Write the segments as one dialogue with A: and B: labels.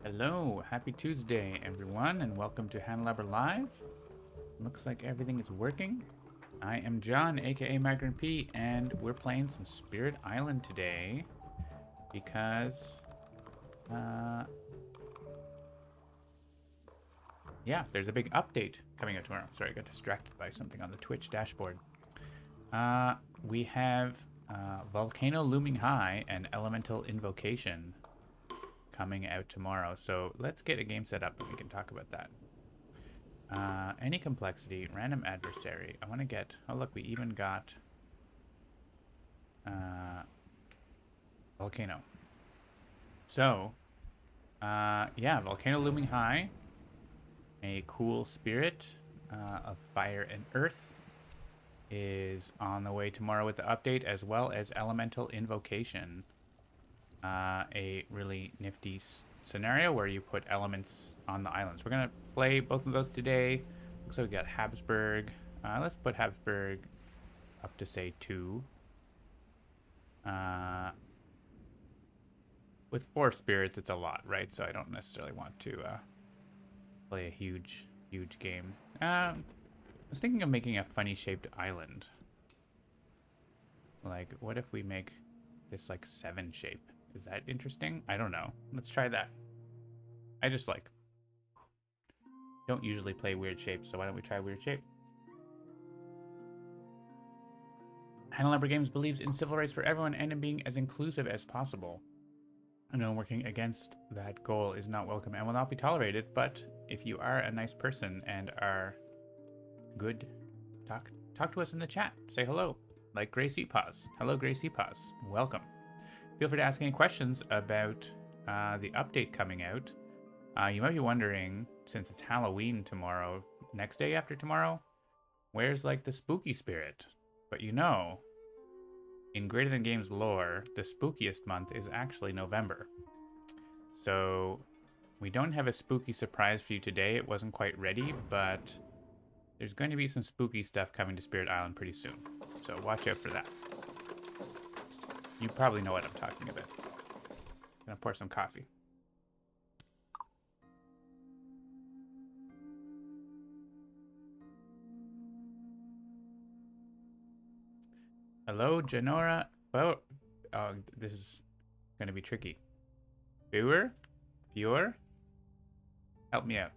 A: Hello, happy Tuesday, everyone, and welcome to Handelabra Live. Looks like everything is working. I am John, aka Migrant P, and we're playing some Spirit Island today because, yeah, there's a big update coming out tomorrow. Sorry, I got distracted by something on the Twitch dashboard. We have Volcano Looming High and Elemental Invocation coming out tomorrow. So let's get a game set up and we can talk about that. Any complexity, random adversary. I want to get, oh look, we even got volcano. So, yeah, volcano looming high. A cool spirit of fire and earth is on the way tomorrow with the update, as well as elemental invocation. A really nifty scenario where you put elements on the islands. We're gonna play both of those today. Looks like we got Habsburg. Let's put Habsburg up to say 2. With 4 spirits, it's a lot, right? So I don't necessarily want to play a huge game. I was thinking of making a funny shaped island. Like, what if we make this like 7 shape? Is that interesting? I don't know. Let's try that. I just like don't usually play weird shapes, so why don't we try weird shape? Handelabra Games believes in civil rights for everyone and in being as inclusive as possible. I know working against that goal is not welcome and will not be tolerated, but if you are a nice person and are good, talk to us in the chat. Say hello, like Gracie Paz. Hello, Gracie Paz. Welcome. Feel free to ask any questions about the update coming out. You might be wondering, since it's Halloween tomorrow, next day after tomorrow, where's like the spooky spirit? But you know, in Greater Than Games lore, the spookiest month is actually November. So we don't have a spooky surprise for you today. It wasn't quite ready, but there's going to be some spooky stuff coming to Spirit Island pretty soon. So watch out for that. You probably know what I'm talking about. I'm gonna pour some coffee. Hello, Janora. Oh, this is gonna be tricky. Viewer? Help me out.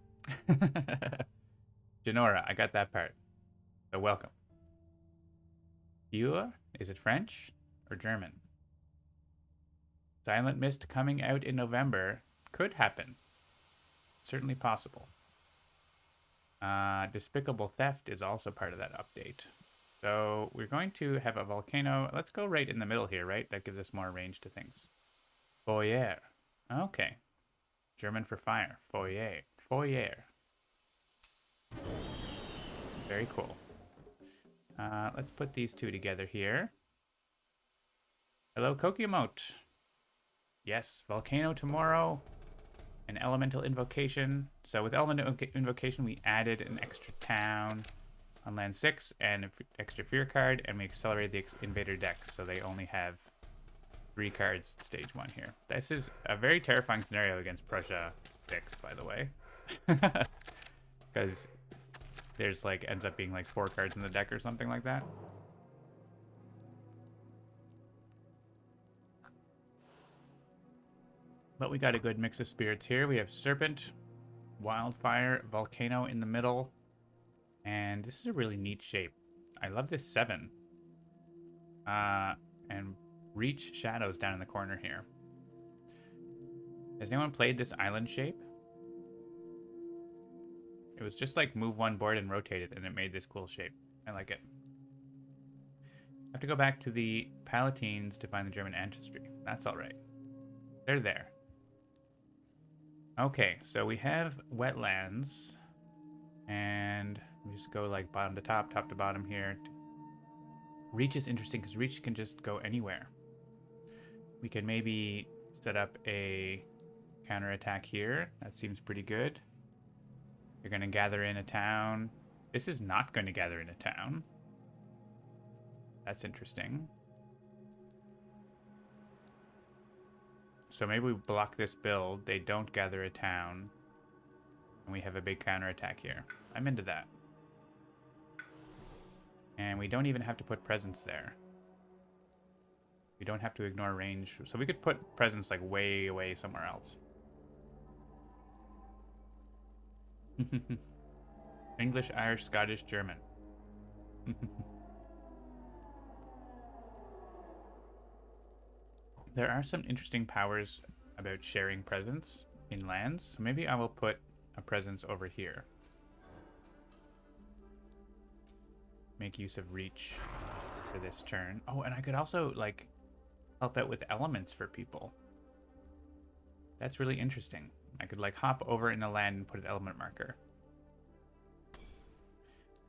A: Janora, I got that part. So welcome. Viewer? Is it French or German? Silent Mist coming out in November. Could happen. Certainly possible. Despicable Theft is also part of that update. So we're going to have a volcano. Let's go right in the middle here, right? That gives us more range to things. Foyer. Okay. German for fire. Foyer. Foyer. Very cool. Let's put these two together here. Hello, Kokiomote. Yes, volcano tomorrow. An elemental invocation. So with elemental invocation, we added an extra town on land 6 and an extra fear card, and we accelerated the invader deck, so they only have 3 cards stage 1 here. This is a very terrifying scenario against Prussia 6, by the way. Because there's like, ends up being like 4 cards in the deck or something like that. But we got a good mix of spirits here. We have Serpent, Wildfire, Volcano in the middle. And this is a really neat shape. I love this 7. And Reach Shadows down in the corner here. Has anyone played this island shape? It was just like move 1 board and rotate it, and it made this cool shape. I like it. I have to go back to the Palatines to find the German ancestry. That's alright. They're there. Okay, so we have wetlands. And we just go like bottom to top, top to bottom here. Reach is interesting because Reach can just go anywhere. We can maybe set up a counterattack here. That seems pretty good. You're going to gather in a town. This is not going to gather in a town. That's interesting. So maybe we block this build, they don't gather a town, and we have a big counterattack here. I'm into that. And we don't even have to put presence there. We don't have to ignore range. So we could put presence like way away somewhere else. English, Irish, Scottish, German. There are some interesting powers about sharing presence in lands. So maybe I will put a presence over here. Make use of reach for this turn. Oh, and I could also like help out with elements for people. That's really interesting. I could like hop over in the land and put an element marker.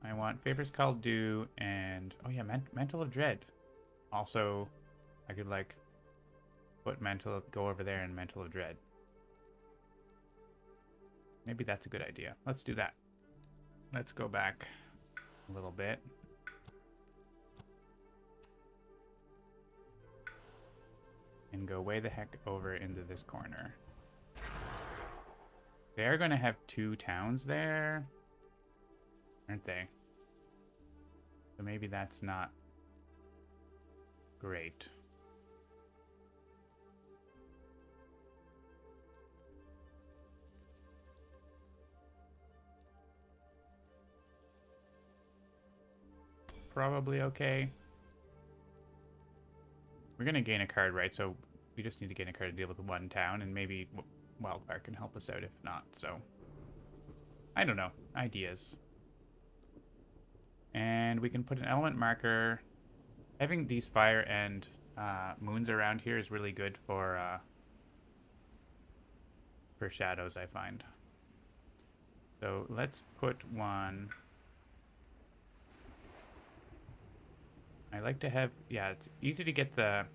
A: I want Favors Called Due and oh yeah, Mantle of Dread. Also, I could like put go over there and Mantle of Dread. Maybe that's a good idea. Let's do that. Let's go back a little bit. And go way the heck over into this corner. They're going to have 2 towns there, aren't they? So maybe that's not great. Probably okay. We're going to gain a card, right? So we just need to gain a card to deal with 1 town, and maybe Wildfire can help us out if not, so... I don't know. Ideas. And we can put an element marker. Having these fire and moons around here is really good for shadows, I find. So let's put one... I like to have... Yeah, it's easy to get the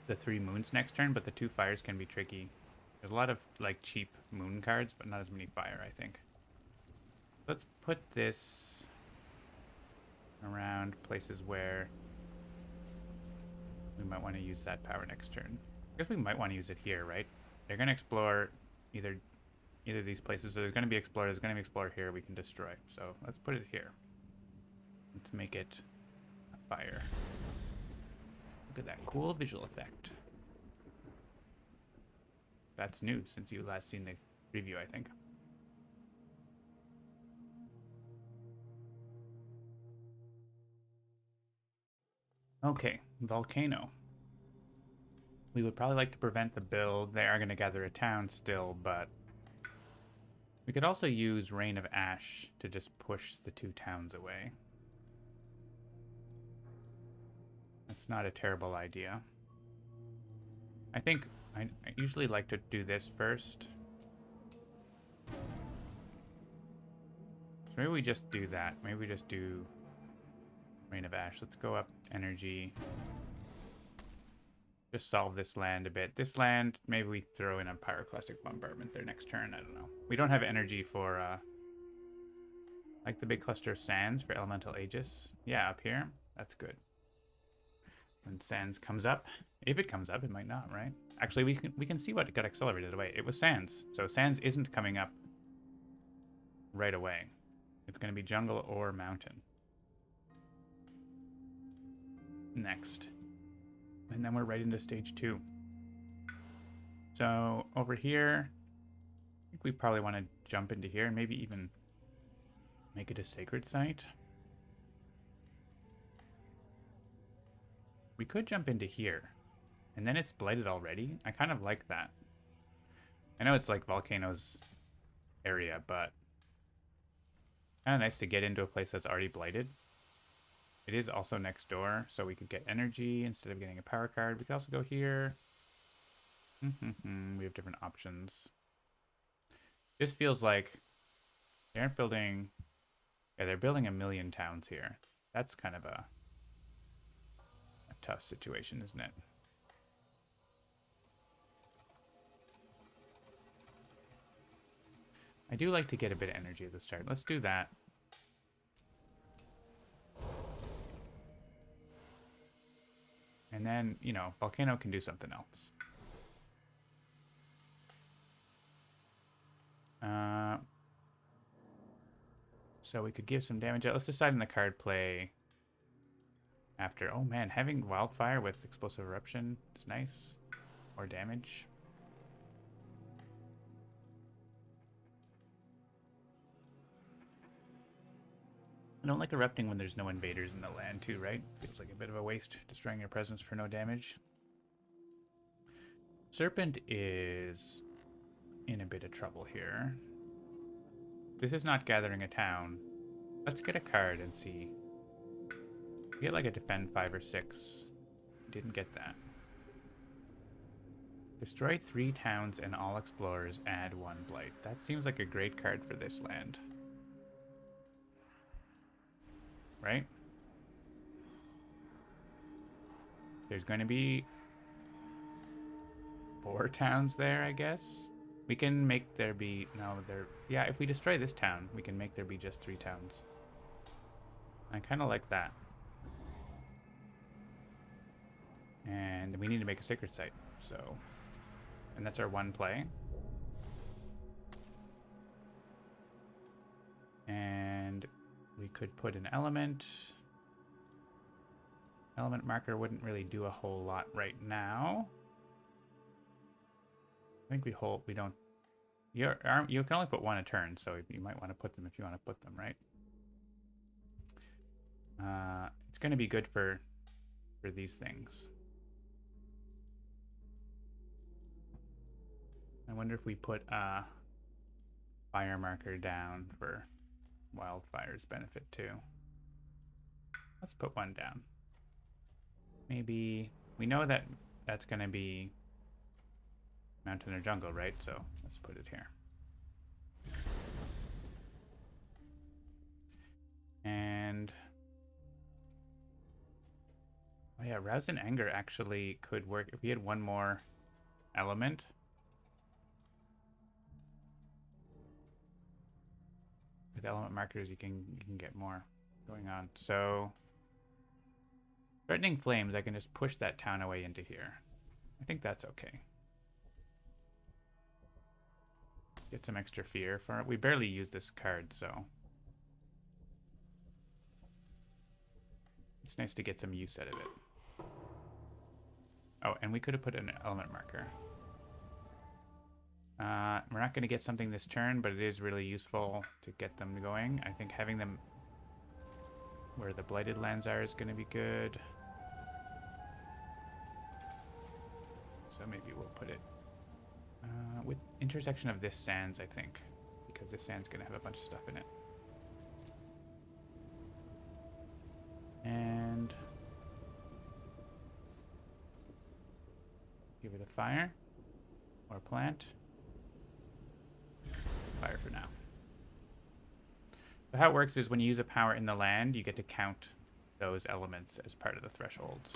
A: 3 moons next turn, but the 2 fires can be tricky. There's a lot of like cheap moon cards, but not as many fire, I think. Let's put this around places where we might want to use that power next turn. I guess we might want to use it here, right? They're going to explore either of these places. So there's going to be Explorer. There's going to be Explorer here we can destroy. So let's put it here. Let's make it a fire. Look at that cool visual effect. That's new since you last seen the preview, I think. Okay, Volcano. We would probably like to prevent the build. They are going to gather a town still, but we could also use Rain of Ash to just push the 2 towns away. That's not a terrible idea. I think I usually like to do this first. So maybe we just do that. Maybe we just do Rain of Ash. Let's go up energy. Just solve this land a bit. This land, maybe we throw in a Pyroclastic Bombardment their next turn. I don't know. We don't have energy for, like the big cluster of sands for Elemental Aegis. Yeah, up here. That's good. When Sands comes up, if it comes up, it might not, right? Actually, we can see what got accelerated away. It was Sands, so Sands isn't coming up right away. It's going to be jungle or mountain. Next. And then we're right into stage 2. So over here, I think we probably want to jump into here and maybe even make it a sacred site. We could jump into here, and then it's blighted already. I kind of like that. I know it's like Volcano's area, but kind of nice to get into a place that's already blighted. It is also next door, so we could get energy instead of getting a power card. We could also go here. We have different options. This feels like they aren't building... Yeah, they're building 1,000,000 towns here. That's kind of a tough situation, isn't it? I do like to get a bit of energy at the start. Let's do that. And then, you know, Volcano can do something else. Uh, so we could give some damage out. Let's decide in the card play after. Oh man, having Wildfire with Explosive Eruption is nice. More damage. I don't like erupting when there's no invaders in the land too, right? Feels like a bit of a waste, destroying your presence for no damage. Serpent is in a bit of trouble here. This is not gathering a town. Let's get a card and see. We get like a defend 5 or 6. Didn't get that. Destroy 3 towns and all explorers, add 1 blight. That seems like a great card for this land. Right? There's going to be 4 towns there, I guess. We can make there be... No, there... Yeah, if we destroy this town, we can make there be just 3 towns. I kind of like that. And we need to make a sacred site, so... And that's our 1 play. And we could put an element. Element marker wouldn't really do a whole lot right now. I think we don't... You can only put 1 a turn, so you might want to put them if you want to put them, right? It's going to be good for these things. I wonder if we put a fire marker down for Wildfire's benefit too. Let's put 1 down. Maybe we know that that's going to be mountain or jungle, right? So let's put it here. And oh yeah, Rouse and Anger actually could work if we had 1 more element. With element markers, you can get more going on. So, threatening flames, I can just push that town away into here. I think that's okay. Get some extra fear for it. We barely use this card, so it's nice to get some use out of it. Oh, and we could have put an element marker. We're not going to get something this turn, but it is really useful to get them going. I think having them where the blighted lands are is going to be good. So maybe we'll put it with intersection of this sands, I think, because this sand's going to have a bunch of stuff in it. And give it a fire or plant. Fire for now. So how it works is when you use a power in the land, you get to count those elements as part of the thresholds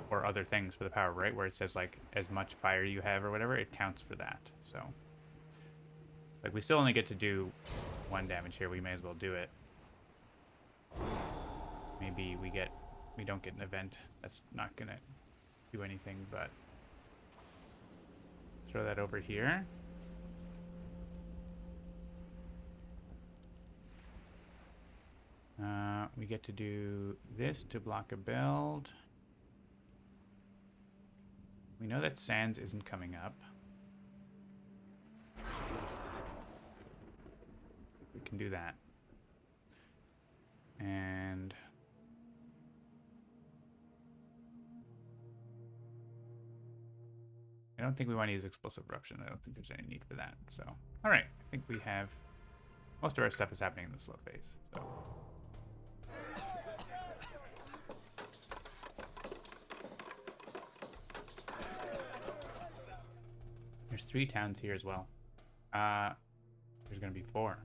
A: or other things for the power, right? Where it says like as much fire you have or whatever, it counts for that. So like we still only get to do 1 damage here. We may as well do it. Maybe we don't get an event. That's not gonna do anything, but throw that over here. We get to do this to block a build. We know that Sands isn't coming up. We can do that. And I don't think we want to use Explosive Eruption. I don't think there's any need for that. So, all right. I think we have... Most of our stuff is happening in the slow phase. So. There's 3 towns here as well. There's going to be 4.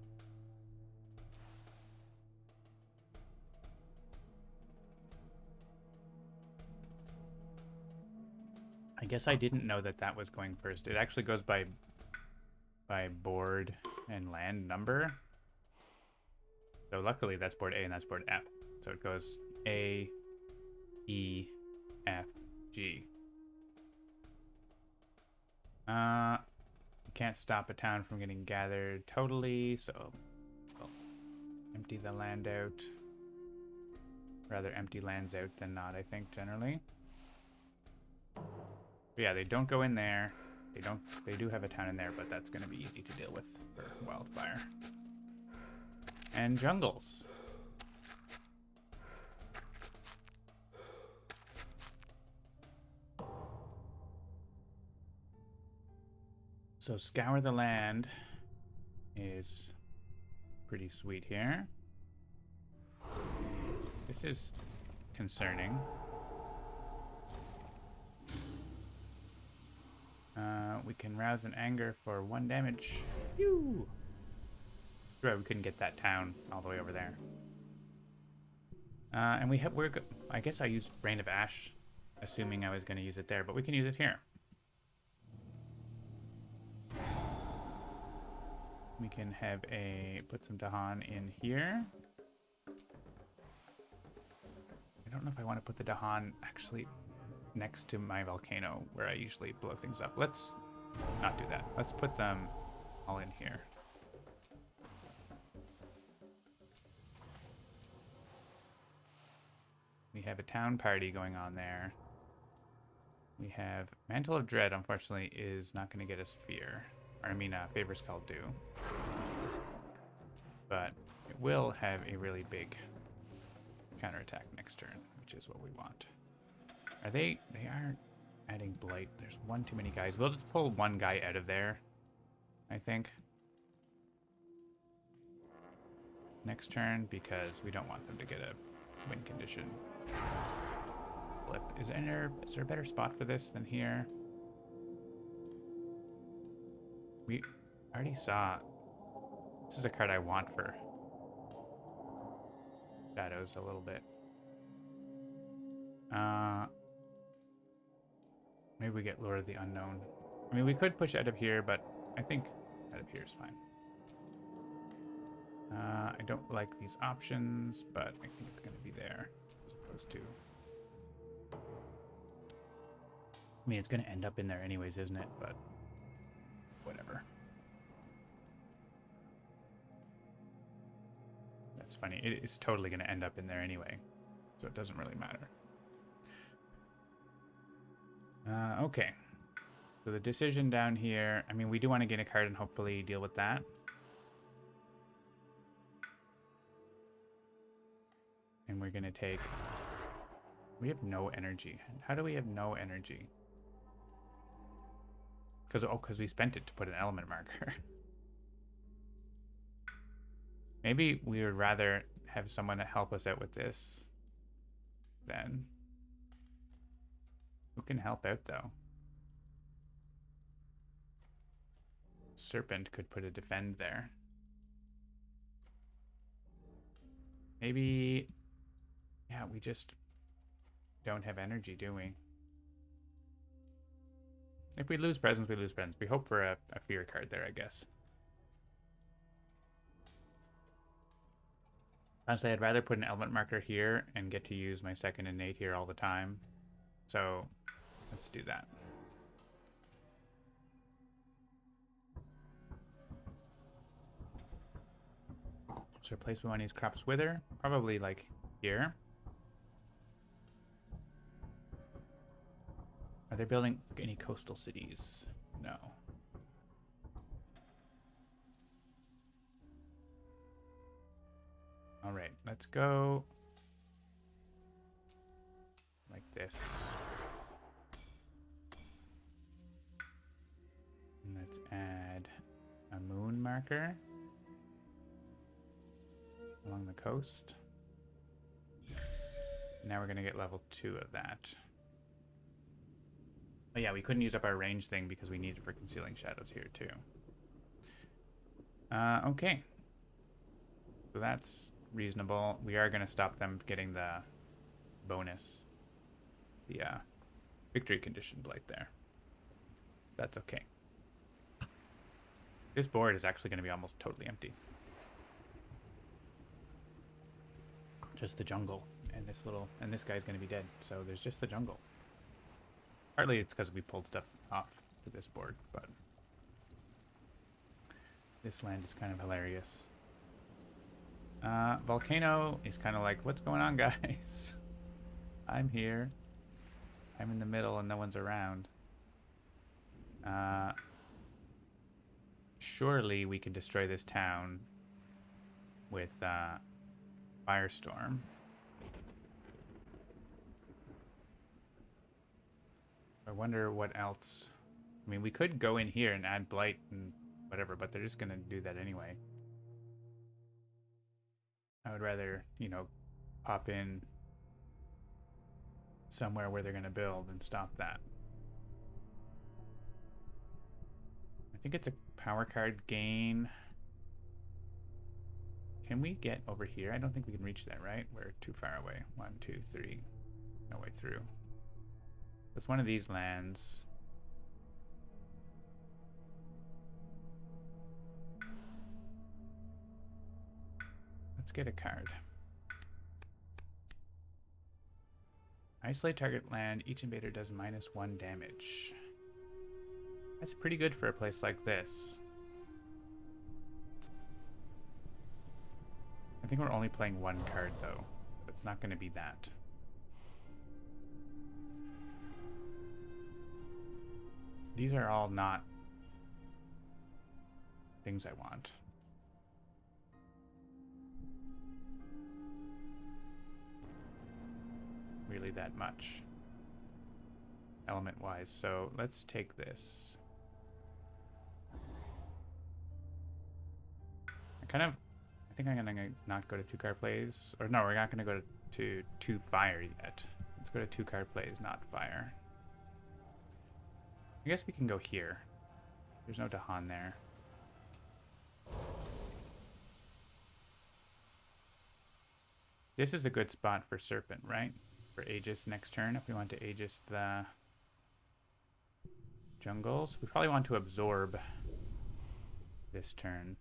A: I guess I didn't know that that was going first. It actually goes by board and land number. So luckily that's board A and that's board F. So it goes A, E, F, G. can't stop a town from getting gathered totally, so we'll empty the land out. Rather empty lands out than not, I think, generally. But yeah, they don't go in there. They do have a town in there, but that's going to be easy to deal with for wildfire. And jungles. So scour the land is pretty sweet here. This is concerning. We can rouse an anger for 1 damage. Phew! Right, we couldn't get that town all the way over there. And I guess I used Rain of Ash, assuming I was going to use it there, but we can use it here. We can have put some Dahan in here. I don't know if I want to put the Dahan actually next to my volcano where I usually blow things up. Let's not do that. Let's put them all in here. We have a town party going on there. We have Mantle of Dread, unfortunately, is not going to get us fear. Or I mean, Favor's Call do. But it will have a really big counterattack next turn, which is what we want. They are adding Blight. There's one too many guys. We'll just pull one guy out of there, I think. Next turn, because we don't want them to get a win condition. Flip. Is there a better spot for this than here? We already saw. This is a card I want for shadows a little bit. Maybe we get Lord of the Unknown. I mean, we could push out of here, but I think out of here is fine. I don't like these options, but I think it's going to be there as opposed to. I mean, it's going to end up in there anyways, isn't it? But whatever. That's funny. It is totally going to end up in there anyway, so it doesn't really matter. Okay. So the decision down here, I mean, we do want to gain a card and hopefully deal with that. And we're going to take... We have no energy. How do we have no energy? Because we spent it to put an element marker. Maybe we would rather have someone to help us out with this then. Who can help out, though? Serpent could put a defend there. Maybe... Yeah, we just don't have energy, do we? If we lose presence, we lose presence. We hope for a fear card there, I guess. Honestly, I'd rather put an element marker here and get to use my second innate here all the time. So, let's do that. So, place we want to use Crop's Wither. Probably, like, here. Are they building any coastal cities? No. All right, let's go like this. And let's add a moon marker along the coast. Now we're going to get level 2 of that. Oh yeah, we couldn't use up our range thing because we need it for concealing shadows here too. Okay. So that's reasonable. We are going to stop them getting the bonus. The victory condition blight there. That's okay. This board is actually going to be almost totally empty. Just the jungle and this guy's going to be dead. So there's just the jungle. Partly it's because we pulled stuff off to this board, but This land is kind of hilarious. Volcano is kind of like, what's going on, guys? I'm here. I'm in the middle and no one's around. Surely we can destroy this town with Firestorm. I wonder what else. I mean, we could go in here and add Blight and whatever, but they're just going to do that anyway. I would rather, you know, pop in somewhere where they're going to build and stop that. I think it's a power card gain. Can we get over here? I don't think we can reach that, right? We're too far away. 1, 2, 3. No way through. It's one of these lands. Let's get a card. Isolate target land. Each invader does -1 damage. That's pretty good for a place like this. I think we're only playing one card, though. It's not going to be that. These are all not things I want. Really that much. Element-wise. So let's take this. I think I'm gonna not go to 2-card plays. Or no, we're not gonna go to 2 fire yet. Let's go to 2-card plays, not fire. I guess we can go here. There's no Dahan there. This is a good spot for Serpent, right? For Aegis next turn, if we want to Aegis the jungles. We probably want to absorb this turn.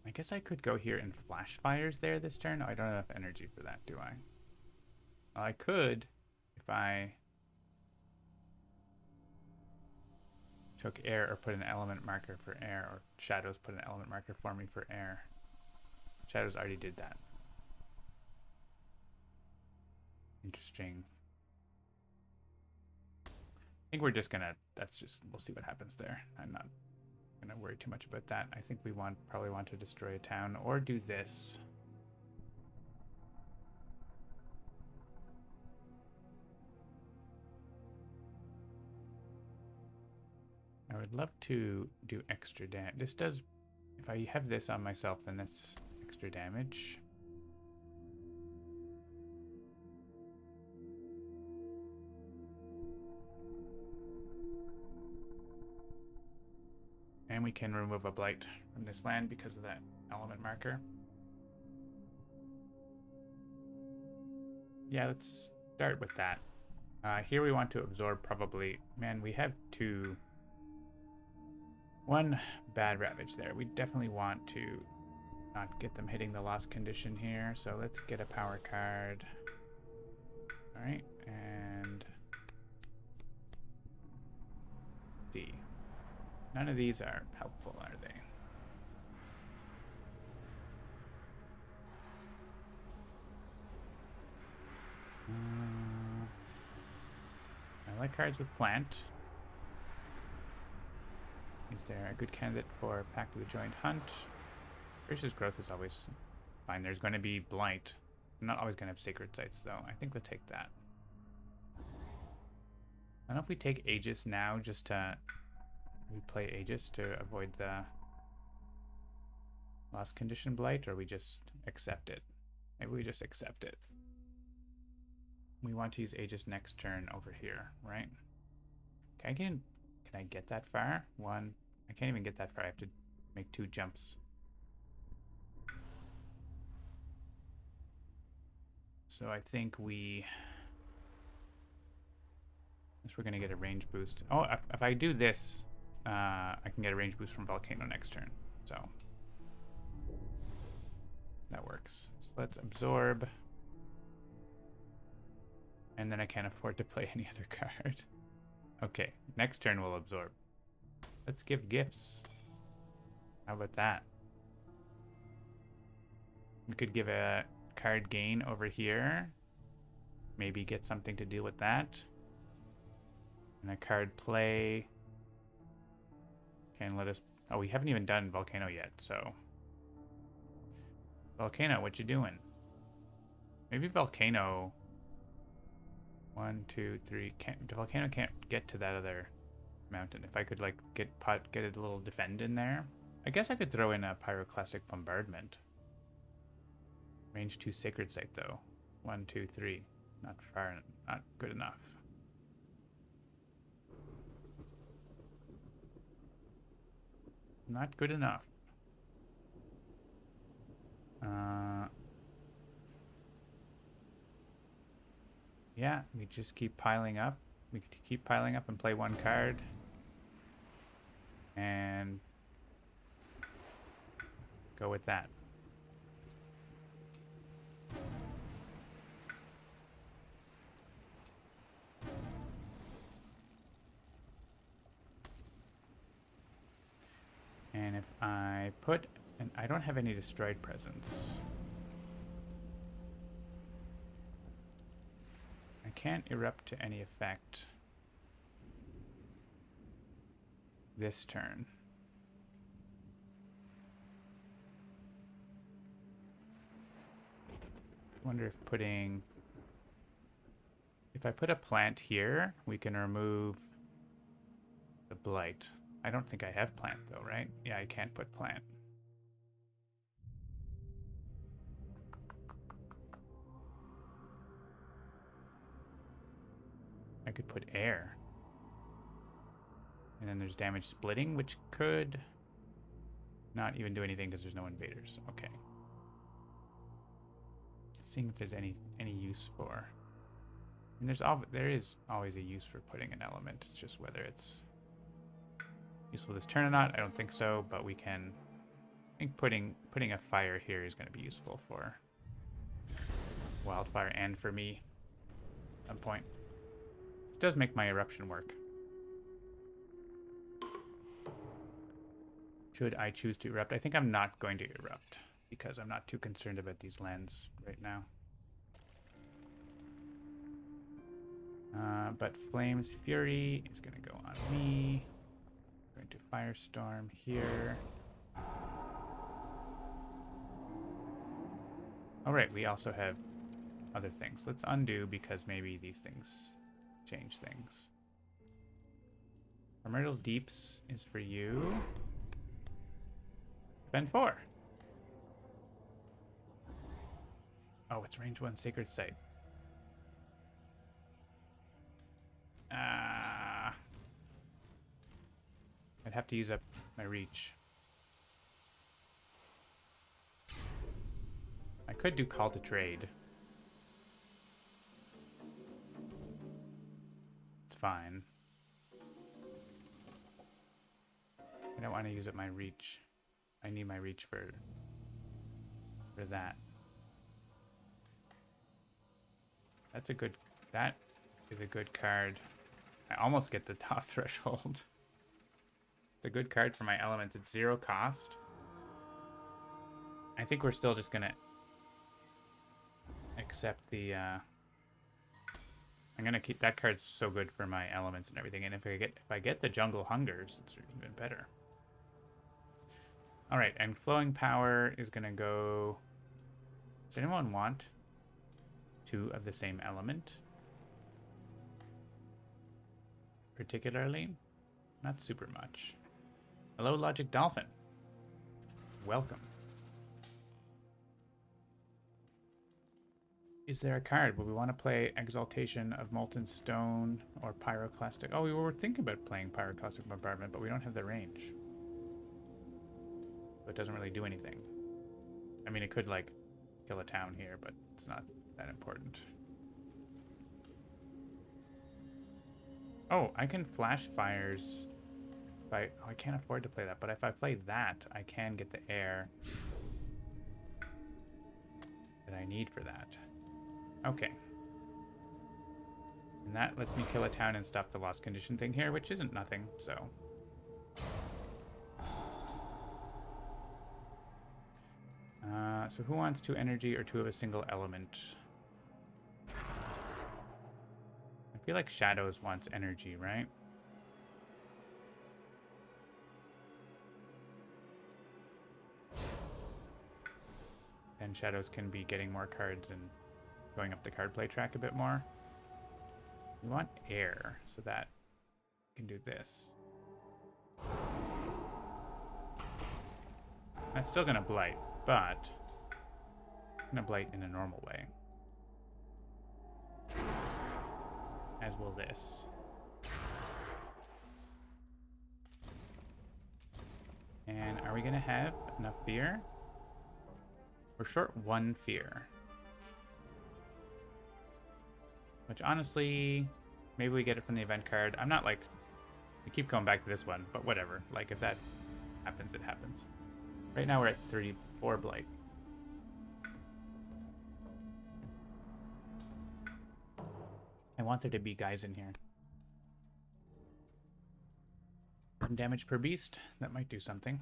A: I guess I could go here and flash fires there this turn. No, I don't have enough energy for that, do I? Well, I could if I took air or put an element marker for air, or Shadows put an element marker for me for air. Shadows already did that. Interesting. I think we're just gonna, we'll see what happens there. I'm not gonna worry too much about that. I think we probably want to destroy a town or do this. I would love to do extra damage. This does, if I have this on myself, then that's extra damage. And we can remove a blight from this land because of that element marker. Yeah, let's start with that. Here we want to absorb probably... Man, we have one bad Ravage there. We definitely want to not get them hitting the lost condition here. So let's get a power card. Alright, and... see. None of these are helpful, are they? I like cards with plant. Is there a good candidate for Pact of the Joint Hunt? Gracious Growth is always fine. There's going to be Blight. I'm not always going to have Sacred Sites, though. I think we'll take that. I don't know if we take Aegis now just to... We play Aegis to avoid the lost condition Blight, or we just accept it. Maybe we just accept it. We want to use Aegis next turn over here, right? Can I get that far? One. I can't even get that far. I have to make 2 jumps. So I think we're going to get a range boost. Oh, if I do this, I can get a range boost from Volcano next turn. So that works. So let's absorb. And then I can't afford to play any other card. Okay, next turn we'll absorb. Let's give gifts. How about that? We could give a card gain over here. Maybe get something to deal with that. And a card play can let us... Oh, we haven't even done Volcano yet, so... Volcano, what you doing? Maybe Volcano... 1, 2, 3... The Volcano can't get to that other mountain. If I could, like, get a little defend in there. I guess I could throw in a Pyroclastic Bombardment. Range 2 Sacred Site, though. 1, 2, 3. Not far... Not good enough. Not good enough. Yeah, we just keep piling up. We could keep piling up and play one card. And go with that. And if I put... And I don't have any destroyed presence. I can't erupt to any effect this turn. Wonder if putting... If I put a plant here, we can remove the blight. I don't think I have plant though, right? Yeah, I can't put plant. I could put air. And then there's damage splitting, which could not even do anything because there's no invaders. Okay. Seeing if there's any use for... And there is always a use for putting an element. It's just whether it's useful this turn or not. I don't think so, but we can... I think putting a fire here is going to be useful for Wildfire and for me at some point. This does make my eruption work. Should I choose to erupt? I think I'm not going to erupt because I'm not too concerned about these lands right now. But Flame's Fury is going to go on me. Going to Firestorm here. Alright, we also have other things. Let's undo because maybe these things change things. Primordial Deeps is for you. Defend 4. Oh, it's range 1 Sacred Site. I'd have to use up my reach. I could do Call to Trade. It's fine. I don't want to use up my reach. I need my reach for that. That is a good card. I almost get the top threshold. It's a good card for my elements. It's 0 cost. I think we're still just gonna accept the I'm gonna keep that card's so good for my elements and everything. And if I get the Jungle Hungers, it's even better. All right, and Flowing Power is gonna go. Does anyone want 2 of the same element? Particularly, not super much. Hello, Logic Dolphin. Welcome. Is there a card? Would we want to play Exaltation of Molten Stone or Pyroclastic? Oh, we were thinking about playing Pyroclastic Bombardment, but we don't have the range. So it doesn't really do anything. I mean, it could, like, kill a town here, but it's not that important. Oh, I can flash fires. I can't afford to play that, but if I play that, I can get the air that I need for that. Okay. And that lets me kill a town and stop the lost condition thing here, which isn't nothing, so. So who wants 2 energy or 2 of a single element? I feel like Shadows wants energy, right? And Shadows can be getting more cards and going up the card play track a bit more. We want air, so that we can do this. That's still gonna blight, but it's gonna blight in a normal way. As will this. And are we gonna have enough fear? We're short 1 fear. Which honestly, maybe we get it from the event card. I'm not like, we keep going back to this one, but whatever. Like if that happens, it happens. Right now we're at 34 blight. I want there to be guys in here. 1 damage per beast. That might do something.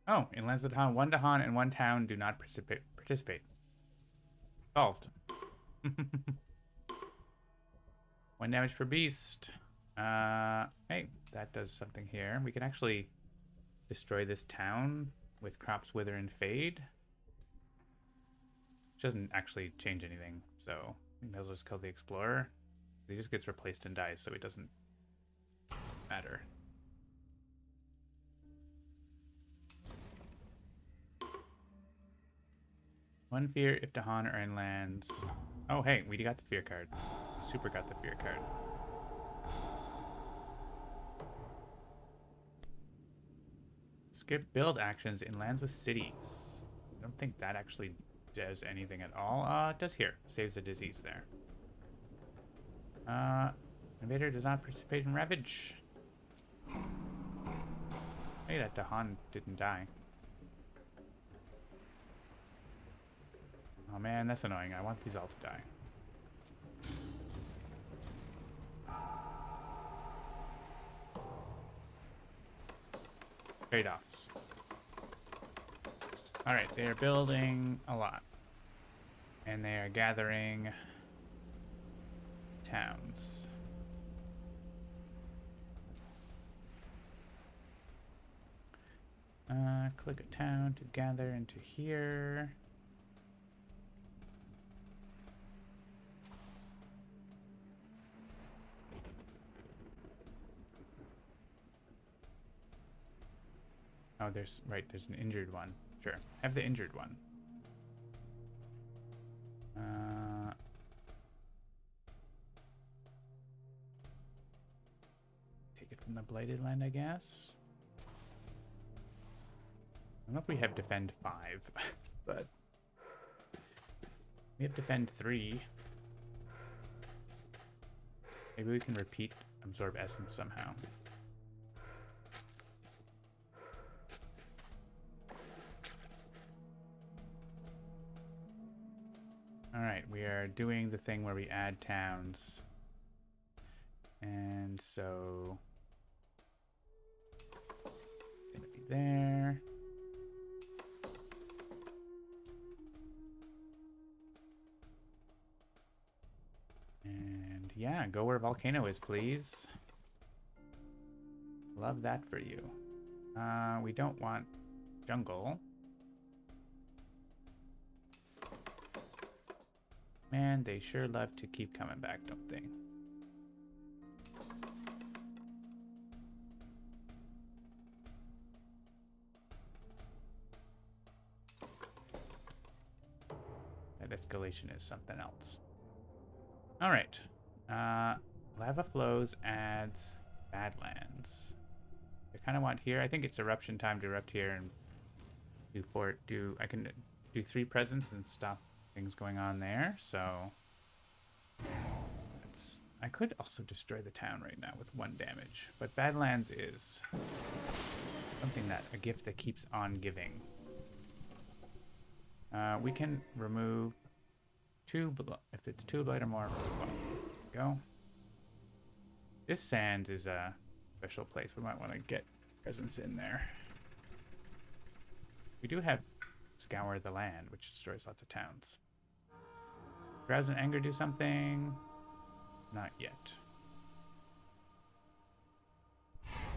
A: Oh, in lands with Han, 1 Dahan and 1 town do not participate. Solved. 1 damage per beast. Hey, that does something here. We can actually destroy this town with Crops Wither and Fade. Which doesn't actually change anything, so we may as well just kill the Explorer. He just gets replaced and dies, so it doesn't matter. One fear if Dahan are in lands. Oh, hey, we got the fear card. Super got the fear card. Skip build actions in lands with cities. I don't think that actually does anything at all. It does here. Saves a disease there. Invader does not participate in Ravage. Hey, that Dahan didn't die. Oh man, that's annoying. I want these all to die. Trade-offs. Alright, they are building a lot. And they are gathering towns. Click a town to gather into here. Oh, there's an injured one. Sure, have the injured one. Take it from the blighted land, I guess. I don't know if we have defend 5, but we have defend 3. Maybe we can repeat absorb essence somehow. Alright, we are doing the thing where we add towns. And so it's gonna be there. And yeah, go where Volcano is, please. Love that for you. We don't want jungle. Man, they sure love to keep coming back, don't they? That escalation is something else. All right. Lava Flows adds Badlands. I kind of want here. I think it's eruption time to erupt here and I can do 3 presents and stop things going on there, so I could also destroy the town right now with 1 damage, but Badlands is something a gift that keeps on giving. We can remove 2 if it's 2 blight or more. go. This sands is a special place. We might want to get presence in there. We do have Scour the Land, which destroys lots of towns. Drowse and Anger do something? Not yet.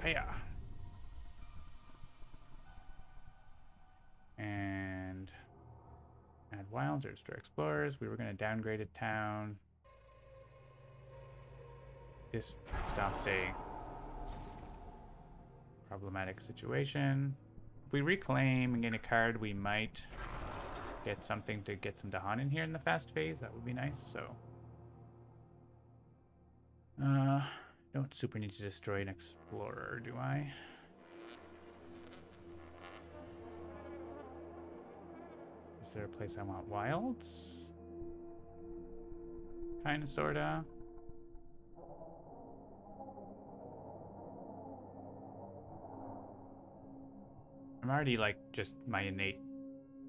A: Hiya! And add wilds or destroy explorers. We were going to downgrade a town. This stops a problematic situation. If we reclaim and get a card, we might get something to get some Dahan in here in the fast phase. That would be nice. So, don't super need to destroy an explorer, do I? Is there a place I want wilds? Kinda, sorta. I'm already like just my innate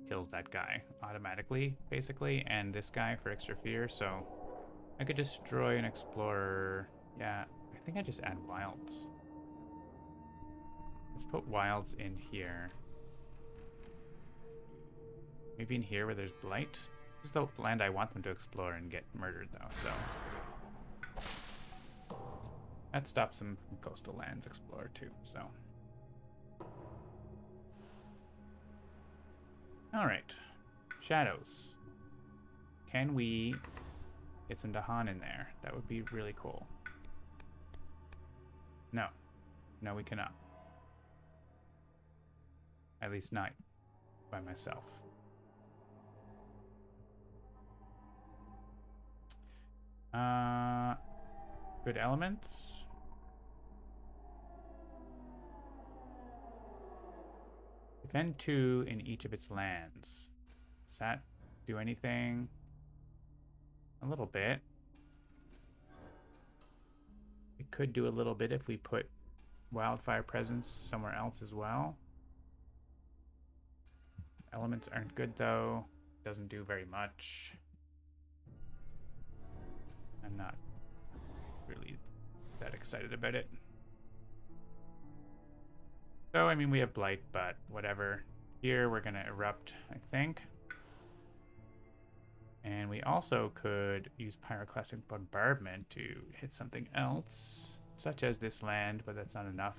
A: kills that guy automatically, basically, and this guy for extra fear, so I could destroy an explorer. Yeah, I think I just add wilds. Let's put wilds in here. Maybe in here where there's blight. This is the land I want them to explore and get murdered, though, so that stops them from coastal lands explore too, so. Alright. Shadows. Can we get some Dahan in there? That would be really cool. No. No, we cannot. At least not by myself. Good elements. Defend 2 in each of its lands. Does that do anything? A little bit. It could do a little bit if we put Wildfire Presence somewhere else as well. Elements aren't good though. Doesn't do very much. I'm not really that excited about it. So, I mean, we have Blight, but whatever. Here, we're going to Erupt, I think. And we also could use Pyroclastic Bombardment to hit something else, such as this land, but that's not enough.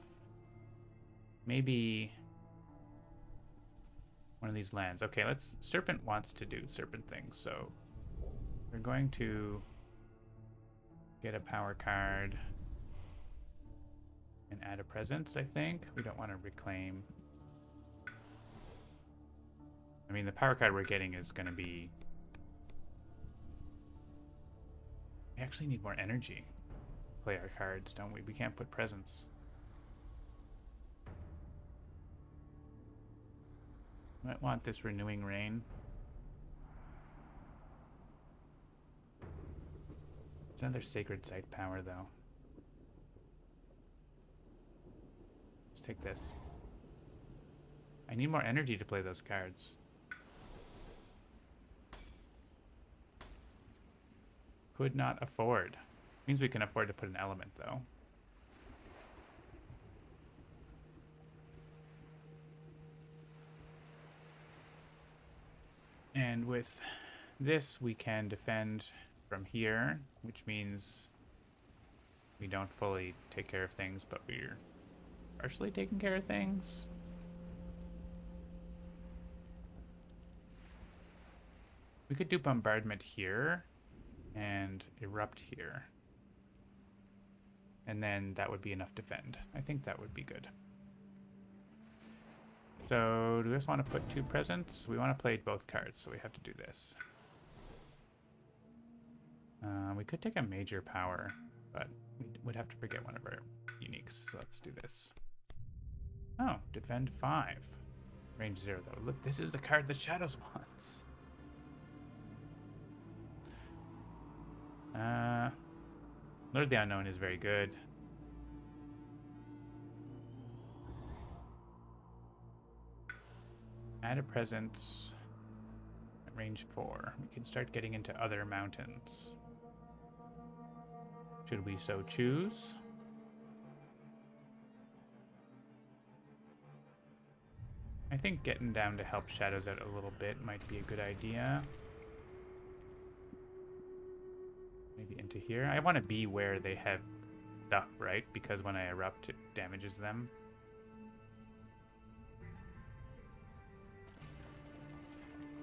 A: Maybe one of these lands. Okay, let's... Serpent wants to do Serpent things, so we're going to get a power card and add a presence, I think. We don't want to reclaim. I mean, the power card we're getting is going to be... We actually need more energy to play our cards, don't we? We can't put presence. Might want this Renewing Rain. It's another Sacred Site power, though. Let's take this. I need more energy to play those cards. Could not afford. Means we can afford to put an element, though. And with this, we can defend from here, which means we don't fully take care of things, but we're partially taking care of things. We could do Bombardment here and Erupt here. And then that would be enough defend. I think that would be good. So, do we just want to put 2 presents? We want to play both cards, so we have to do this. We could take a major power, but we would have to forget one of our uniques, so let's do this. Oh, defend 5. Range 0, though. Look, this is the card that Shadows wants. Lord of the Unknown is very good. Add a presence at range 4. We can start getting into other mountains. should we so choose. I think getting down to help shadows out a little bit might be a good idea. Maybe into here. I want to be where they have stuff, right? Because when I erupt, it damages them.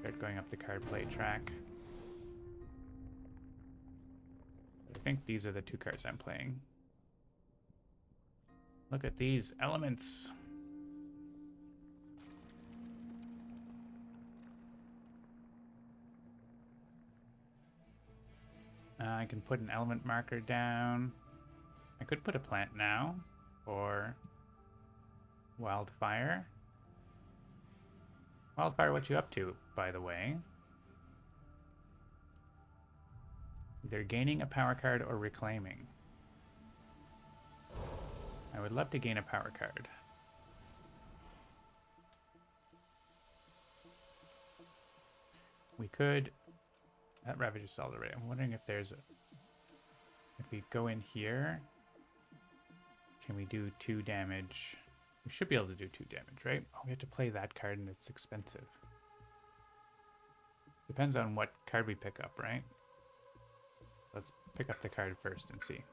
A: Start going up the card play track. I think these are the 2 cards I'm playing. Look at these elements. I can put an element marker down. I could put a plant now, or wildfire. Wildfire, what you up to, by the way? Either gaining a power card or reclaiming. I would love to gain a power card. We could... That Ravage is solid already. I'm wondering if there's a... If we go in here, can we do 2 damage? We should be able to do 2 damage, right? Oh, we have to play that card and it's expensive. Depends on what card we pick up, right? Let's pick up the card first and see.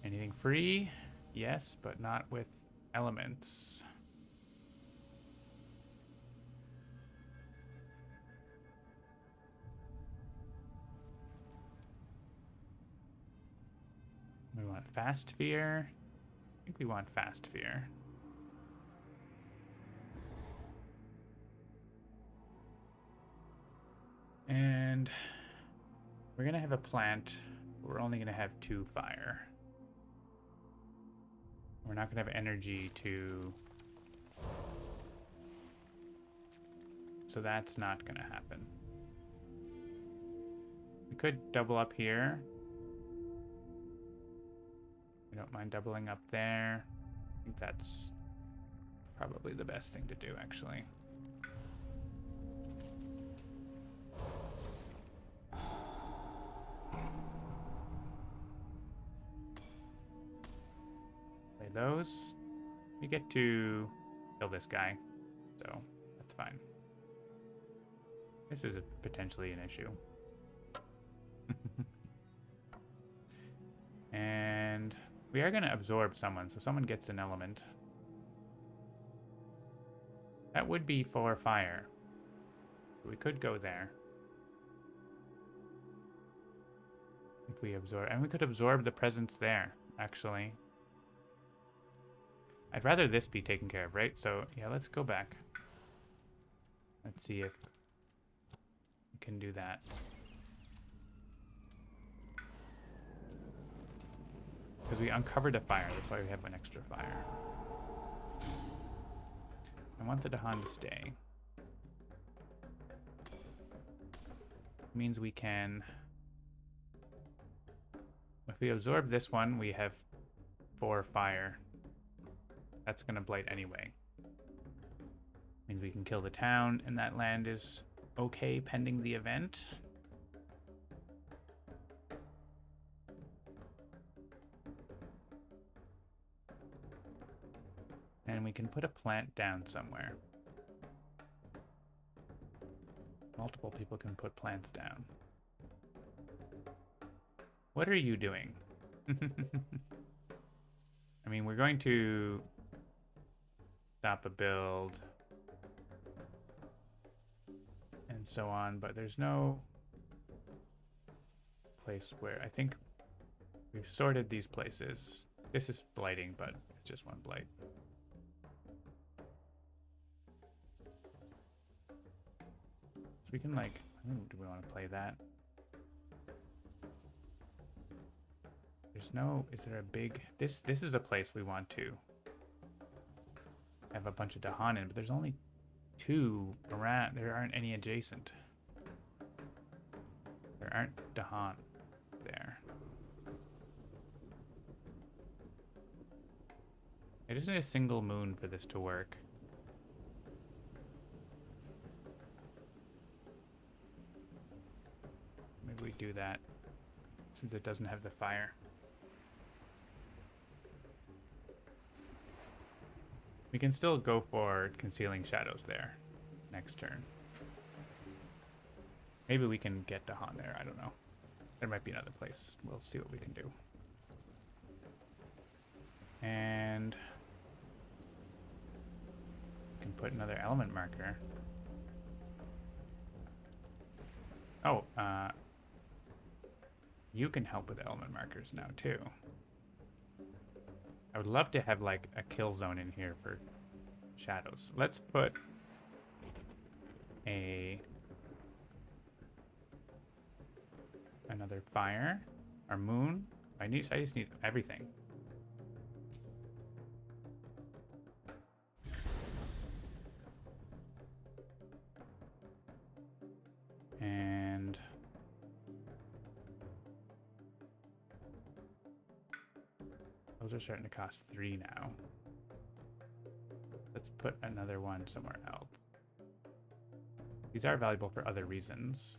A: Anything free? Yes, but not with elements. We want fast fear. I think we want fast fear. And we're gonna have a plant. We're only gonna have 2 fire. We're not gonna have energy to... So that's not gonna happen. We could double up here. I don't mind doubling up there. I think that's probably the best thing to do, actually. Play those. We get to kill this guy, so that's fine. This is potentially an issue. And we are going to absorb someone, so someone gets an element. That would be for fire. We could go there. If we absorb, and we could absorb the presence there, actually. I'd rather this be taken care of, right? So, yeah, let's go back. Let's see if we can do that. Because we uncovered a fire, that's why we have an extra fire. I want the Dahan to stay. Means we can... If we absorb this one, we have 4 fire. That's going to blight anyway. Means we can kill the town, and that land is okay pending the event. And we can put a plant down somewhere. Multiple people can put plants down. What are you doing? I mean, we're going to stop a build and so on, but there's no place where... I think we've sorted these places. This is blighting, but it's just 1 blight. We can, like, ooh, do we want to play that? There's no, is there a big, this is a place we want to have a bunch of Dahan in, but there's only 2 around. There aren't any adjacent. There aren't Dahan there. I just need a single moon for this to work. maybe we do that since it doesn't have the fire. We can still go for concealing shadows there next turn. Maybe we can get to Han there, I don't know. There might be another place. We'll see what we can do. And we can put another element marker. Oh, you can help with element markers now too. I would love to have like a kill zone in here for shadows. Let's put another fire, our moon. I just need everything. And those are starting to cost 3 now. Let's put another one somewhere else. These are valuable for other reasons.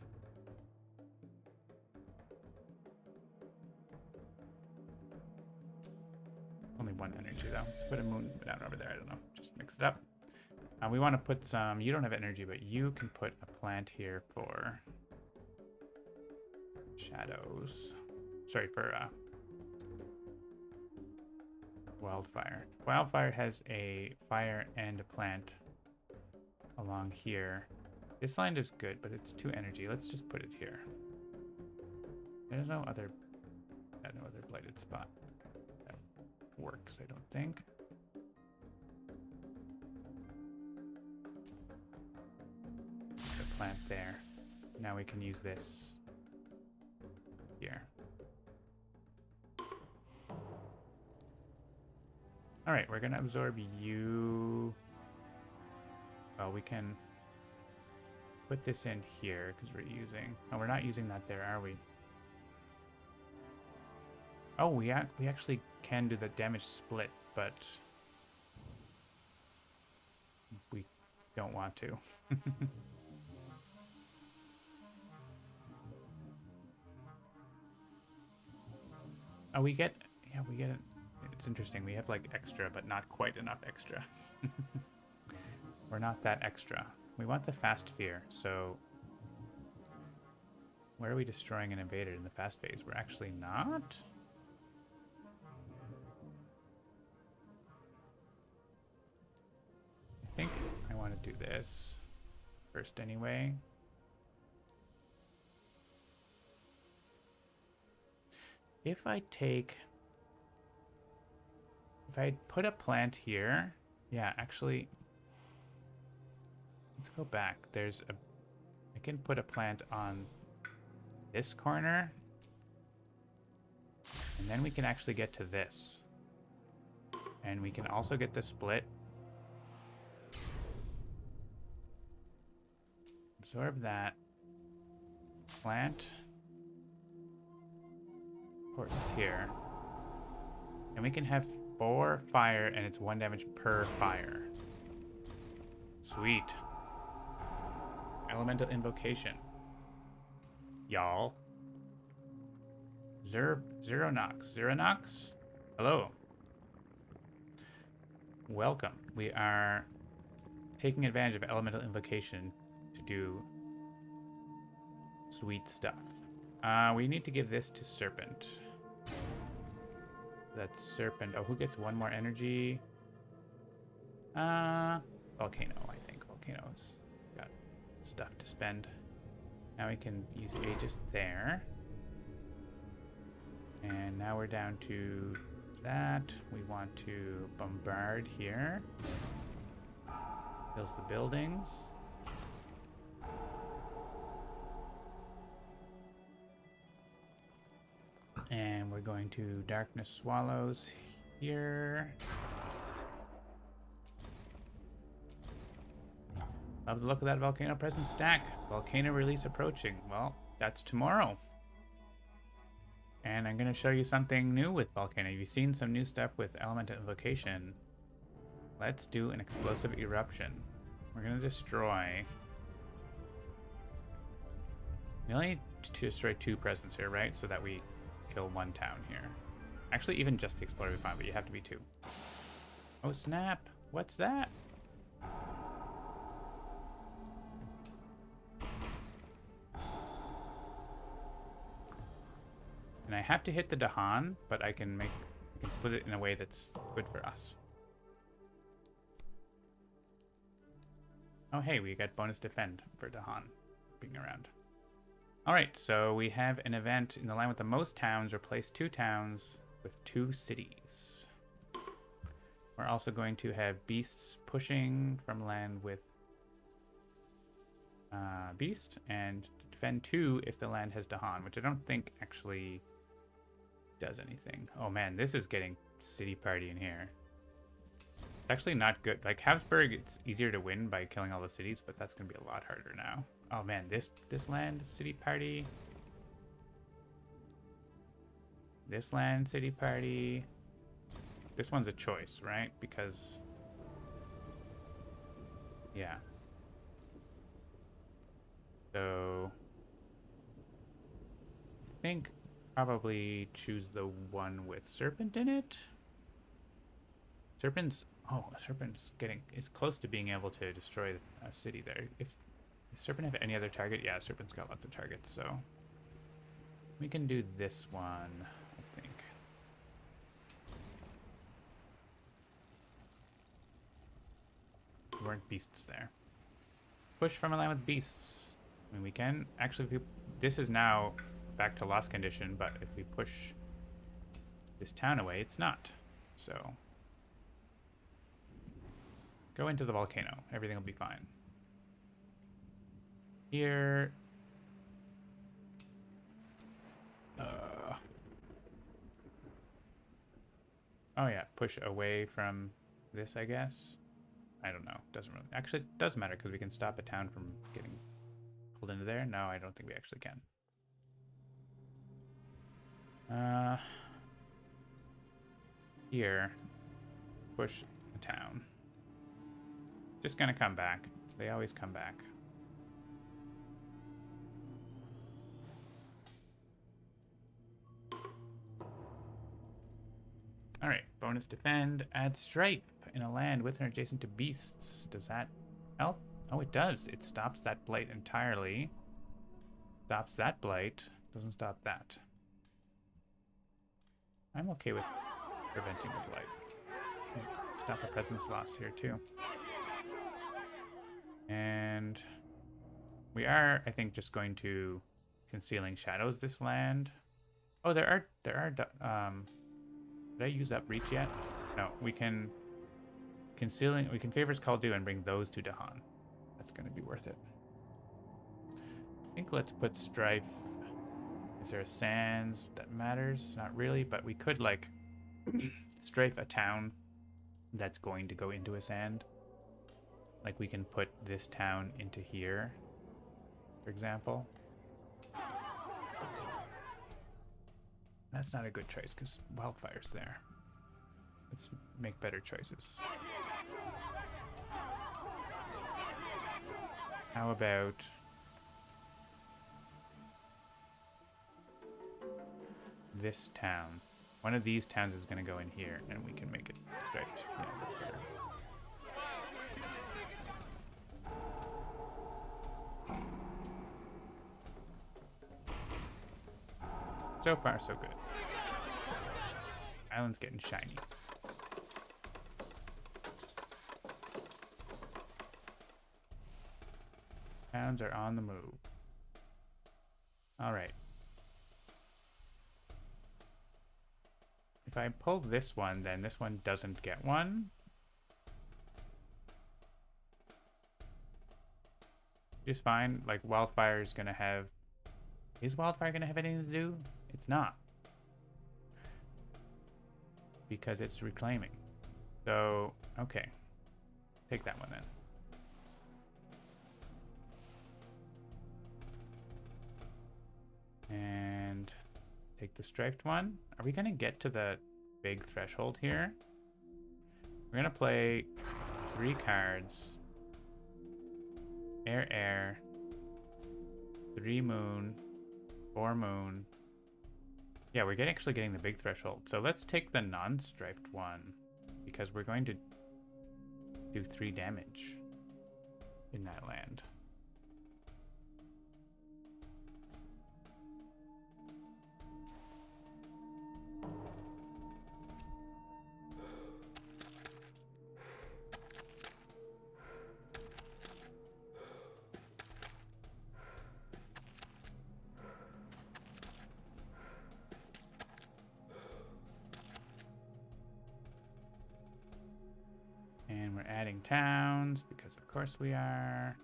A: Only 1 energy though. Let's put a moon down over there. I don't know. Just mix it up. We want to put some. You don't have energy, but you can put a plant here for shadows. Sorry, for wildfire. Wildfire has a fire and a plant along here. This land is good, but it's 2 energy. Let's just put it here. There's no other blighted spot that works, I don't think. The plant there. Now we can use this here. All right, we're gonna absorb you. Well, we can put this in here because we're using. Oh, we're not using that there, are we? Oh, we actually can do the damage split, but we don't want to. Oh, we get it. It's interesting. We have like extra, but not quite enough extra. We're not that extra. We want the fast fear, so where are we destroying an invader in the fast phase? We're actually not? I think I want to do this first anyway. If I put a plant here, yeah, actually, let's go back. I can put a plant on this corner, and then we can actually get to this. And we can also get the split. Absorb that. Plant. Port is here. And we can have 4 fire, and it's 1 damage per fire. Sweet. Elemental invocation. Y'all. Zeronox. Zeronox? Hello. Welcome. We are taking advantage of elemental invocation to do sweet stuff. We need to give this to Serpent. That's Serpent. Oh, who gets 1 more energy? Volcano, I think. Volcano's got stuff to spend. Now we can use Aegis there. And now we're down to that. We want to bombard here. Kills the buildings. And we're going to Darkness Swallows here. Love the look of that Volcano presence stack. Volcano release approaching. Well, that's tomorrow. And I'm going to show you something new with Volcano. You've seen some new stuff with Elemental Invocation. Let's do an Explosive Eruption. We're going to destroy. We only to destroy 2 presence here, right? So that we kill 1 town here. Actually, even just the explorer would be fine, but you have to be 2. Oh, snap. What's that? And I have to hit the Dahan, but I can split it in a way that's good for us. Oh, hey, we got bonus defend for Dahan being around. All right, so we have an event in the line with the most towns. Replace 2 towns with 2 cities. We're also going to have beasts pushing from land with beast, and defend 2 if the land has Dahan, which I don't think actually does anything. Oh man, this is getting city party in here. It's actually not good. Like Habsburg, it's easier to win by killing all the cities, but that's gonna be a lot harder now. Oh man, this land city party. This land city party. This one's a choice, right? Because yeah. So I think probably choose the one with serpent in it. Serpent's is close to being able to destroy a city there. If serpent have any other target, yeah, serpent's got lots of targets, so we can do this one, I think. There weren't beasts there. Push from a line with beasts. I mean, we can actually. If this is now back to lost condition, but if we push this town away, it's not. So go into the volcano. Everything will be fine. Here. Oh yeah, push away from this, I guess. I don't know. Doesn't really. Actually, it does matter because we can stop a town from getting pulled into there. No, I don't think we actually can. Here, push a town. Just gonna come back. They always come back. All right, bonus defend, add stripe in a land with and adjacent to beasts. Does that help? Oh, it does. It stops that blight entirely. Stops that blight. Doesn't stop that. I'm okay with preventing the blight. Stop a presence loss here too. And we are, I think, just going to Concealing Shadows this land. Oh, there are did I use that reach yet? No, we can Favors Kaldu and bring those to Dahan. That's gonna be worth it. I think let's put Strife. Is there a Sands that matters? Not really, but we could like Strife a town that's going to go into a sand. Like we can put this town into here, for example. That's not a good choice because Wildfire's there. Let's make better choices. How about this town? One of these towns is going to go in here, and we can make it striped. Yeah, that's better. So far, so good. Island's getting shiny. Towns are on the move. All right. If I pull this one, then this one doesn't get one. Just fine. Like Wildfire is gonna have. Is Wildfire gonna have anything to do? It's not. Because it's reclaiming. So, okay. Take that one then. And take the striped one. Are we gonna get to the big threshold here? We're gonna play 3 cards. Air, 3 moon, 4 moon. Yeah, we're actually getting the big threshold. So let's take the non-striped one, because we're going to do 3 damage in that land. And we're adding towns, because of course we are.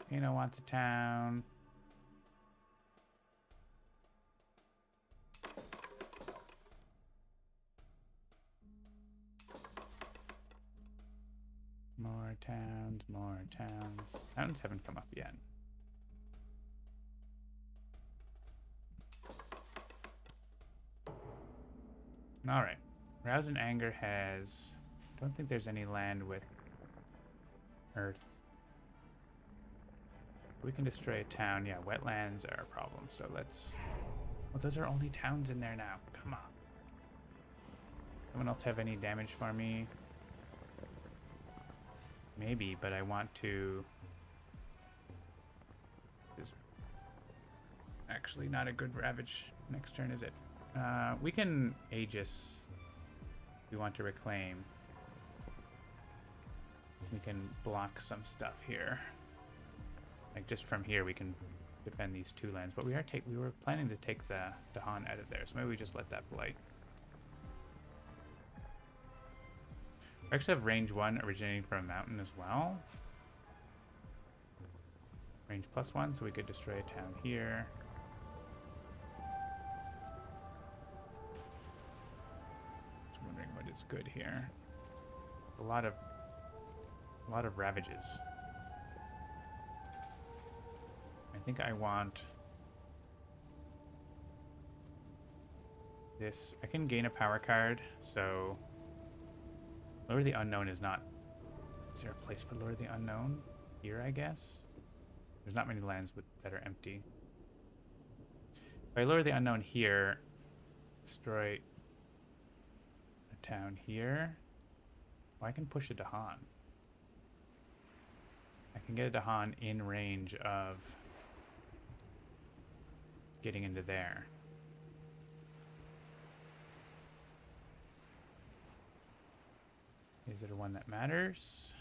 A: Kano wants a town. More towns, more towns. Towns haven't come up yet. All right. Rouse and Anger has... I don't think there's any land with Earth. We can destroy a town. Yeah, wetlands are a problem. So let's... Well, those are only towns in there now. Come on. Someone else have any damage for me? Maybe, but I want to... This is actually not a good Ravage next turn, is it? We can Aegis. We want to reclaim. We can block some stuff here. Like just from here, we can defend these 2 lands. But we were planning to take the Dahan out of there, so maybe we just let that blight. We actually have range 1 originating from a mountain as well. Range +1, so we could destroy a town here. Just wondering what is good here. A lot of ravages. I think I want this. I can gain a power card, so Lower the Unknown is not... Is there a place for Lower the Unknown? Here, I guess? There's not many lands that are empty. If I Lower the Unknown here, destroy a town here. Well, I can push a Dahan. I can get a Dahan in range of getting into there. Is there one that matters?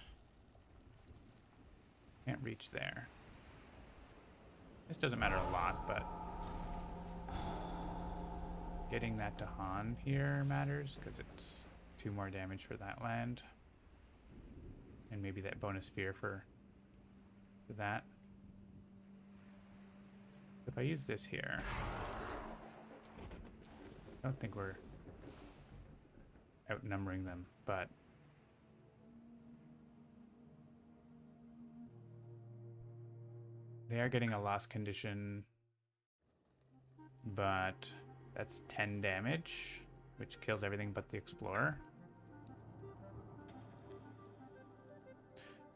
A: Can't reach there. This doesn't matter a lot, but getting that Dahan here matters because it's 2 more damage for that land. And maybe that bonus fear for that. If I use this here, I don't think we're outnumbering them, but they are getting a loss condition, but that's 10 damage, which kills everything but the Explorer.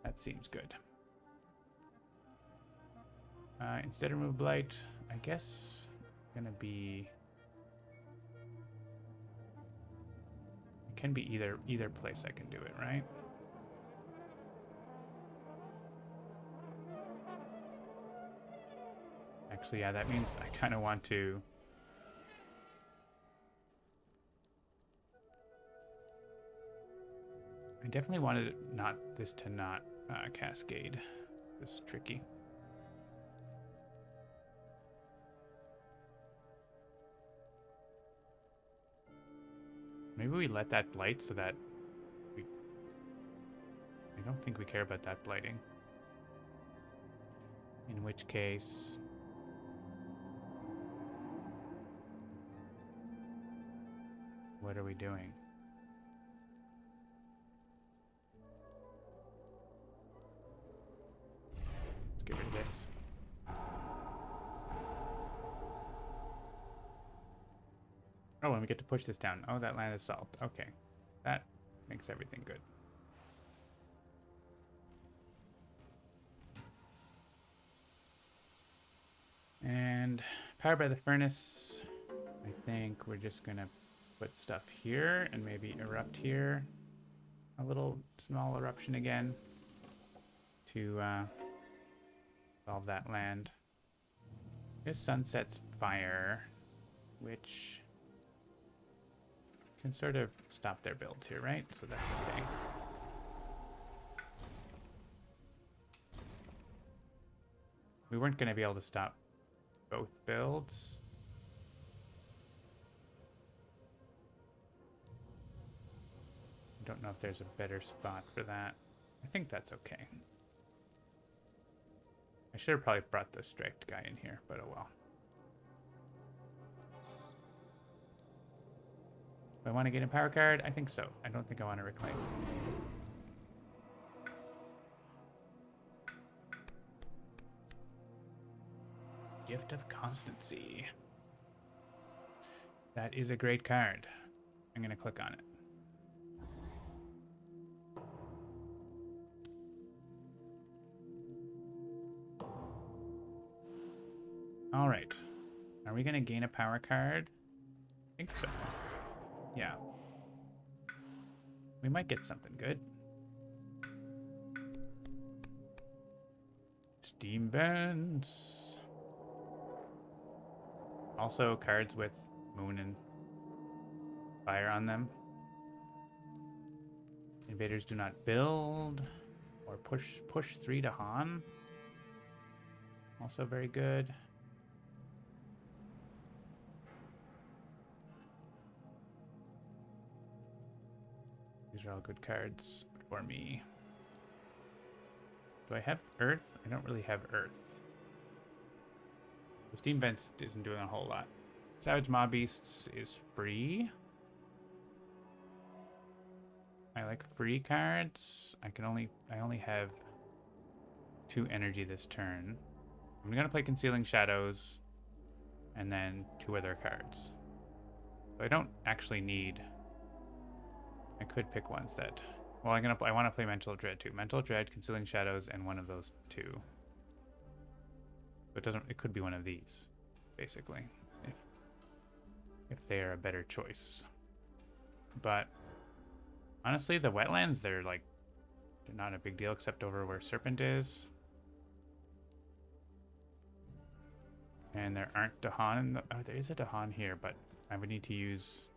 A: That seems good. Instead of remove Blight, I guess gonna be... It can be either place I can do it, right? Actually, yeah, that means I kind of want to... I definitely wanted this to not cascade. This is tricky. Maybe we let that blight so that we... I don't think we care about that blighting. In which case... What are we doing? Let's get rid of this. Oh, and we get to push this down. Oh, that land is salt. Okay. That makes everything good. And powered by the furnace, I think we're just gonna put stuff here and maybe erupt here. A little small eruption again to solve that land. This sunset's fire, which can sort of stop their builds here, right? So that's okay. We weren't going to be able to stop both builds. I don't know if there's a better spot for that. I think that's okay. I should have probably brought the striked guy in here, but oh well. Do I want to get a power card? I think so. I don't think I want to reclaim. Gift of Constancy. That is a great card. I'm going to click on it. All right. Are we going to gain a power card? I think so. Yeah. We might get something good. Steam vents. Also cards with moon and fire on them. Invaders do not build. Or push 3 to Han. Also very good. These are all good cards for me. Do I have Earth? I don't really have Earth. The Steam Vents isn't doing a whole lot. Savage Mob Beasts is free. I like free cards. I only have 2 energy this turn. I'm gonna play Concealing Shadows and then 2 other cards. So I don't actually need. I could pick ones that. Well, I want to play Mental Dread too. Mental Dread, Concealing Shadows, and one of those 2. So it could be one of these, basically, if they are a better choice. But honestly, the wetlands, they're not a big deal except over where Serpent is. And there aren't Dahan in the. Oh, there is a Dahan here, but I would need to use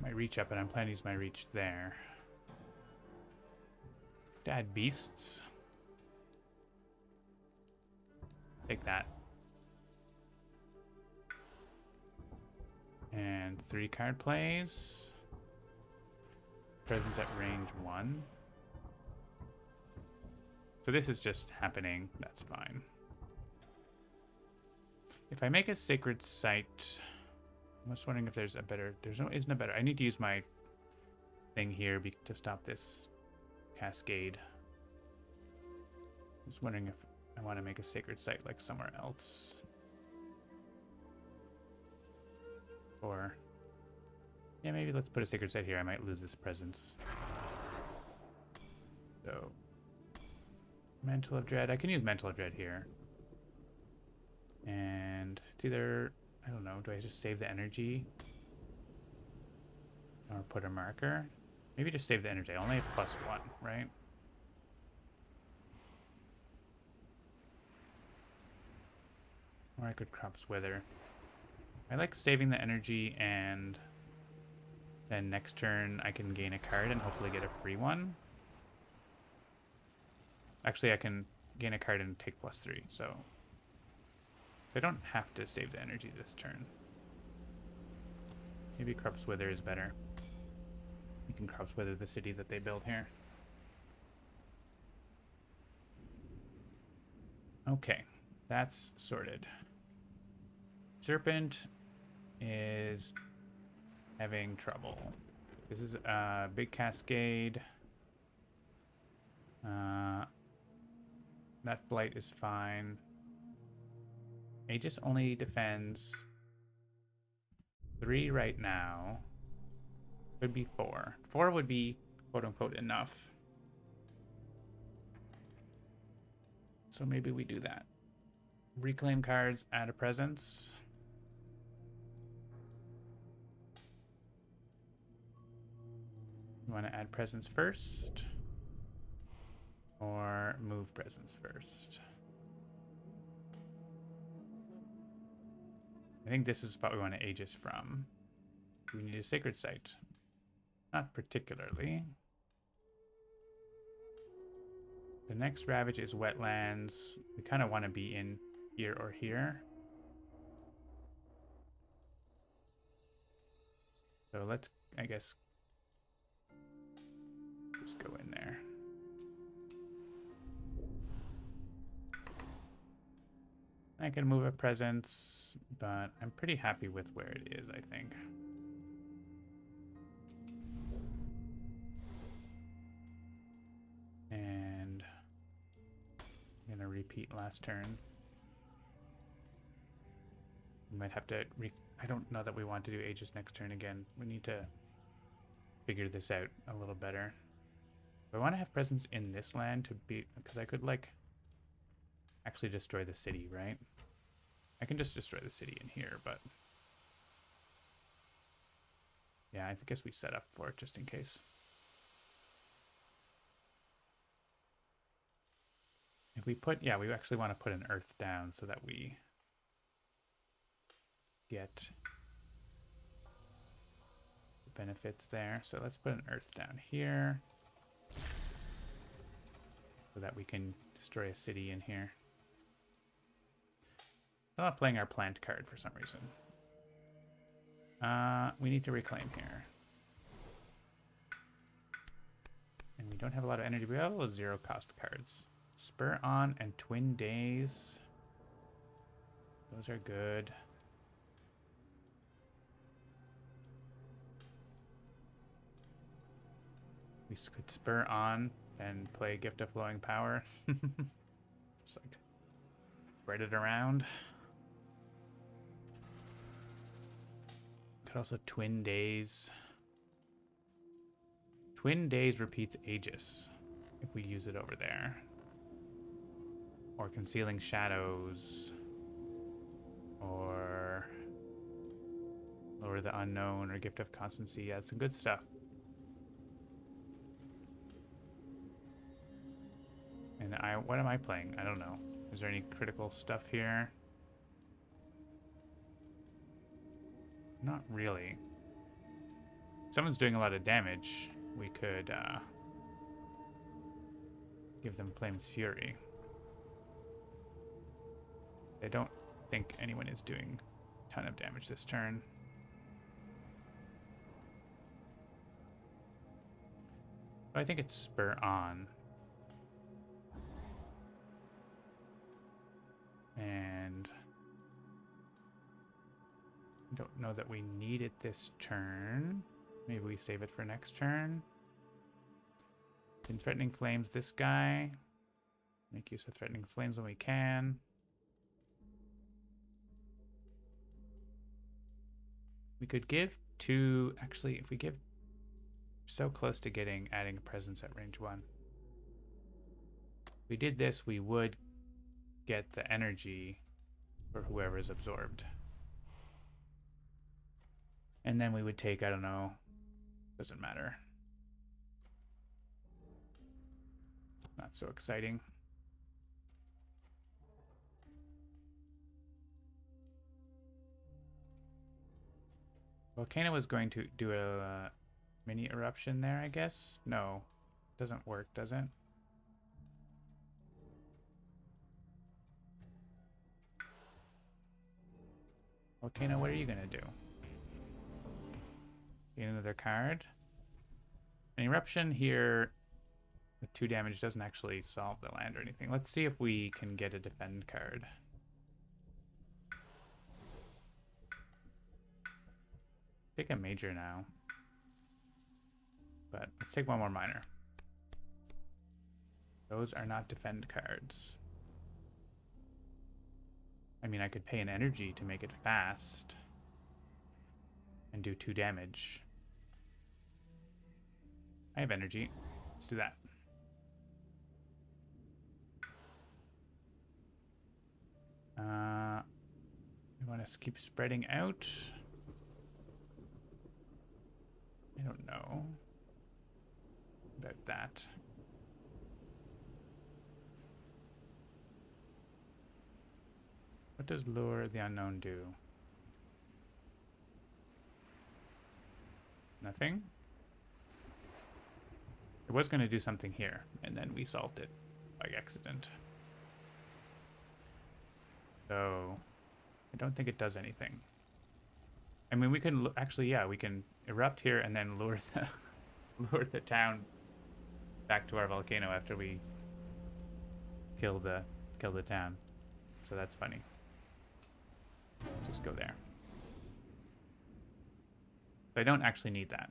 A: my reach up, and I'm planning to use my reach there. To add beasts. Take that. And 3 card plays. Presence at range 1. So this is just happening. That's fine. If I make a sacred site, I'm just wondering if there's a better. Isn't a better. I need to use my thing here to stop this cascade. Just wondering if I want to make a sacred site like somewhere else. Or yeah, maybe let's put a sacred site here. I might lose this presence. So Mental of Dread. I can use Mental of Dread here. And it's either, I don't know, do I just save the energy? Or put a marker? Maybe just save the energy. I only have +1, right? Or I could Crops Wither. I like saving the energy, and then next turn I can gain a card and hopefully get a free one. Actually, I can gain a card and take +3, so I don't have to save the energy this turn. Maybe Crops Wither is better. You can Crops Wither the city that they build here. Okay, that's sorted. Serpent is having trouble. This is a big cascade. That blight is fine. Aegis only defends 3 right now. Could be 4. 4 would be quote unquote enough. So maybe we do that. Reclaim cards, add a presence. You want to add presence first? Or move presence first? I think this is the spot we want to Aegis from. Do we need a sacred site? Not particularly. The next Ravage is wetlands. We kind of want to be in here or here. So let's, I guess, just go in there. I can move a presence, but I'm pretty happy with where it is, I think. And I'm gonna repeat last turn. We might have to I don't know that we want to do Aegis next turn again. We need to figure this out a little better. I want to have presence in this land to be, because I could like actually destroy the city, right? I can just destroy the city in here, but yeah, I guess we set up for it just in case. If we put, yeah, we actually want to put an earth down so that we get the benefits there. So let's put an earth down here so that we can destroy a city in here. I'm not playing our plant card for some reason. We need to reclaim here. And we don't have a lot of energy. We have a lot of zero cost cards. Spur on and Twin Days. Those are good. We could spur on and play Gift of Flowing Power. Just like spread it around. Could also Twin Days. Twin Days repeats Aegis if we use it over there. Or Concealing Shadows. Or Lure the Unknown or Gift of Constancy. Yeah, it's some good stuff. And what am I playing? I don't know. Is there any critical stuff here? Not really. If someone's doing a lot of damage, we could give them Flame's Fury. I don't think anyone is doing a ton of damage this turn. But I think it's Spur On. And I don't know that we need it this turn. Maybe we save it for next turn. In Threatening Flames this guy. Make use of Threatening Flames when we can. We could give two, actually, if we give so close to adding a presence at range 1. If we did this, we would get the energy for whoever is absorbed. And then we would take, I don't know, doesn't matter. Not so exciting. Volcano was going to do a mini eruption there, I guess? No, doesn't work, does it? Volcano, what are you gonna do? Get another card. An eruption here with 2 damage doesn't actually solve the land or anything. Let's see if we can get a defend card. Take a major now. But let's take one more minor. Those are not defend cards. I mean, I could pay an energy to make it fast and do 2 damage. I have energy. Let's do that. We want to keep spreading out. I don't know about that. What does Lure the Unknown do? Nothing? It was going to do something here, and then we solved it by accident. So, I don't think it does anything. I mean, we can actually, yeah, we can erupt here and then lure the town back to our volcano after we kill the town. So that's funny. Just go there. So I don't actually need that.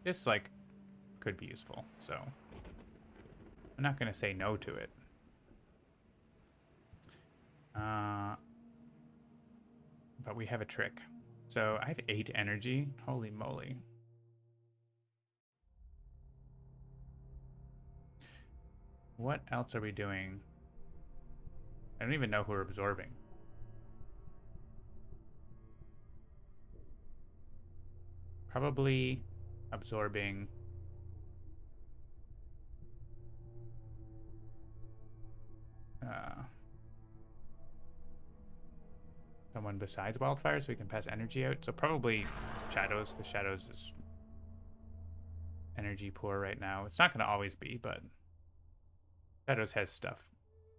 A: This, like, could be useful, so I'm not going to say no to it. But we have a trick. So I have 8 energy. Holy moly. What else are we doing? I don't even know who we're absorbing. Probably absorbing someone besides Wildfire, so we can pass energy out. So probably Shadows, because Shadows is energy poor right now. It's not going to always be, but Shadows has stuff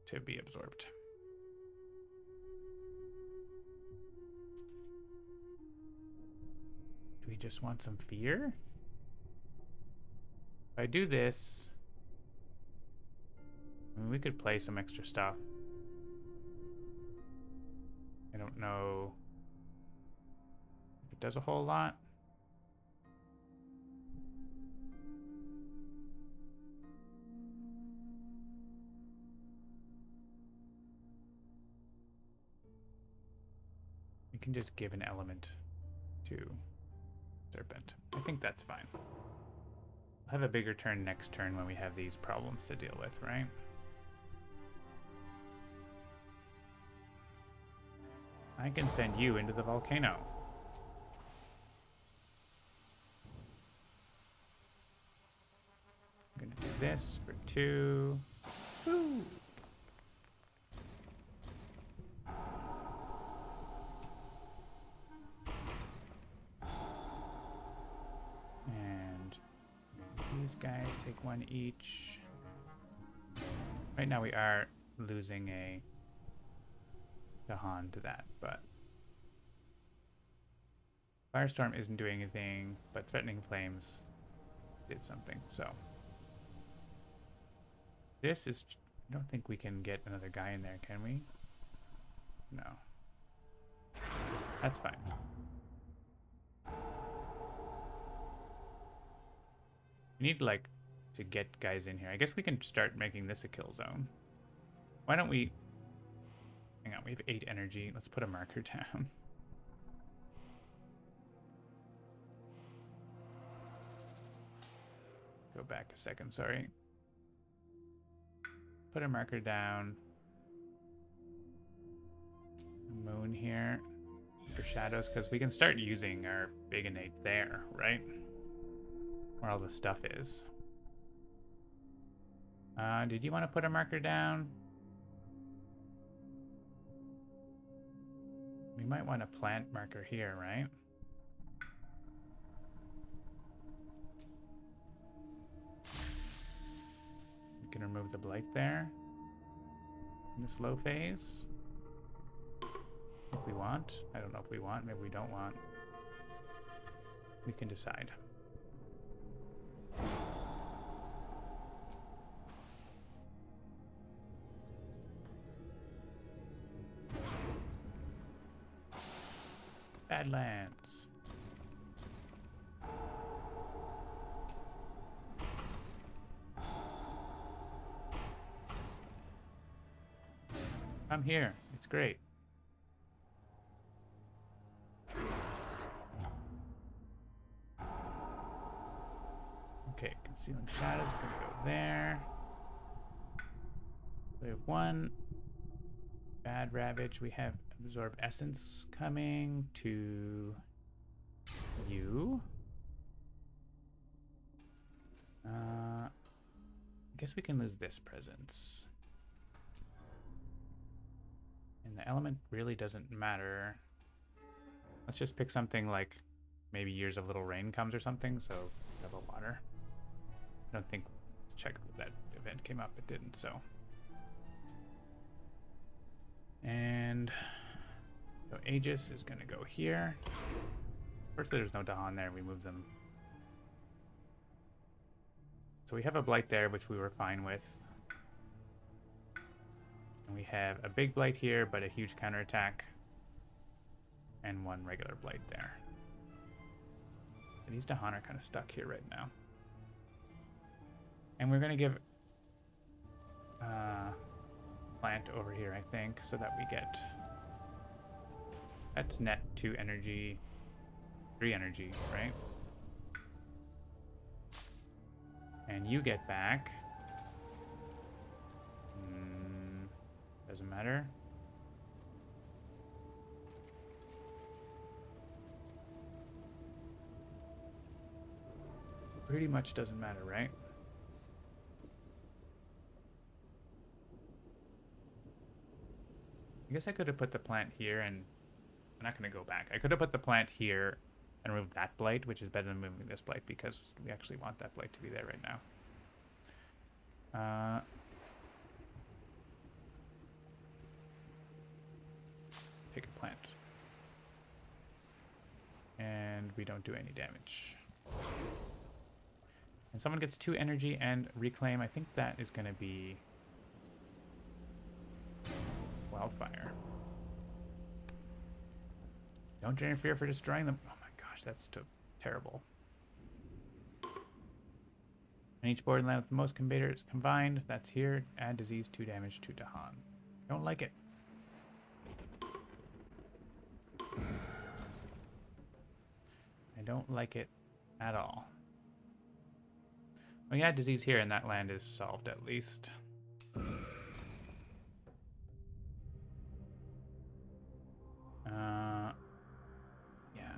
A: to be absorbed. Do we just want some fear? If I do this, I mean, we could play some extra stuff. I don't know if it does a whole lot. We can just give an element to Serpent. I think that's fine. We'll have a bigger turn next turn when we have these problems to deal with, right? I can send you into the volcano. I'm gonna do this for 2. Woo! And these guys take 1 each. Right now we are losing a Dahan to that, but Firestorm isn't doing anything, but Threatening Flames did something, so. This is, I don't think we can get another guy in there, can we? No. That's fine. We need, like, to get guys in here. I guess we can start making this a kill zone. Why don't we... Hang on, we have 8 energy. Let's put a marker down. Go back a second, sorry. Put a marker down. Moon here for Shadows, because we can start using our big innate there, right? Where all the stuff is. Did you want to put a marker down? We might want a plant marker here, right? We can remove the blight there in the slow phase. If we want. I don't know if we want. Maybe we don't want. We can decide. Badlands. I'm here. It's great. Okay, Concealing Shadows is going to go there. We have one bad ravage. We have absorb essence coming to you. I guess we can lose this presence. And the element really doesn't matter. Let's just pick something like maybe Years of Little Rain comes or something, so double water. I don't think, let's check if that event came up. It didn't, so. And so Aegis is going to go here. First, there's no Dahan there. We move them. So we have a Blight there, which we were fine with. And we have a big Blight here, but a huge counterattack. And one regular Blight there. And these Dahan are kind of stuck here right now. And we're going to give plant over here, I think, so that we get... That's net 2 energy, 3 energy, right? And you get back. Doesn't matter. Pretty much doesn't matter, right? I guess I could have put the plant here, and I'm not going to go back. I could have put the plant here and removed that blight, which is better than moving this blight because we actually want that blight to be there right now. Take a plant. And we don't do any damage. And someone gets 2 energy and reclaim. I think that is going to be Wildfire. Don't interfere for destroying them. Oh my gosh, that's terrible. And each board and land with the most combaters combined, that's here. Add disease 2 damage to Dahan. Don't like it. I don't like it at all. We had disease here, and that land is solved at least. Yeah.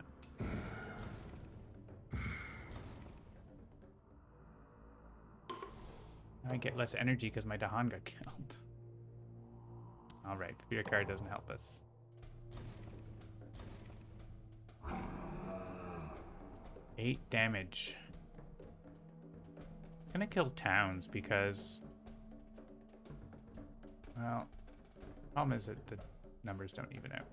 A: I get less energy because my Dahan got killed. Alright, Fear card doesn't help us. Eight damage. I'm gonna kill towns because... Well, problem is that the numbers don't even out.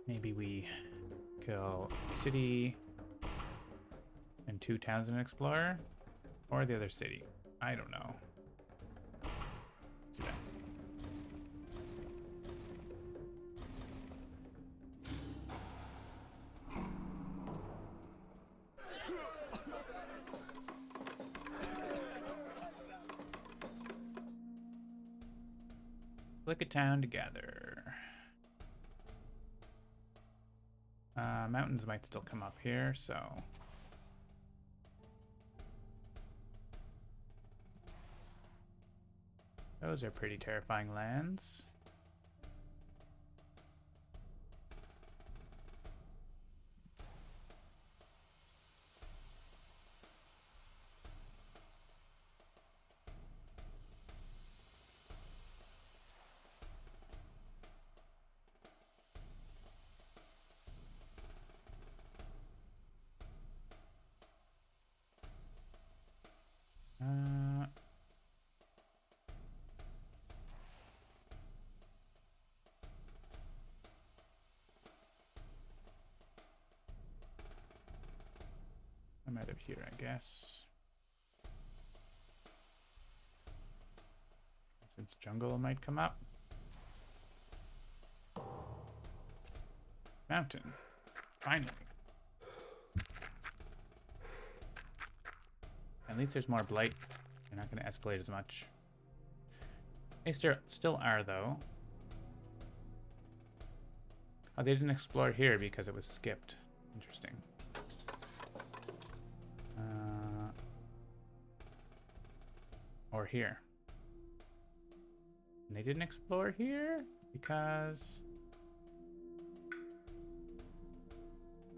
A: Maybe we kill city and 2 towns and an explorer, or the other city. I don't know. Let's do that. Click a town together. Mountains might still come up here, so... Those are pretty terrifying lands. I'm out of here, I guess. Since jungle might come up. Mountain. Finally. At least there's more blight. You're not going to escalate as much. They still are, though. Oh, they didn't explore here because it was skipped. Interesting. Or here. And they didn't explore here because...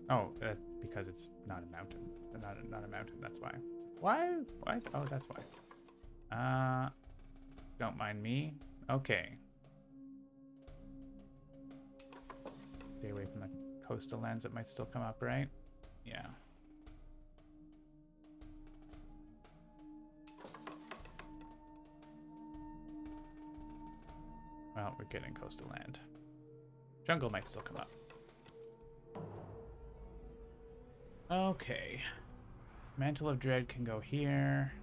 A: Oh, that's because it's not a mountain. Not a mountain, that's why. Why? What? Oh, that's why. Don't mind me. Okay. Stay away from the coastal lands that might still come up, right? Yeah. Well, we're getting coastal land. Jungle might still come up. Okay. Mantle of Dread can go here.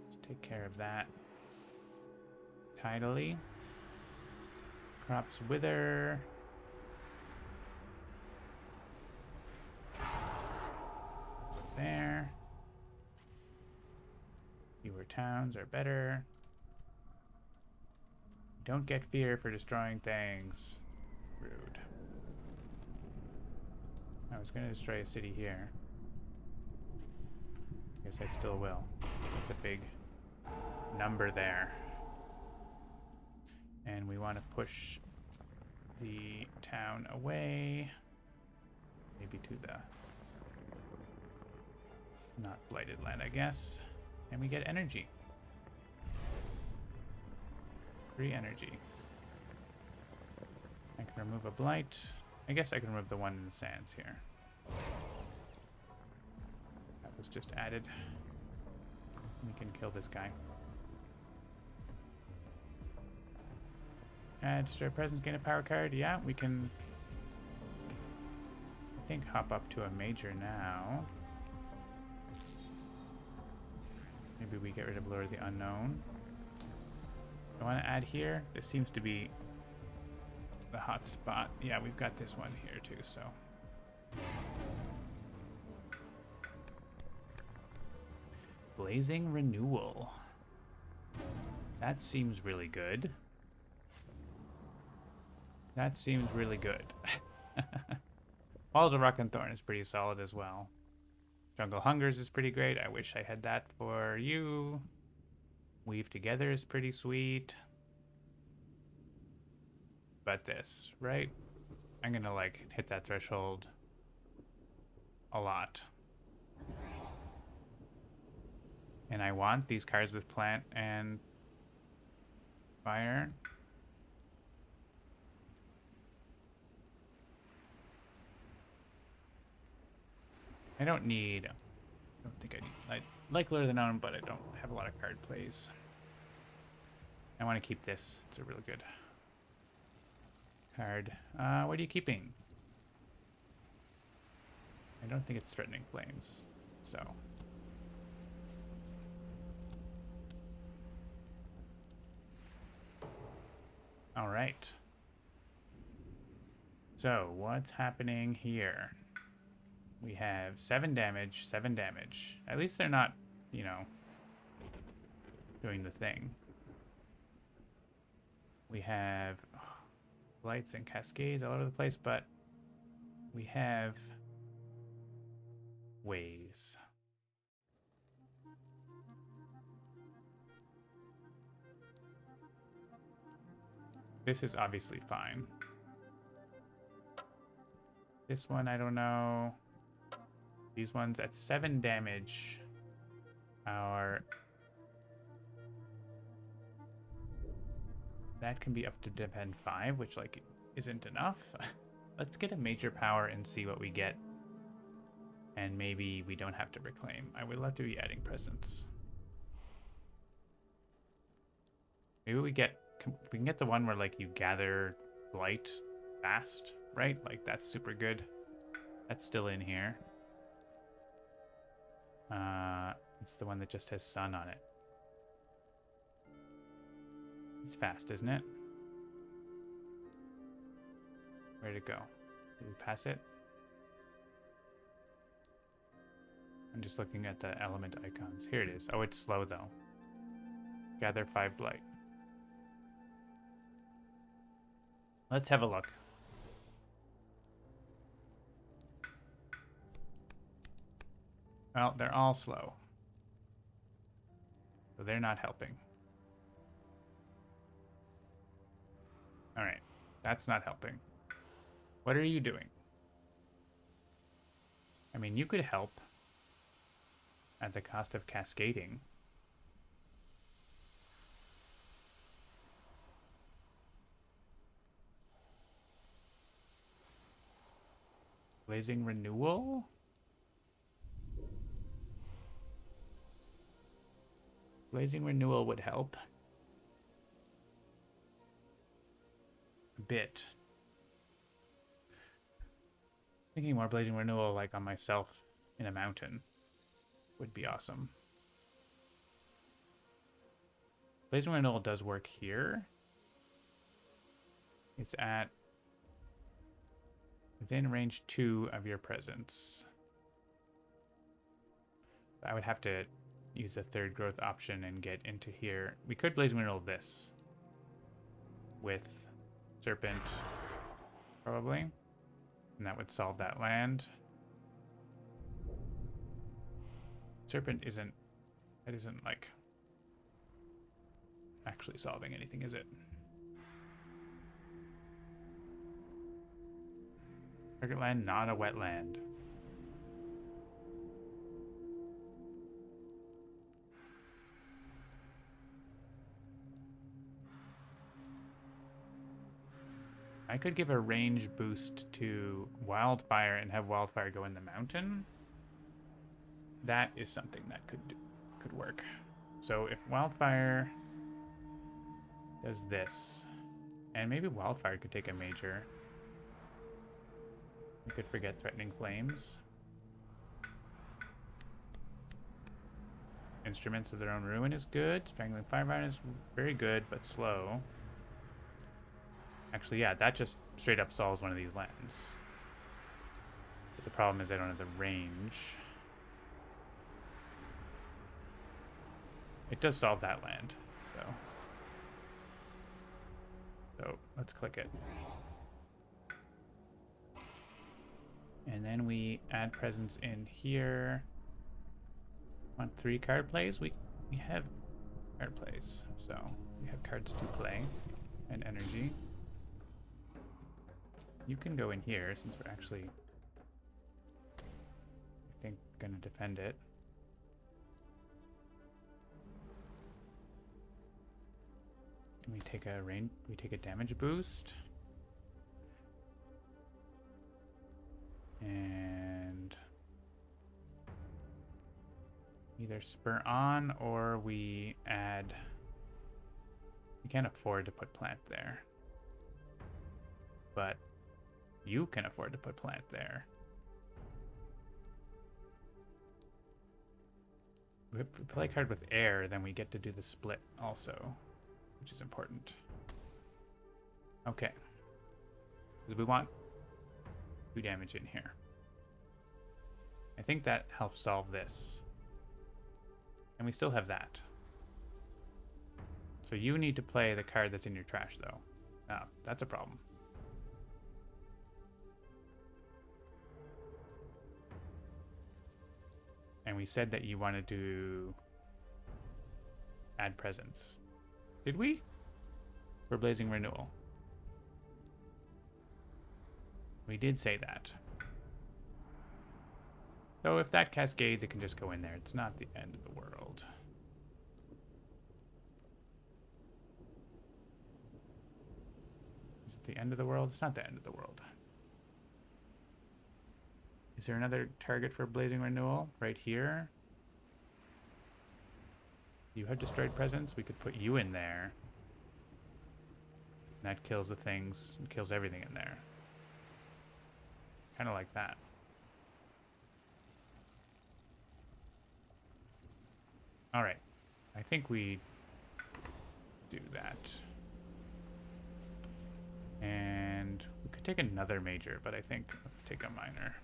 A: Let's take care of that. Tidally. Crops wither. There. Fewer towns are better. Don't get fear for destroying things. Rude. I was going to destroy a city here. Guess I still will. That's a big number there. And we want to push the town away. Maybe to the not blighted land, I guess. And we get energy. Free energy. I can remove a blight. I guess I can remove the one in the sands here. That was just added. We can kill this guy. Destroy presence, gain a power card. Yeah, we can, I think, hop up to a major now. Maybe we get rid of Lure of the Unknown. I want to add here. This seems to be the hot spot. Yeah, we've got this one here too, so. Blazing Renewal. That seems really good. That seems really good. Walls of Rock and Thorn is pretty solid as well. Jungle Hungers is pretty great. I wish I had that for you. Weave Together is pretty sweet. But this, right? I'm gonna like hit that threshold a lot. And I want these cards with plant and fire. I don't think I need, I like Lure of the Known, but I don't have a lot of card plays. I want to keep this. It's a really good card. What are you keeping? I don't think it's Threatening Flames, so. All right. So what's happening here? We have 7 damage, 7 damage. At least they're not, you know, doing the thing. We have lights and cascades all over the place, but we have ways. This is obviously fine. This one, I don't know. These ones at 7 damage are... That can be up to defend 5, which, like, isn't enough. Let's get a major power and see what we get. And maybe we don't have to reclaim. I would love to be adding presence. Maybe we can get the one where, like, you gather blight fast, right? Like, that's super good. That's still in here. It's the one that just has sun on it. It's fast, isn't it? Where'd it go? Did we pass it? I'm just looking at the element icons. Here it is. Oh, it's slow though. Gather 5 blight. Let's have a look. Well, they're all slow. So they're not helping. Alright. That's not helping. What are you doing? I mean, you could help at the cost of cascading. Blazing Renewal? Blazing Renewal would help. A bit. Thinking more Blazing Renewal like on myself in a mountain would be awesome. Blazing Renewal does work here. It's at within range 2 of your presence. I would have to use the third growth option and get into here. We could Blazing Renewal this with Serpent, probably. And that would solve that land. Serpent isn't, that isn't like actually solving anything, is it? Target land, not a wetland. I could give a range boost to Wildfire and have Wildfire go in the mountain. That is something that could work. So if Wildfire does this, and maybe Wildfire could take a major. We could forget Threatening Flames. Instruments of Their Own Ruin is good. Strangling Firebine is very good, but slow. Actually, yeah, that just straight up solves one of these lands. But the problem is I don't have the range. It does solve that land, though. So let's click it. And then we add presence in here. Want 3 card plays? We have card plays, so we have cards to play and energy. You can go in here since we're actually, I think, gonna defend it. And we take a damage boost. And either spur on or we add, we can't afford to put plant there. But you can afford to put plant there. If we play a card with air, then we get to do the split also, which is important. Okay. Because we want 2 damage in here. I think that helps solve this. And we still have that. So you need to play the card that's in your trash, though. Oh, that's a problem. And we said that you wanted to add presence. Did we? For Blazing Renewal. We did say that. So if that cascades, it can just go in there. It's not the end of the world. Is it the end of the world? It's not the end of the world. Is there another target for Blazing Renewal? Right here? You have Destroyed Presence. We could put you in there. And that kills the things, kills everything in there. Kind of like that. All right. I think we do that. And we could take another major, but I think let's take a minor.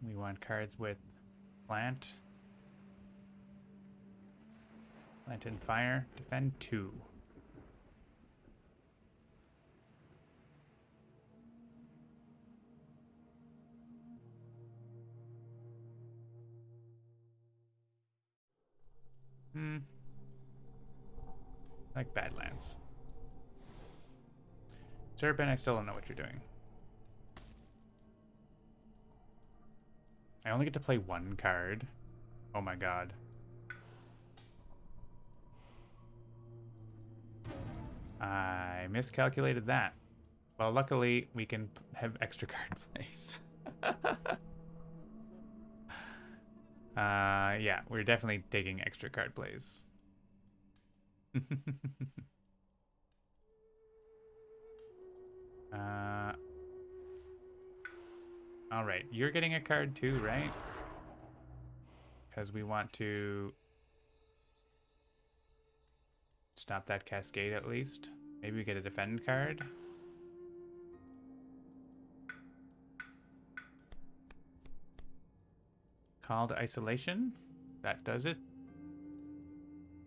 A: We want cards with plant. Plant and fire. Defend 2. Like Badlands. Serpent, I still don't know what you're doing. I only get to play one card. Oh my god. I miscalculated that. Well, luckily, we can have extra card plays. Yeah, we're definitely taking extra card plays. All right, you're getting a card too, right? Because we want to stop that cascade at least. Maybe we get a defend card. Call to Isolation. That does it.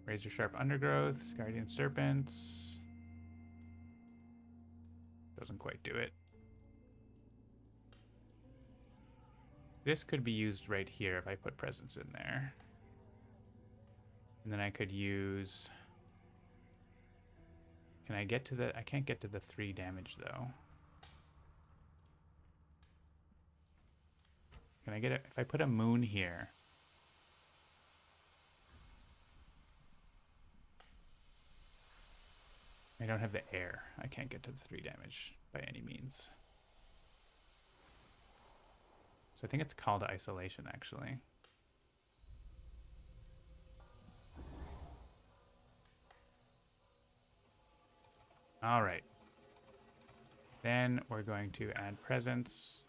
A: Razor Sharp Undergrowth. Guardian Serpents. Doesn't quite do it. This could be used right here if I put Presence in there. And then I could use... Can I get to the... I can't get to the 3 damage, though. Can I get it? If I put a Moon here... I don't have the air. I can't get to the 3 damage by any means. So I think it's Call to Isolation, actually. All right. Then we're going to add Presence.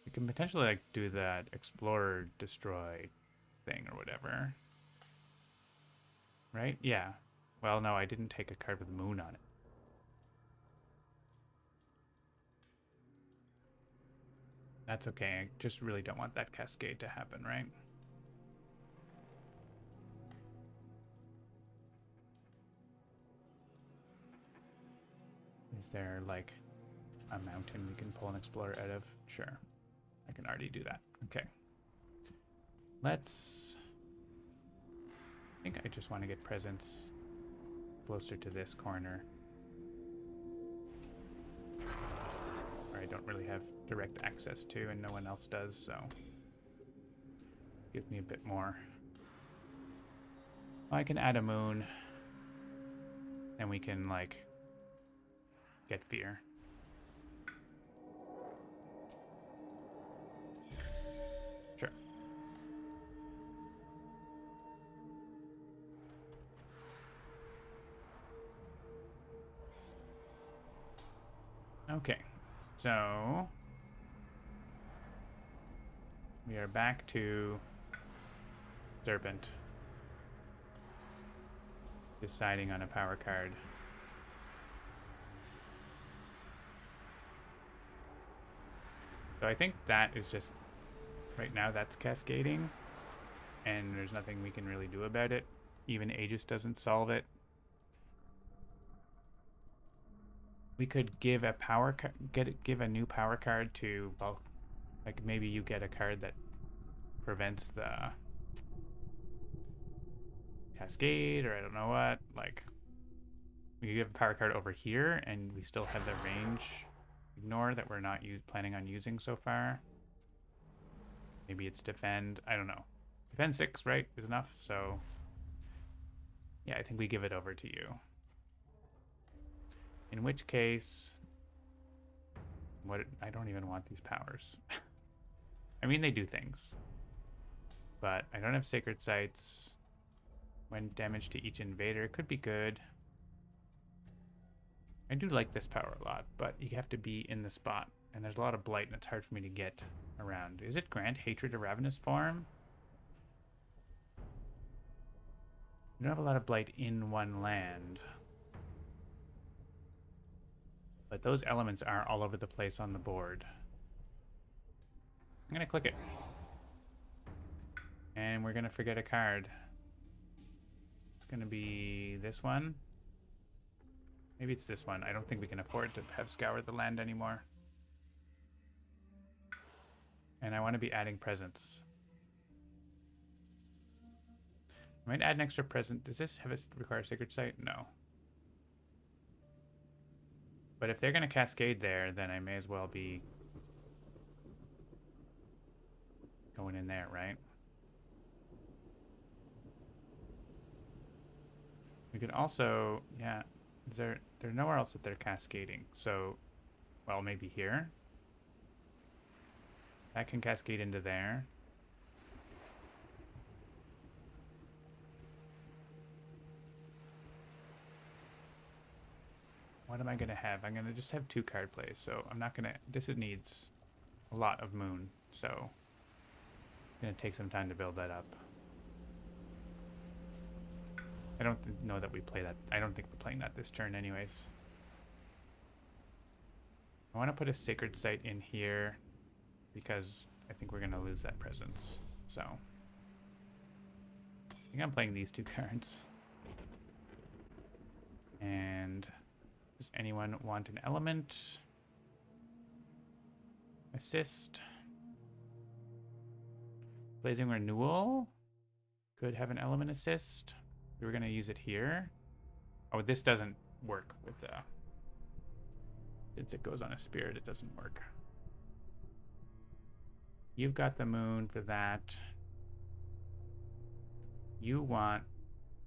A: We can potentially like do that Explorer Destroy thing or whatever. Right? Yeah. Well, no, I didn't take a card with Moon on it. That's okay. I just really don't want that cascade to happen, right? Is there like a mountain we can pull an Explorer out of? Sure. I can already do that. Okay. Let's... I think I just want to get Presence closer to this corner. Where I don't really have direct access to and no one else does, so... Give me a bit more. Well, I can add a Moon. And we can, like, get Fear. Sure. Okay, so we are back to Serpent. Deciding on a power card. So I think that is just, right now that's cascading, and there's nothing we can really do about it. Even Aegis doesn't solve it. We could give a power give a new power card to, well, like maybe you get a card that prevents the cascade, or I don't know what. Like, we could give a power card over here, and we still have the range ignore that we're not planning on using so far. Maybe it's defend. I don't know. Defend 6, right, is enough. So, yeah, I think we give it over to you. In which case, what? I don't even want these powers. I mean, they do things, but I don't have Sacred Sights. When damage to each invader could be good. I do like this power a lot, but you have to be in the spot, and there's a lot of blight, and it's hard for me to get around. Is it grant hatred to ravenous form? We don't have a lot of blight in one land, but those elements are all over the place on the board. I'm gonna click it, and we're gonna forget a card. It's gonna be this one. Maybe it's this one. I don't think we can afford to have scoured the land anymore. And I want to be adding Presence. I might add an extra present. Does this have a require a sacred site? No. But if they're going to cascade there, then I may as well be going in there, right? We could also, yeah, there's nowhere else that they're cascading. So, well, maybe here. That can cascade into there. What am I going to have? I'm going to just have 2 card plays. So I'm not going to, this needs a lot of moon. So it's going to take some time to build that up. I don't know that we play that. I don't think we're playing that this turn anyways. I want to put a sacred site in here because I think we're going to lose that presence. So I think I'm playing these 2 cards. And does anyone want an element? Assist. Blazing Renewal could have an element assist. We were going to use it here. Oh, this doesn't work with the... Since it goes on a spirit, it doesn't work. You've got the moon for that. You want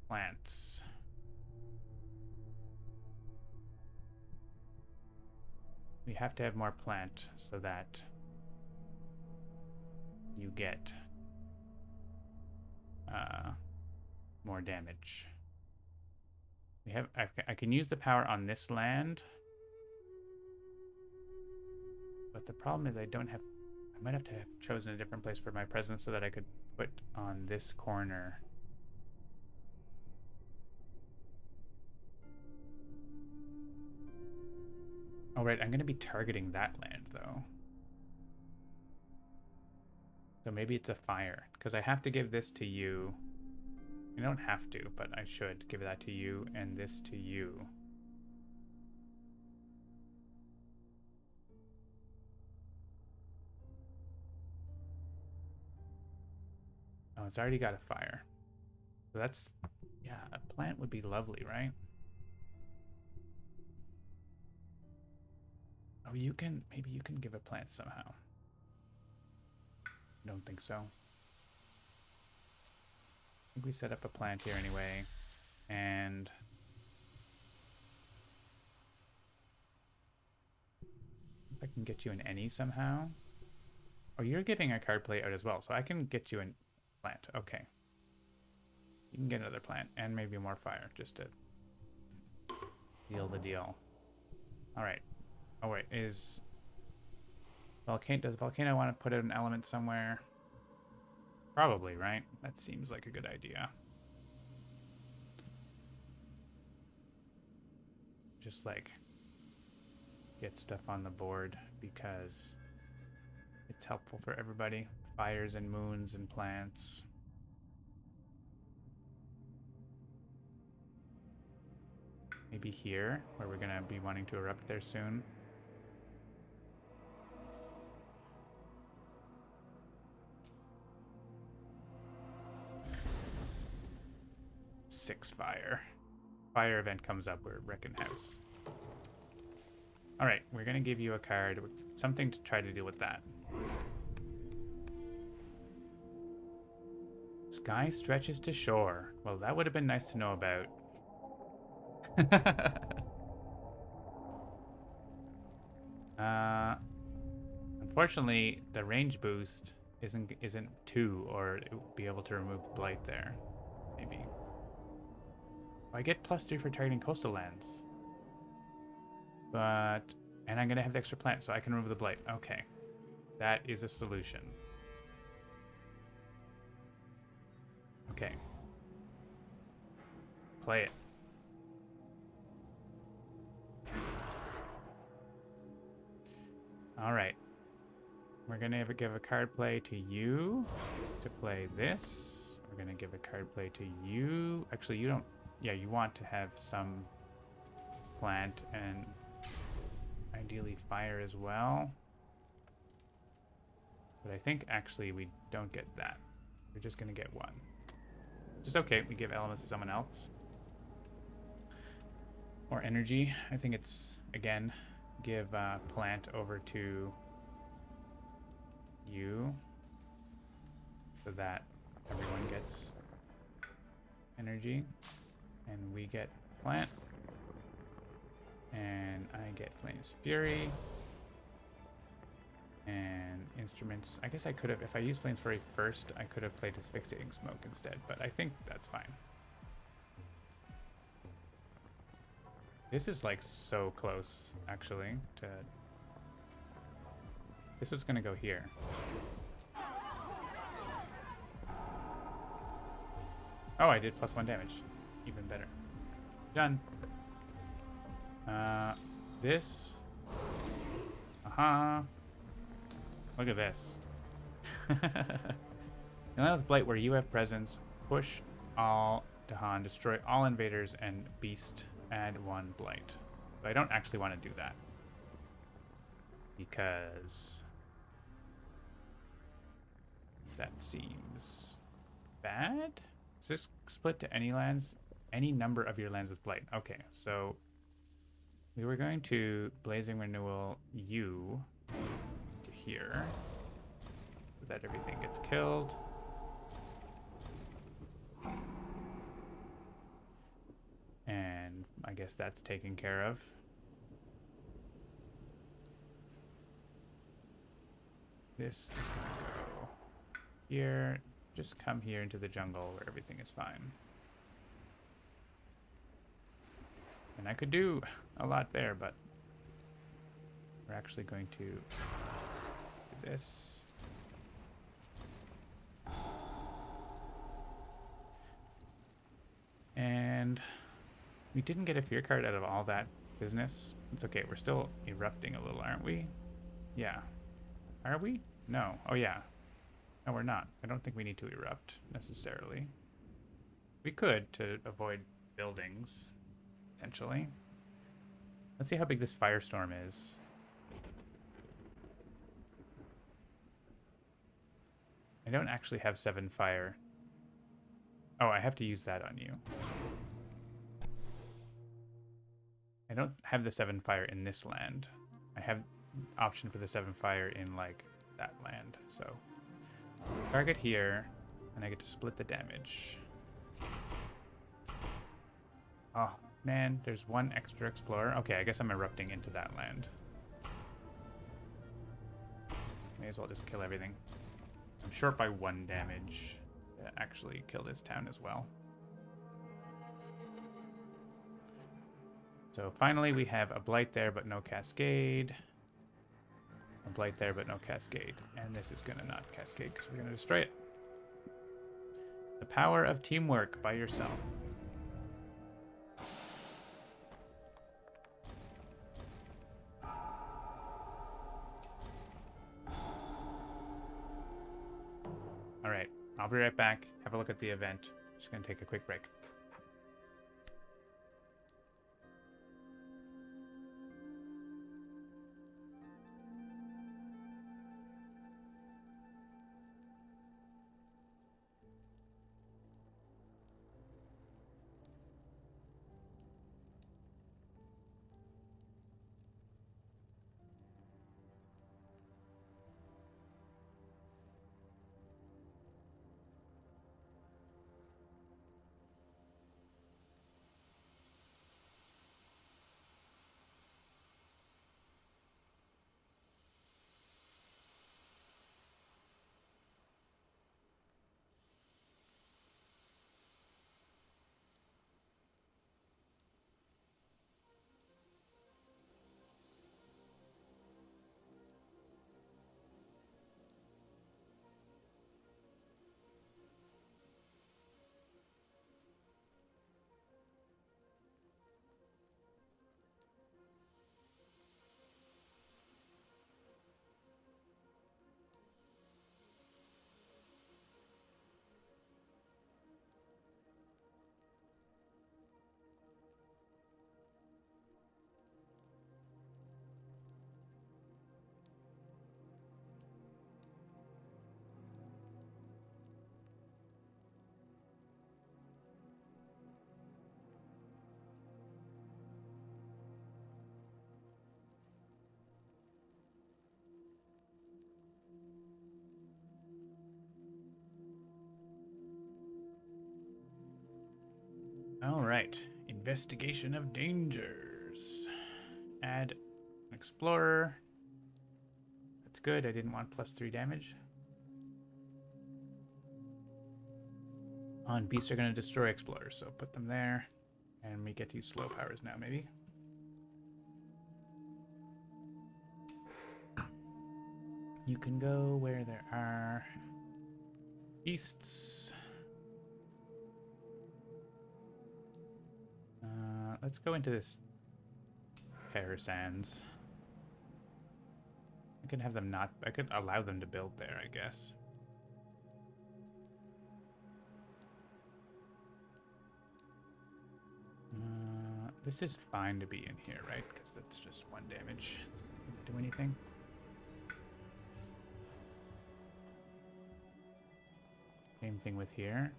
A: plants. We have to have more plant so that you get more damage. We have. I can use the power on this land, but the problem is I don't have. I might have to have chosen a different place for my presence so that I could put on this corner. Oh, right, I'm going to be targeting that land, though. So maybe it's a fire, because I have to give this to you. I don't have to, but I should give that to you and this to you. Oh, it's already got a fire. So that's, yeah, a plant would be lovely, right? Oh, maybe you can give a plant somehow. I don't think so. I think we set up a plant here anyway. And if I can get you an any somehow. Oh, you're giving a card play out as well, so I can get you a plant. Okay. You can get another plant and maybe more fire just to seal the deal. All right. Oh wait, does Volcano want to put out an element somewhere? Probably, right? That seems like a good idea. Just like get stuff on the board because it's helpful for everybody. Fires and moons and plants. Maybe here, where we're gonna be wanting to erupt there soon. Six fire. Fire event comes up, we're wrecking house. Alright, we're gonna give you a card. Something to try to deal with that. Sky stretches to shore. Well, that would have been nice to know about. Unfortunately, the range boost isn't 2, or it would be able to remove Blight there. Maybe. I get +3 for targeting coastal lands. But... And I'm going to have the extra plant, so I can remove the Blight. Okay. That is a solution. Okay. Play it. Alright. We're going to give a card play to you to play this. We're going to give a card play to you. Actually, you don't... Yeah, you want to have some plant and ideally fire as well. But I think actually we don't get that. We're just going to get 1. Just okay. We give elements to someone else. More energy. I think it's, again, give plant over to you so that everyone gets energy. And we get plant. And I get Flame's Fury. And instruments. I guess I could have, if I used Flame's Fury first, I could have played Asphyxiating Smoke instead, but I think that's fine. This is like so close, actually, to... This was gonna go here. Oh, I did +1 damage. Even better. Done. This. Look at this. Now with Blight, where you have presence, push all Dahan, destroy all invaders, and beast add 1 Blight. But I don't actually want to do that. Because that seems bad. Is this split to any lands? Any number of your lands with Blight. Okay, so we were going to Blazing Renewal you here so that everything gets killed. And I guess that's taken care of. This is gonna go here. Just come here into the jungle where everything is fine. And I could do a lot there, but we're actually going to do this. And we didn't get a fear card out of all that business. It's okay, we're still erupting a little, aren't we? Yeah. Are we? No. Oh yeah. No, we're not. I don't think we need to erupt, necessarily. We could, to avoid buildings, potentially. Let's see how big this firestorm is. I don't actually have 7 fire. Oh, I have to use that on you. I don't have the 7 fire in this land. I have option for the 7 fire in, like, that land, so... Target here, and I get to split the damage. Oh, man, there's 1 extra explorer. Okay, I guess I'm erupting into that land. May as well just kill everything. I'm short by 1 damage to actually kill this town as well. So finally we have a Blight there, but no Cascade. A Blight there, but no Cascade. And this is going to not Cascade because we're going to destroy it. The power of teamwork by yourself. Alright, I'll be right back. Have a look at the event. Just going to take a quick break. All right. Investigation of dangers. Add an explorer. That's good. I didn't want +3 damage. On beasts are going to destroy explorers, so put them there. And we get to use slow powers now, maybe. You can go where there are beasts. Let's go into this Terror Sands. I could have them not... I could allow them to build there, I guess. This is fine to be in here, right? Because that's just 1 damage. It's not going to do anything. Same thing with here.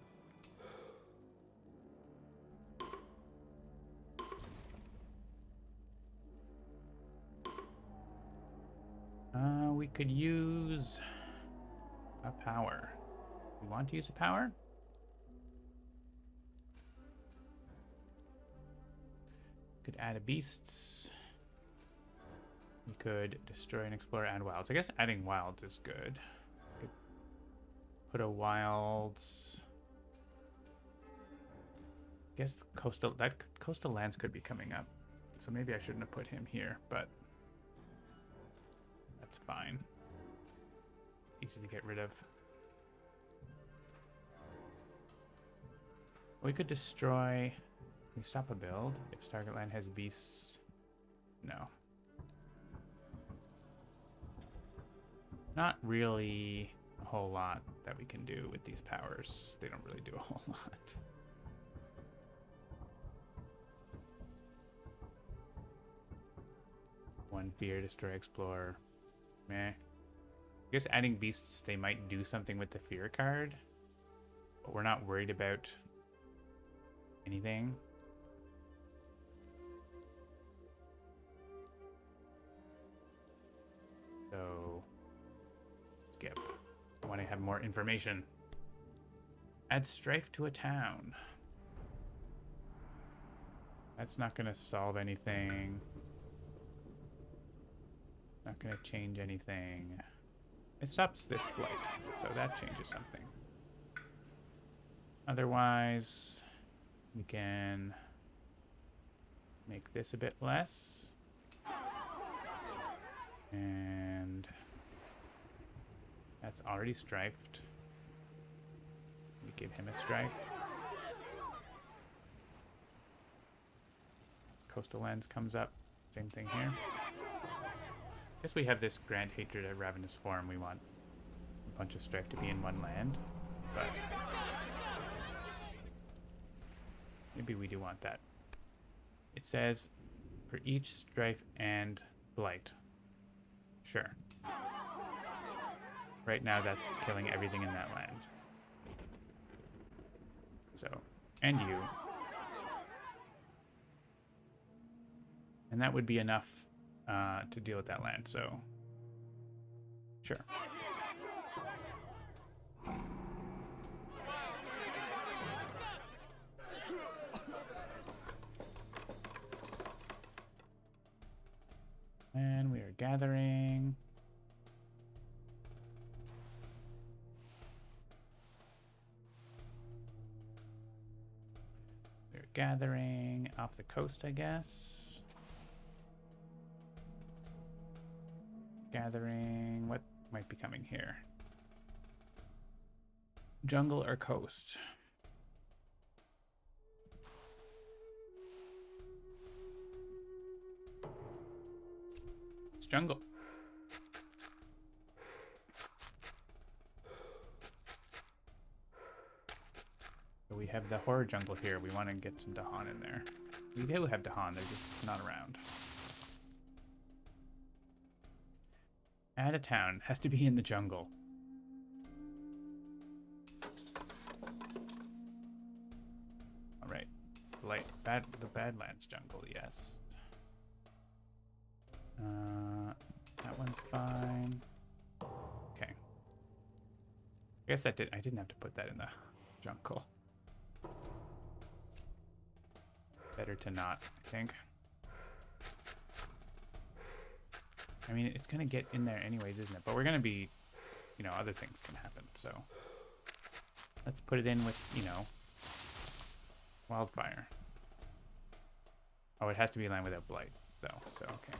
A: We could use a power. We want to use a power? Could add a beasts. We could destroy and explore and wilds. I guess adding wilds is good. Could put a wilds. I guess coastal lands could be coming up. So maybe I shouldn't have put him here, but that's fine. Easy to get rid of. We could destroy. Can we stop a build? If target land has beasts. No. Not really a whole lot that we can do with these powers. They don't really do a whole lot. One fear, destroy, explore. Meh. I guess adding beasts, they might do something with the fear card. But we're not worried about anything. So, skip. I want to have more information. Add strife to a town. That's not going to solve anything. Not going to change anything. It stops this blight, so that changes something. Otherwise, we can make this a bit less. And that's already strifed. We give him a strife. Coastal lands comes up. Same thing here. Guess we have this Grand Hatred at Ravenous Form. We want a bunch of strife to be in one land, but maybe we do want that. It says for each strife and blight. Sure. Right now that's killing everything in that land. So, and you. And that would be enough to deal with that land, so sure. And we are gathering. We're gathering off the coast, I guess. Gathering, what might be coming here? Jungle or coast? It's jungle. So we have the horror jungle here. We want to get some Dahan in there. We do have Dahan, they're just not around. Add a town. Has to be in the jungle. All right. The Badlands jungle, yes. That one's fine. Okay. I guess I didn't have to put that in the jungle. Better to not, I think. I mean, it's going to get in there anyways, isn't it? But we're going to be, you know, other things can happen. So let's put it in with, you know, wildfire. Oh, it has to be in line without blight, though. So, okay.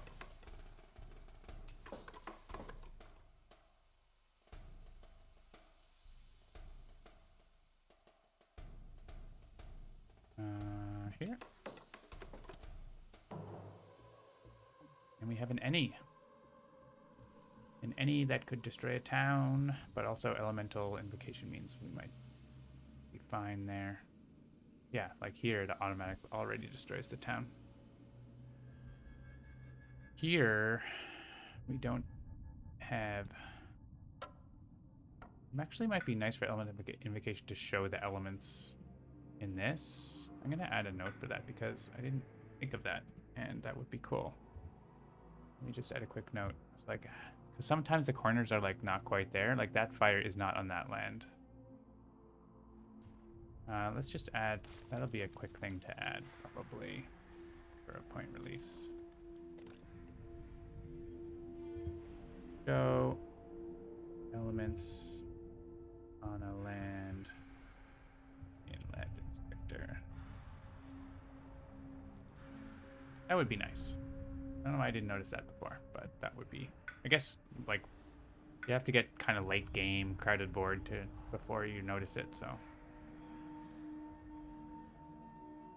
A: Here. And we have an any. An any that could destroy a town, but also elemental invocation means we might be fine there. Yeah, like here, it automatically already destroys the town. Here, we don't have... It actually might be nice for element invocation to show the elements in this. I'm going to add a note for that because I didn't think of that, and that would be cool. Let me just add a quick note. It's like, because sometimes the corners are like not quite there. Like that fire is not on that land. Let's just add, that'll be a quick thing to add probably for a point release. Go elements on a land in land inspector. That would be nice. I don't know why I didn't notice that before, but that would be, I guess, like, you have to get kind of late game crowded board to before you notice it, so.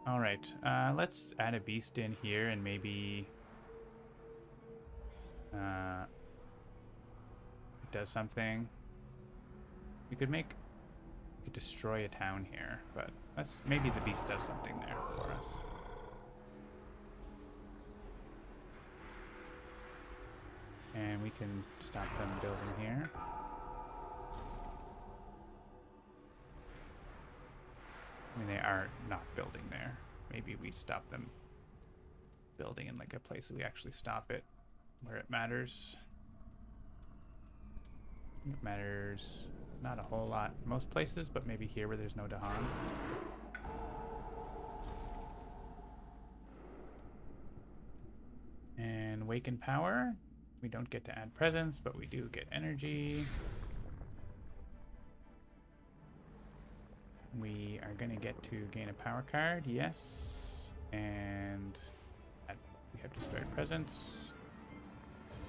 A: All right, let's add a beast in here and maybe it does something. We could destroy a town here, but maybe the beast does something there for us. And we can stop them building here. I mean, they are not building there. Maybe we stop them building in like a place that we actually stop it where it matters. It matters not a whole lot most places, but maybe here where there's no Dahan. And Waken Power. We don't get to add presence, but we do get energy. We are going to get to gain a power card, yes. And we have destroyed presence.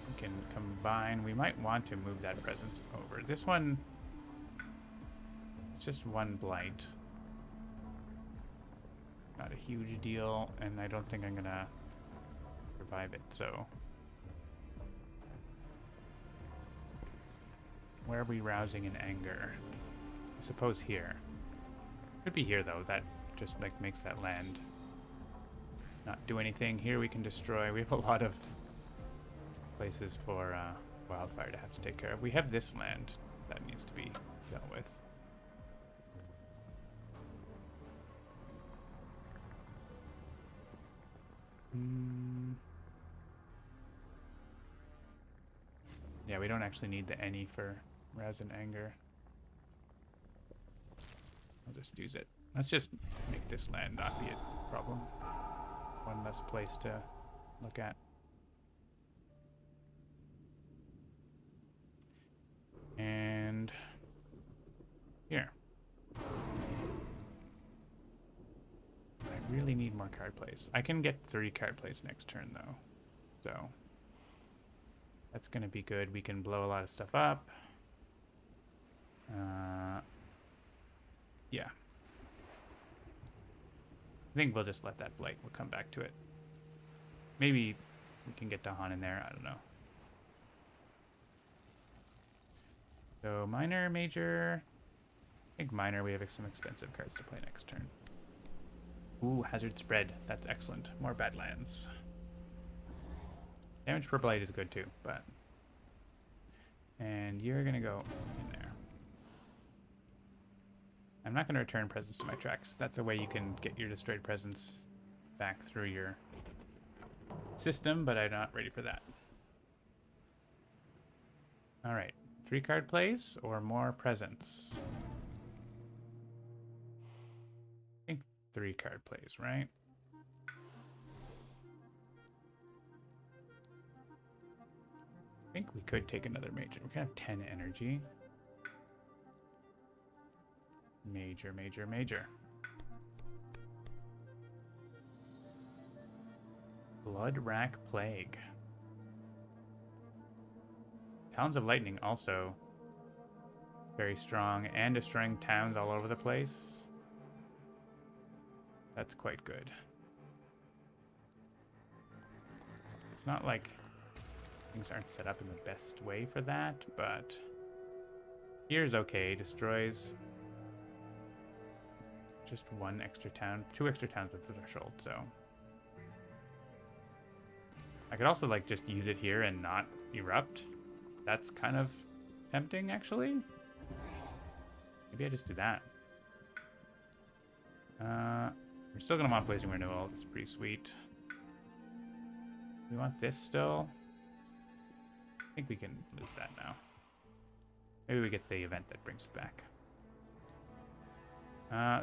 A: We can combine. We might want to move that presence over. This one, it's just one blight. Not a huge deal, and I don't think I'm going to revive it, so. Where are we rousing in anger? I suppose here. Could be here though. That just like makes that land not do anything. Here we can destroy. We have a lot of places for wildfire to have to take care of. We have this land that needs to be dealt with. Yeah, we don't actually need the any for Raz and Anger. I'll just use it. Let's just make this land not be a problem. One less place to look at. And here. I really need more card plays. I can get 3 card plays next turn though. So that's going to be good. We can blow a lot of stuff up. Yeah. I think we'll just let that blight. We'll come back to it. Maybe we can get Dahan in there. I don't know. So minor, major. I think minor, we have some expensive cards to play next turn. Ooh, hazard spread. That's excellent. More badlands. Damage per blight is good too, but. And you're gonna go in there. I'm not gonna return presence to my tracks. That's a way you can get your destroyed presence back through your system, but I'm not ready for that. All right, 3 card plays or more presence. I think 3 card plays, right? think we could take another major. We can have 10 energy. Major, major, major. Blood Rack Plague. Talons of Lightning also very strong and destroying towns all over the place. That's quite good. It's not like things aren't set up in the best way for that, but here's okay. Destroys just one extra town, 2 extra towns with the threshold, so I could also like just use it here and not erupt. That's kind of tempting, actually. Maybe I just do that. We're still gonna want Blazing Renewal. It's pretty sweet. We want this still. I think we can lose that now. Maybe we get the event that brings it back.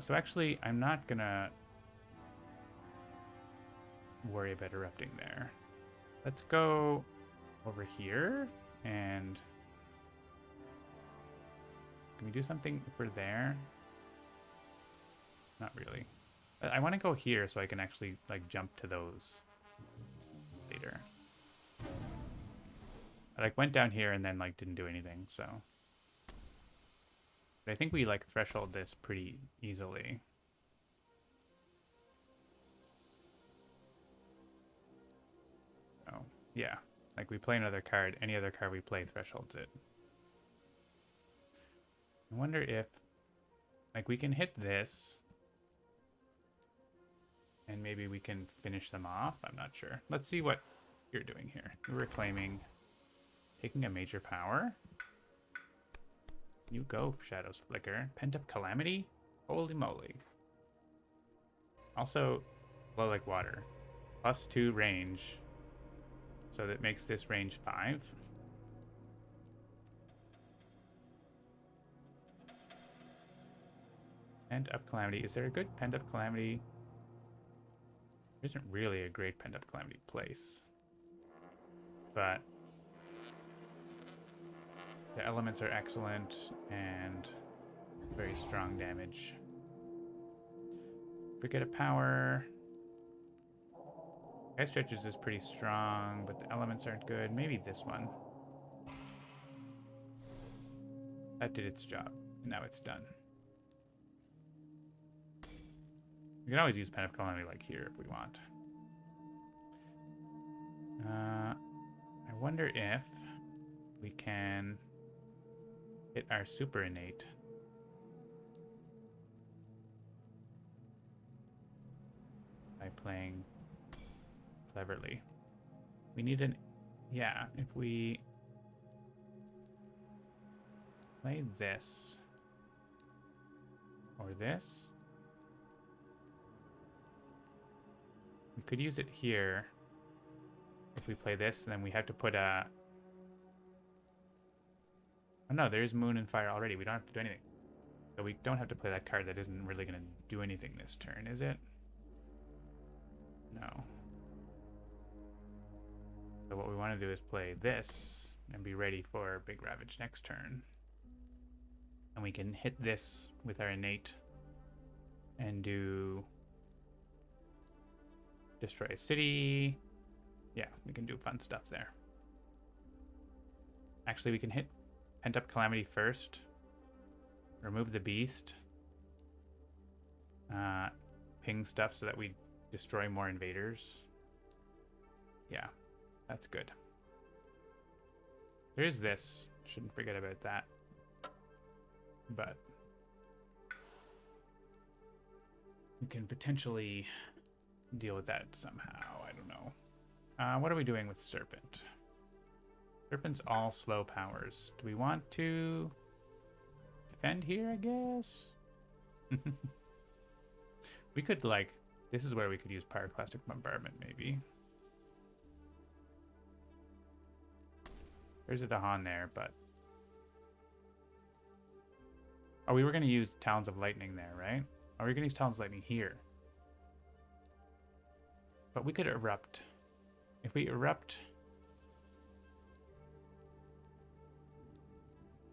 A: So actually, I'm not gonna worry about erupting there. Let's go over here and can we do something if we're there? Not really. I want to go here so I can actually like jump to those later. I like went down here and then like didn't do anything, so. But I think we like threshold this pretty easily. Oh, yeah. Like we play another card, any other card we play thresholds it. I wonder if like we can hit this and maybe we can finish them off. I'm not sure. Let's see what you're doing here. We're reclaiming, taking a major power. You go, Shadows Flicker. Pent-up Calamity? Holy moly. Also, Flow Like Water. +2 range. So that makes this range 5. Pent-up Calamity. Is there a good Pent-up Calamity? There isn't really a great Pent-up Calamity place. But the elements are excellent and very strong damage. Forget a power. Ice Stretches is pretty strong, but the elements aren't good. Maybe this one. That did its job, and now it's done. We can always use Pen of Calamity like here if we want. I wonder if we can hit our super innate. By playing cleverly. We need an... Yeah, if we play this or this, we could use it here. If we play this, then we have to put a... Oh no, there's Moon and Fire already. We don't have to do anything. So we don't have to play that card that isn't really going to do anything this turn, is it? No. So what we want to do is play this and be ready for Big Ravage next turn. And we can hit this with our innate and do destroy a city. Yeah, we can do fun stuff there. Actually, we can hit Pent-up Calamity first. Remove the beast. Ping stuff so that we destroy more invaders. Yeah, that's good. There is this. Shouldn't forget about that. But we can potentially deal with that somehow. I don't know. What are we doing with Serpent? Serpent's all slow powers. Do we want to defend here, I guess? We could, like, this is where we could use Pyroclastic Bombardment, maybe. There's a Dahan there, but... Oh, we were going to use Talons of Lightning there, right? Oh, we were going to use Talons of Lightning here. But we could erupt. If we erupt...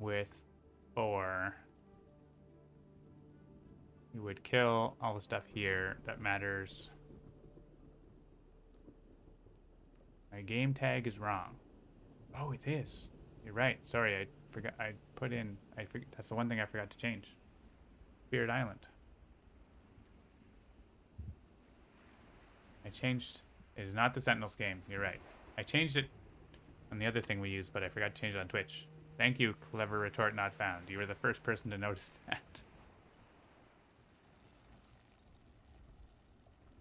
A: with 4, we would kill all the stuff here that matters. My game tag is wrong. Oh, it is. You're right. Sorry, I forgot. I put in. That's the one thing I forgot to change. Spirit Island. I changed. It is not the Sentinels game. You're right. I changed it on the other thing we used, but I forgot to change it on Twitch. Thank you, clever retort not found. You were the first person to notice that.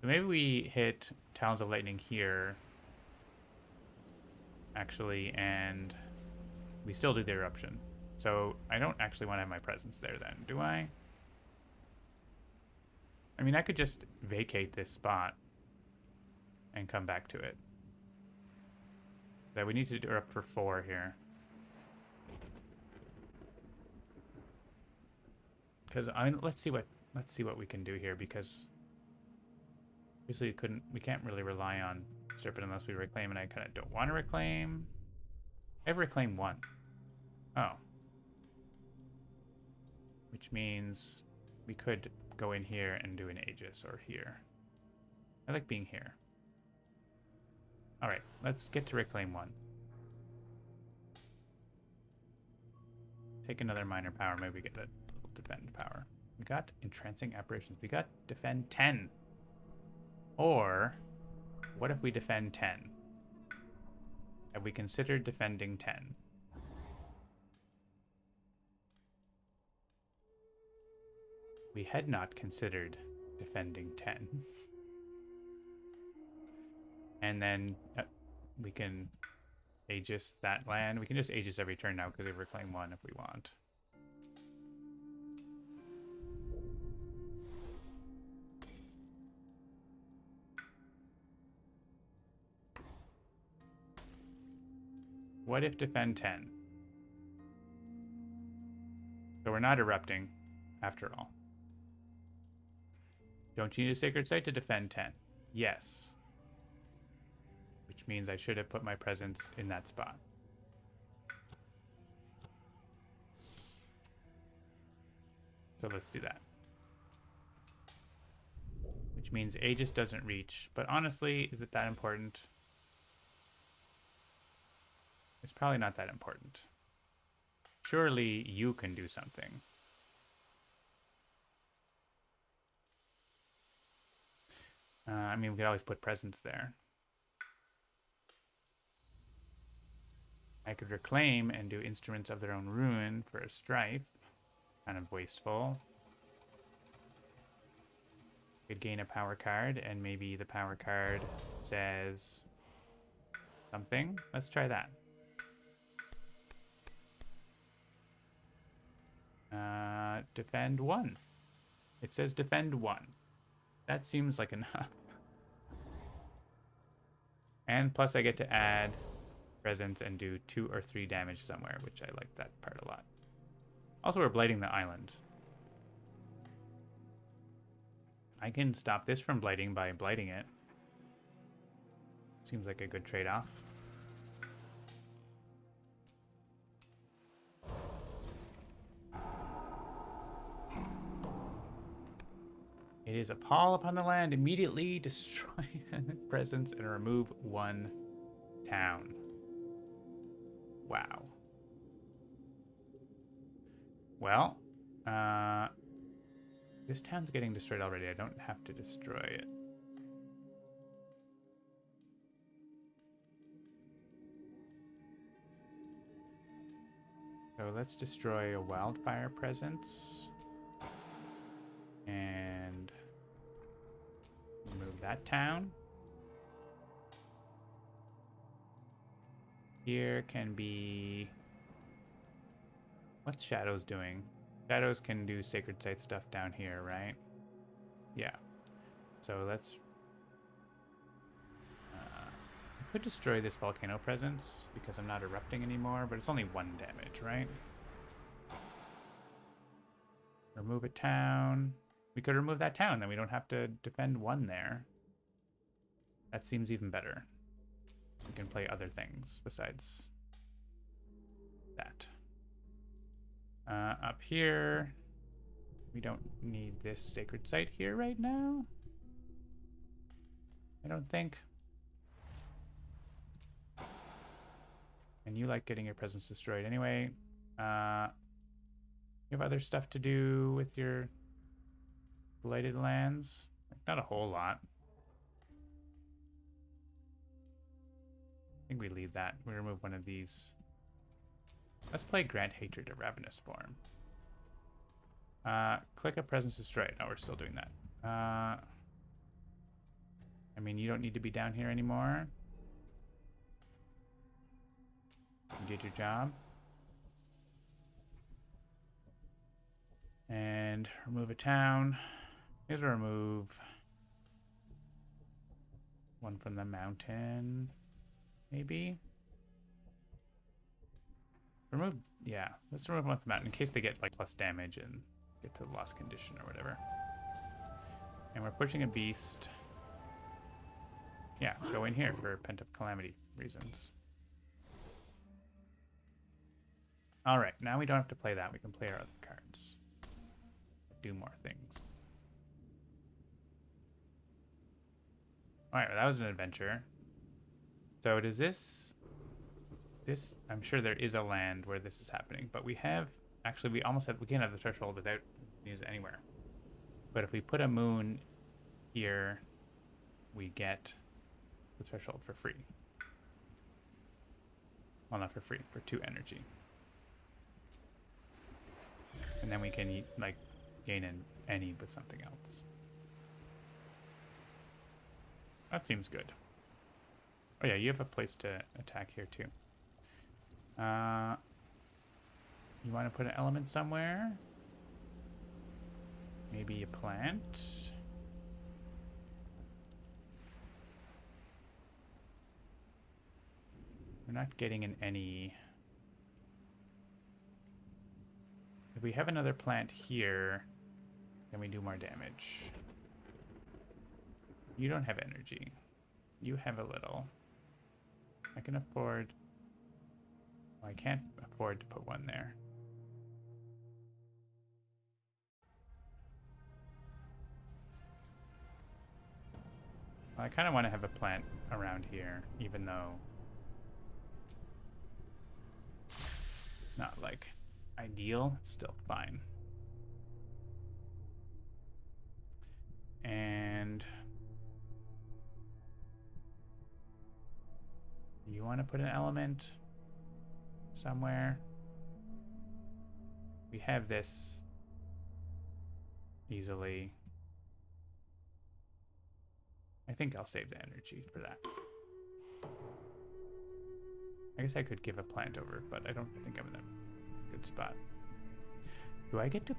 A: So maybe we hit Talons of Lightning here, actually, and we still do the eruption. So I don't actually want to have my presence there then, do I? I mean, I could just vacate this spot and come back to it. That we need to erupt for 4 here. Because let's see what we can do here, because obviously we can't really rely on Serpent unless we reclaim, and I kind of don't want to reclaim. I've reclaimed 1. Oh. Which means we could go in here and do an Aegis, or here. I like being here. Alright, let's get to reclaim 1. Take another minor power, maybe get a little defend power. We got entrancing apparitions. We got defend 10. Or, what if we defend 10? Have we considered defending 10? We had not considered defending 10. And then we can Aegis that land. We can just Aegis every turn now because we reclaim 1 if we want. What if defend 10? So we're not erupting after all. Don't you need a sacred site to defend 10? Yes. Which means I should have put my presence in that spot. So let's do that. Which means Aegis doesn't reach. But honestly, is it that important? It's probably not that important. Surely you can do something. I mean, we could always put presence there. I could reclaim and do instruments of their own ruin for a strife. Kind of wasteful. Could gain a power card, and maybe the power card says something. Let's try that. Defend 1. It says defend 1. That seems like enough. And plus I get to add presence and do 2 or 3 damage somewhere, which I like that part a lot. Also, we're blighting the island. I can stop this from blighting by blighting it. Seems like a good trade-off. It is a pall upon the land. Immediately destroy presence and remove 1 town. Wow. Well, this town's getting destroyed already. I don't have to destroy it. So let's destroy a wildfire presence. And remove that town. Here can be... What's Shadows doing? Shadows can do Sacred Site stuff down here, right? Yeah. So let's... I could destroy this volcano presence because I'm not erupting anymore, but it's only 1 damage, right? Remove a town. We could remove that town, then we don't have to defend 1 there. That seems even better. We can play other things besides that. Up here, we don't need this sacred site here right now. I don't think. And you like getting your presence destroyed anyway. You have other stuff to do with your blighted lands? Like, not a whole lot. I think we leave that. We remove one of these. Let's play Grant Hatred to Ravenous Form. Click a presence destroyed. Oh, we're still doing that. I mean, you don't need to be down here anymore. You did your job. And remove a town. Here's a remove one from the mountain, maybe. Remove, yeah, let's remove one from the mountain in case they get like plus damage and get to the lost condition or whatever. And we're pushing a beast. Yeah, go in here for pent-up calamity reasons. All right, now we don't have to play that. We can play our other cards. Do more things. All right, well, that was an adventure. So does this, I'm sure there is a land where this is happening, but we have, actually we almost have, we can't have the threshold without use it anywhere. But if we put a moon here, we get the threshold for free. Well, not for free, for 2 energy. And then we can like gain any with something else. That seems good. Oh yeah, you have a place to attack here too. You want to put an element somewhere? Maybe a plant? We're not getting in any. If we have another plant here, then we do more damage. You don't have energy. You have a little. I can afford... Well, I can't afford to put one there. Well, I kind of want to have a plant around here, even though... Not, like, ideal. It's still fine. And... You want to put an element somewhere? We have this easily. I think I'll save the energy for that. I guess I could give a plant over, but I don't think I'm in a good spot. Do I get to...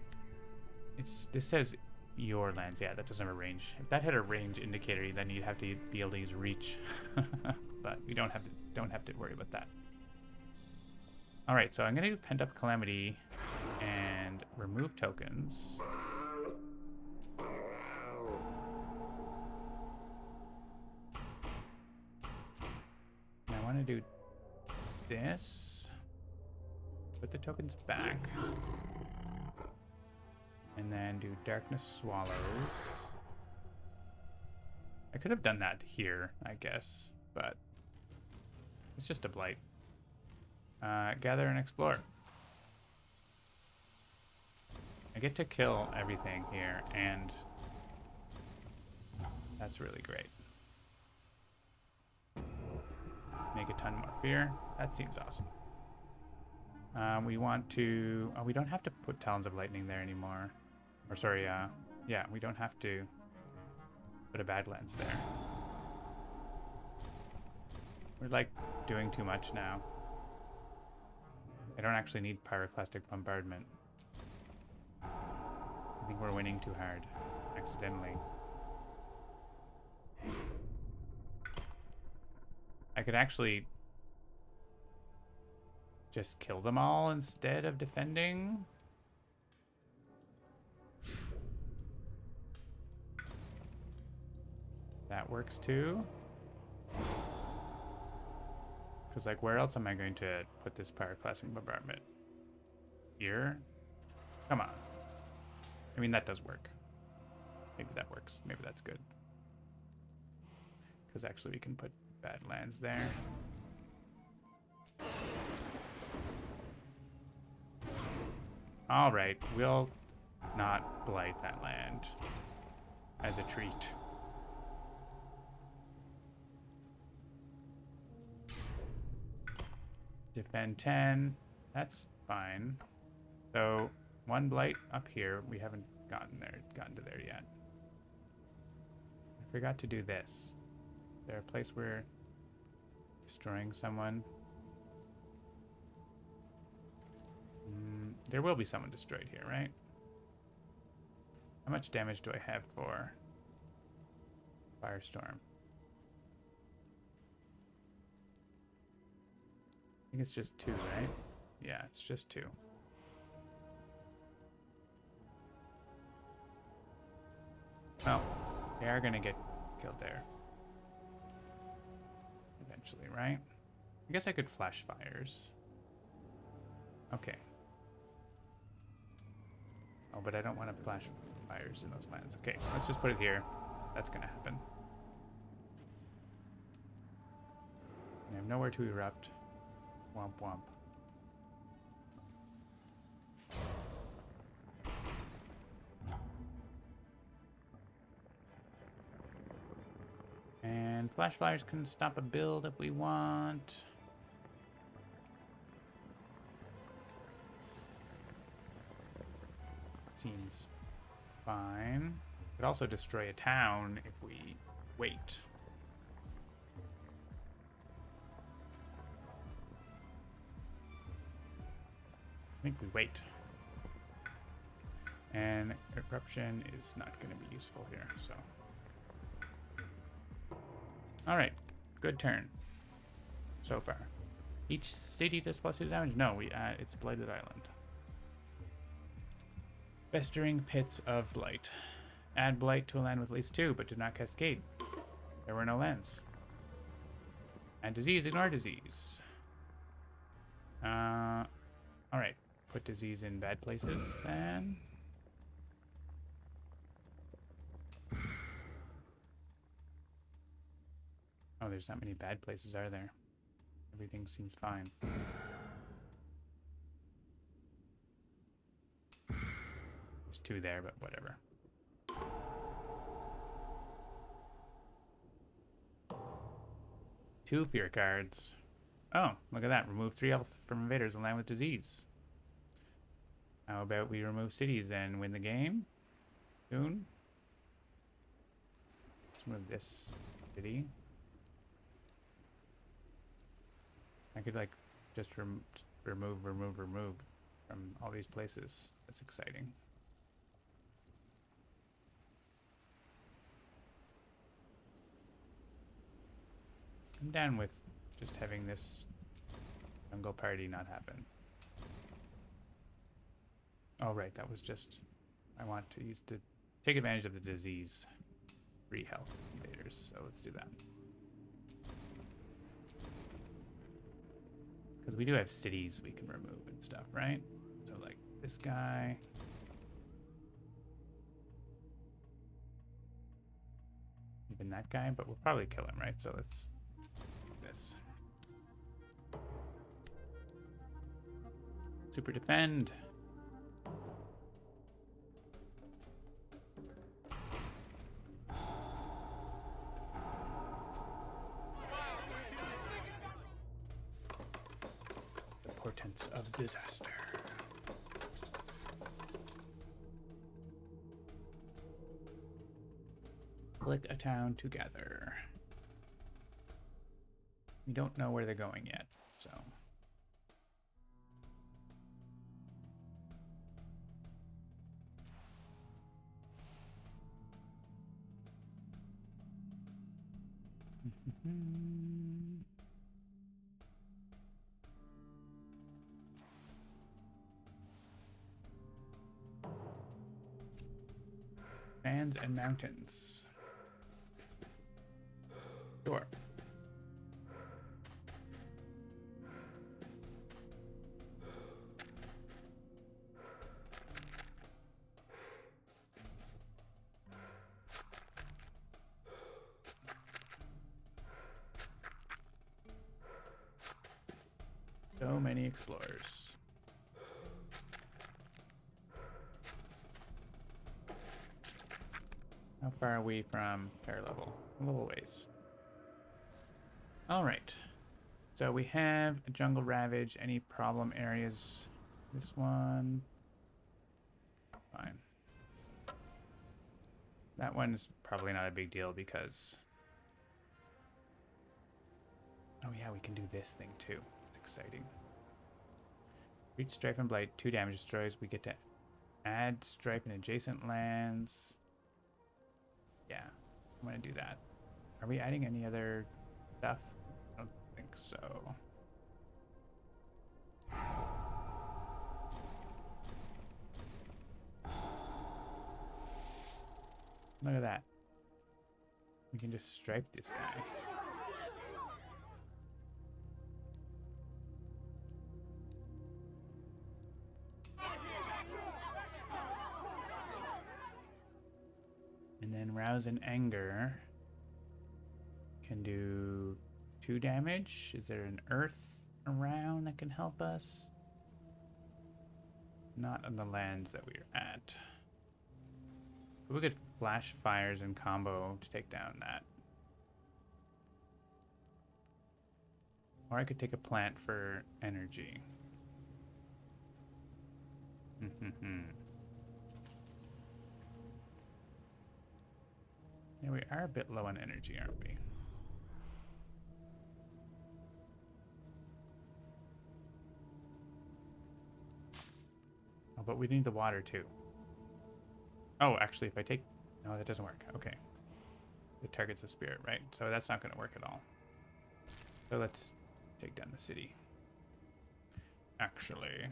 A: This says your lands. Yeah, that doesn't have a range. If that had a range indicator, then you'd have to be able to use reach. But we don't have to worry about that. All right, so I'm gonna do Pent-Up Calamity and remove tokens. And I want to do this. Put the tokens back. And then do Darkness Swallows. I could have done that here, I guess, but it's just a blight. Gather and explore. I get to kill everything here, and that's really great. Make a ton more fear. That seems awesome. We want to... Oh, we don't have to put Talons of Lightning there anymore. Or sorry, yeah, we don't have to put a Badlands there. We're like doing too much now. I don't actually need Pyroclastic Bombardment. I think we're winning too hard, accidentally. I could actually just kill them all instead of defending. That works too. Because, like, where else am I going to put this Pyroclastic Bombardment? Here? Come on. I mean, that does work. Maybe that works. Maybe that's good. Because actually we can put bad lands there. Alright, we'll not blight that land as a treat. Defend 10. That's fine. So, one blight up here. We haven't gotten to there yet. I forgot to do this. Is there a place where destroying someone? There will be someone destroyed here, right? How much damage do I have for Firestorm? I think it's just 2, right? Yeah, it's just 2. Well, they are gonna get killed there. Eventually, right? I guess I could flash fires. Okay. Oh, but I don't want to flash fires in those lands. Okay, let's just put it here. That's gonna happen. I have nowhere to erupt. Womp womp. And flash fires can stop a build if we want. Seems fine. Could also destroy a town if we wait. I think we wait. And eruption is not going to be useful here, so. Alright, good turn. So far. Each city does +2 damage? No, it's Blighted Island. Festering Pits of Blight. Add Blight to a land with at least 2, but do not cascade. There were no lands. Add disease, ignore disease. Alright. Put disease in bad places, then. Oh, there's not many bad places, are there? Everything seems fine. There's 2 there, but whatever. Two fear cards. Oh, look at that. Remove 3 health from invaders and land with disease. How about we remove cities and win the game? Soon? Let's move this city. I could, like, just remove from all these places. That's exciting. I'm down with just having this jungle party not happen. Oh, right, that was just... I want to take advantage of the disease. Free health invaders, so let's do that. Because we do have cities we can remove and stuff, right? So, like, this guy... Even that guy, but we'll probably kill him, right? So let's do this. Super defend. The portents of disaster. Click a town together. We don't know where they're going yet, so. Sands and mountains. Sure. So many explorers. How far are we from fair level? A little ways. All right. So we have a jungle ravage. Any problem areas? This one. Fine. That one's probably not a big deal because... Oh yeah, we can do this thing too. It's exciting. Reach Strife and Blight, 2 damage destroys. We get to add Strife in adjacent lands. Yeah, I'm gonna do that. Are we adding any other stuff? I don't think so. Look at that. We can just stripe these guys. And then Rouse in Anger can do 2 damage. Is there an earth around that can help us? Not on the lands that we're at. But we could flash fires and combo to take down that. Or I could take a plant for energy. Yeah, we are a bit low on energy, aren't we? Oh, but we need the water too. Oh, actually, if I take... No, that doesn't work. Okay. It targets a spirit, right? So that's not going to work at all. So let's take down the city. Actually...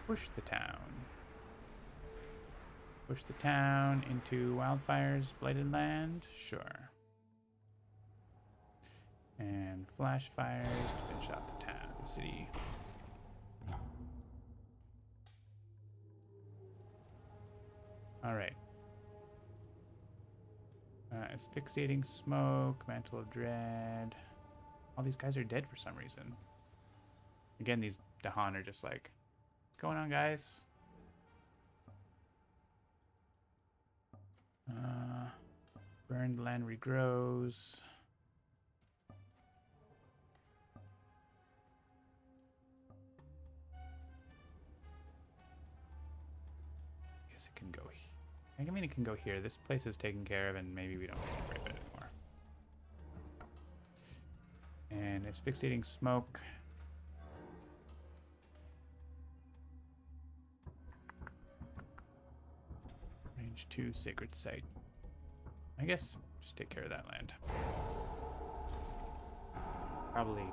A: Push the town. Push the town into Wildfire's Blighted Land? Sure. And flash fires to finish off the town, the city. Alright. Asphyxiating Smoke, Mantle of Dread. All these guys are dead for some reason. Again, these Dahan are just like, what's going on, guys? Burned land regrows. Guess it can go here. I mean, it can go here. This place is taken care of, and maybe we don't need to worry about it anymore. And Asphyxiating Smoke. Range 2, Sacred Site. I guess just take care of that land. Probably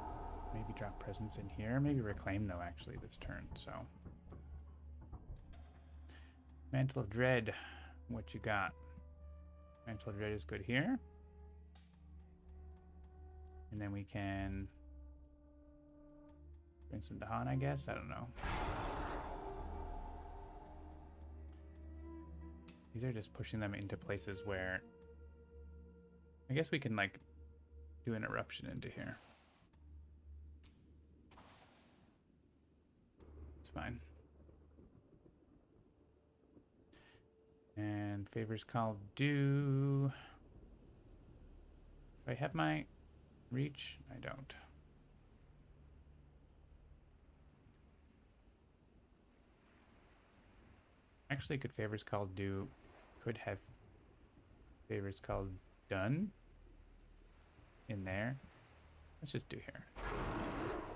A: maybe drop presence in here. Maybe reclaim, though, actually, this turn, so. Mantle of Dread. What you got? Mantle of Dread is good here. And then we can bring some Dahan, I guess. I don't know. These are just pushing them into places where... I guess we can, like, do an eruption into here. It's fine. And favors called due. Do I have my reach? I don't. Actually, could favors called do. Could have favors called done in there. Let's just do here.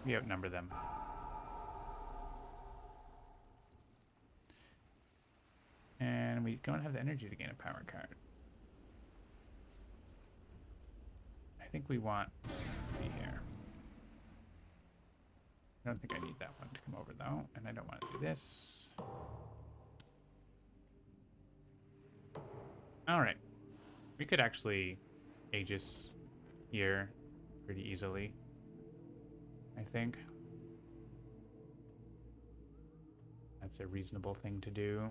A: We outnumber them. And we don't have the energy to gain a power card. I think we want to be here. I don't think I need that one to come over though, and I don't want to do this. Alright. We could actually Aegis here pretty easily, I think. That's a reasonable thing to do.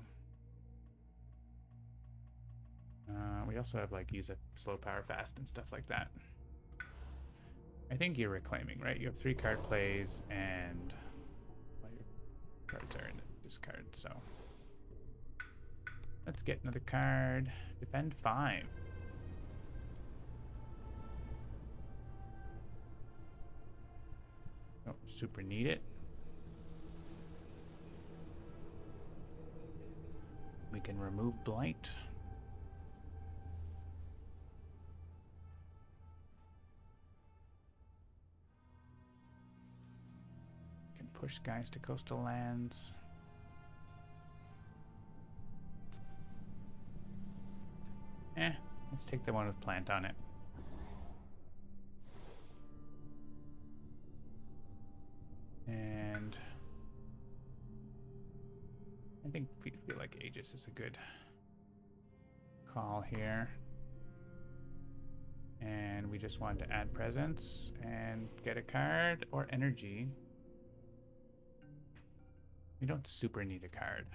A: We also have like use a slow power fast and stuff like that. I think you're reclaiming, right? You have 3 card plays and well, your cards are in the discard, so let's get another card. Defend 5. Don't super need it. We can remove Blight. Can push guys to coastal lands. Let's take the one with plant on it. And I think we feel like Aegis is a good call here. And we just want to add presence and get a card or energy. We don't super need a card.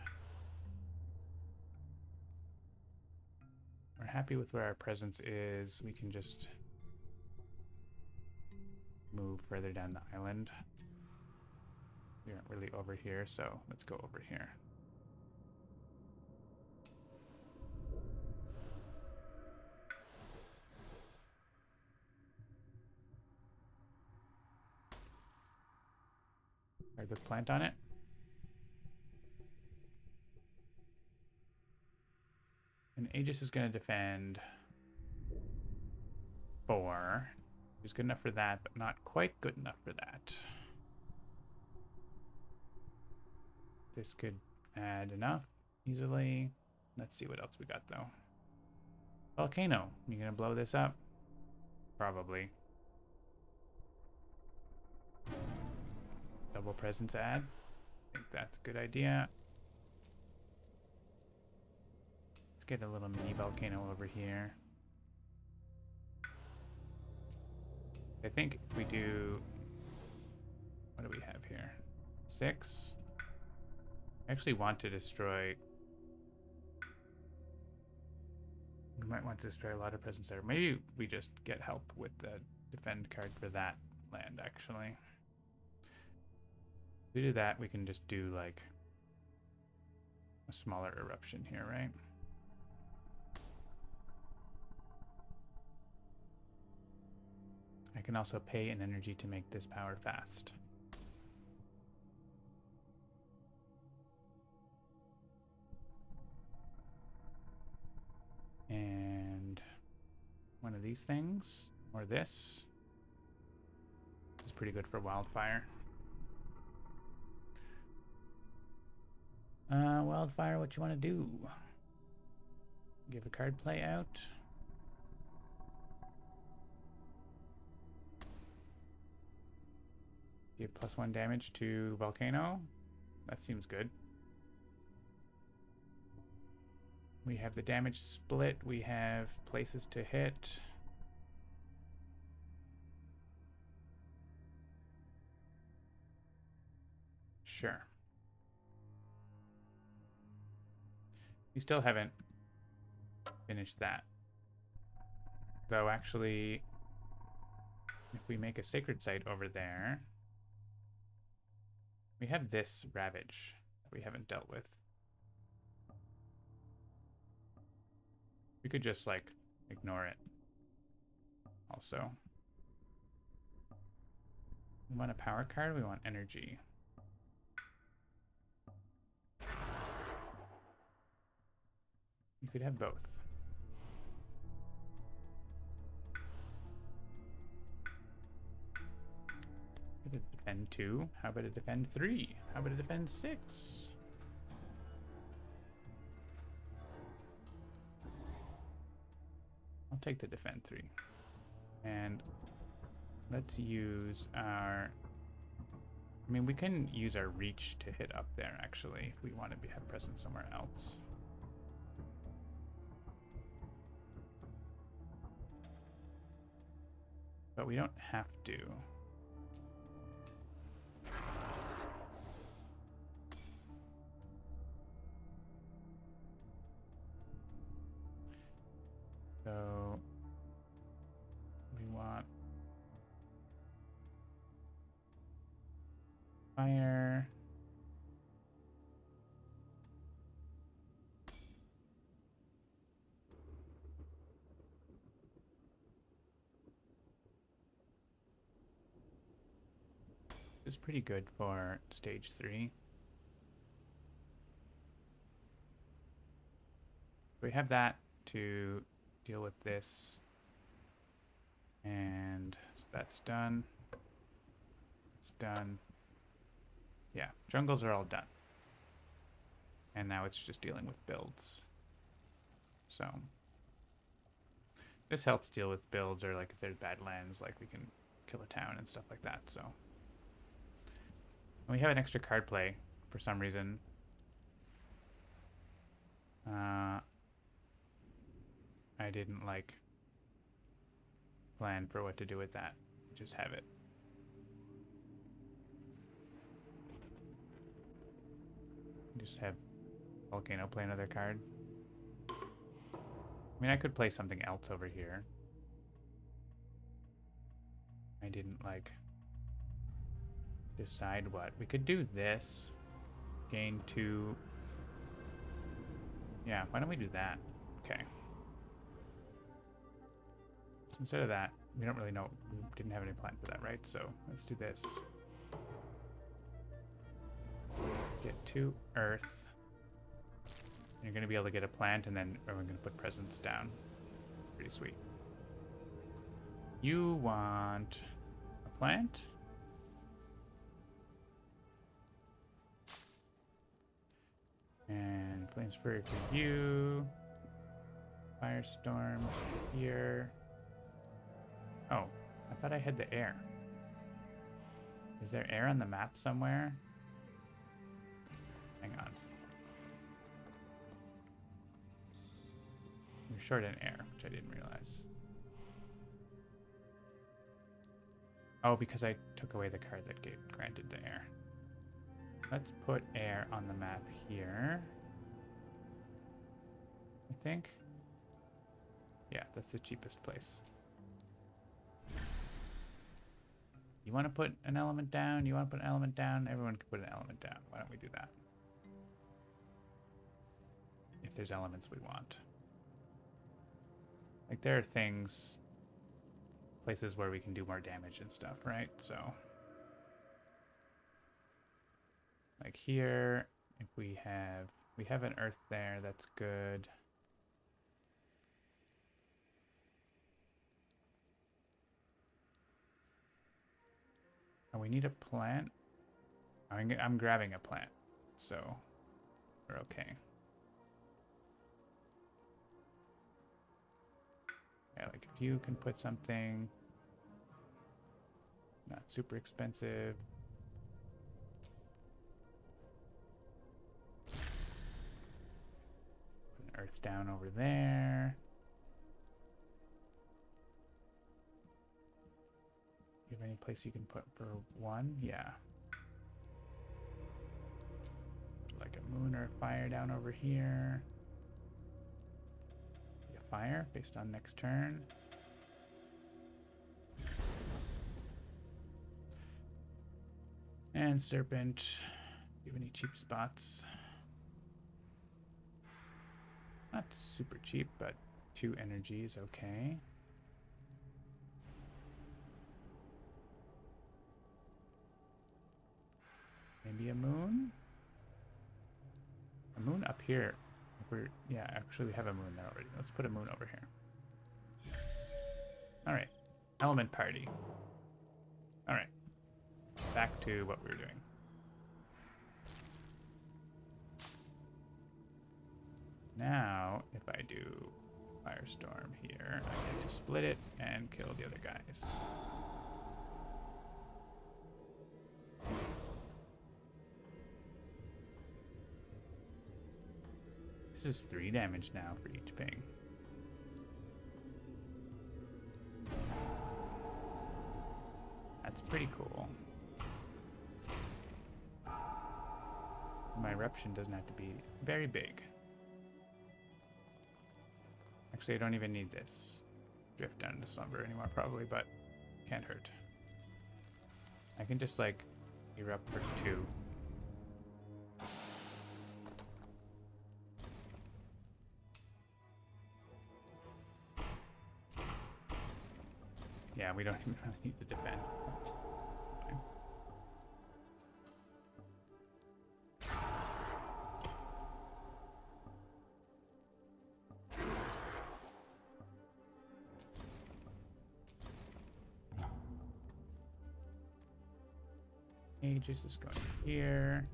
A: We're happy with where our presence is. We can just move further down the island. We aren't really over here, so let's go over here. Card with plant on it. And Aegis is going to defend 4. He's good enough for that, but not quite good enough for that. This could add enough easily. Let's see what else we got, though. Volcano. You going to blow this up? Probably. Double presence add. I think that's a good idea. Get a little mini volcano over here. I think if we do, what do we have here? 6. I actually want to destroy. We might want to destroy a lot of presence there. Maybe we just get help with the defend card for that land, actually. If we do that, we can just do like a smaller eruption here, right? I can also pay an energy to make this power fast. And one of these things, or this, is pretty good for wildfire. Wildfire, what you want to do? Give a card play out. Give +1 damage to Volcano. That seems good. We have the damage split. We have places to hit. Sure. We still haven't finished that. Though actually, if we make a sacred site over there, we have this Ravage that we haven't dealt with. We could just, like, ignore it. Also. We want a power card, we want energy. You could have both. Could it defend 2? How about it defend 3? How about it defend 6? I'll take the defend 3. And let's use our... I mean, we can use our reach to hit up there, actually, if we want to have presence somewhere else. But we don't have to. is pretty good for stage 3. We have that to deal with this. And so that's done. It's done. Yeah, jungles are all done. And now it's just dealing with builds. So this helps deal with builds, or like if there's bad lands, like we can kill a town and stuff like that. So and we have an extra card play for some reason. I didn't like plan for what to do with that. Just have it. Just have Volcano play another card. I mean, I could play something else over here. I didn't like decide what. We could do this. Gain 2. Yeah, why don't we do that? Okay. So instead of that, we don't really know. We didn't have any plan for that, right? So let's do this. Get 2 earth. You're going to be able to get a plant, and then we're going to put presents down. Pretty sweet. You want a plant? And Flame Spirit for you. Firestorm here. Oh, I thought I had the air. Is there air on the map somewhere? Hang on. We're short in air, which I didn't realize. Oh, because I took away the card that granted the air. Let's put air on the map here. I think. Yeah, that's the cheapest place. You want to put an element down? You want to put an element down? Everyone can put an element down. Why don't we do that? If there's elements we want. Like, there are things, places where we can do more damage and stuff, right? So, like here, if we have an earth there, that's good. And we need a plant. I'm grabbing a plant, so we're okay. Yeah, like if you can put something not super expensive. Put an earth down over there. You have any place you can put for 1? Yeah. Put like a moon or a fire down over here. A fire based on next turn. And serpent. Do you have any cheap spots? Not super cheap, but 2 energy is okay. Maybe a moon? A moon up here. Yeah, actually we have a moon there already. Let's put a moon over here. Alright. Element party. Alright. Back to what we were doing. Now, if I do Firestorm here, I get to split it and kill the other guys. This is 3 damage now for each ping. That's pretty cool. My eruption doesn't have to be very big. Actually, I don't even need this drift down into slumber anymore, probably, but can't hurt. I can just, like, erupt for 2. Yeah, we don't even really need to defend. Fine. Aegis is going here.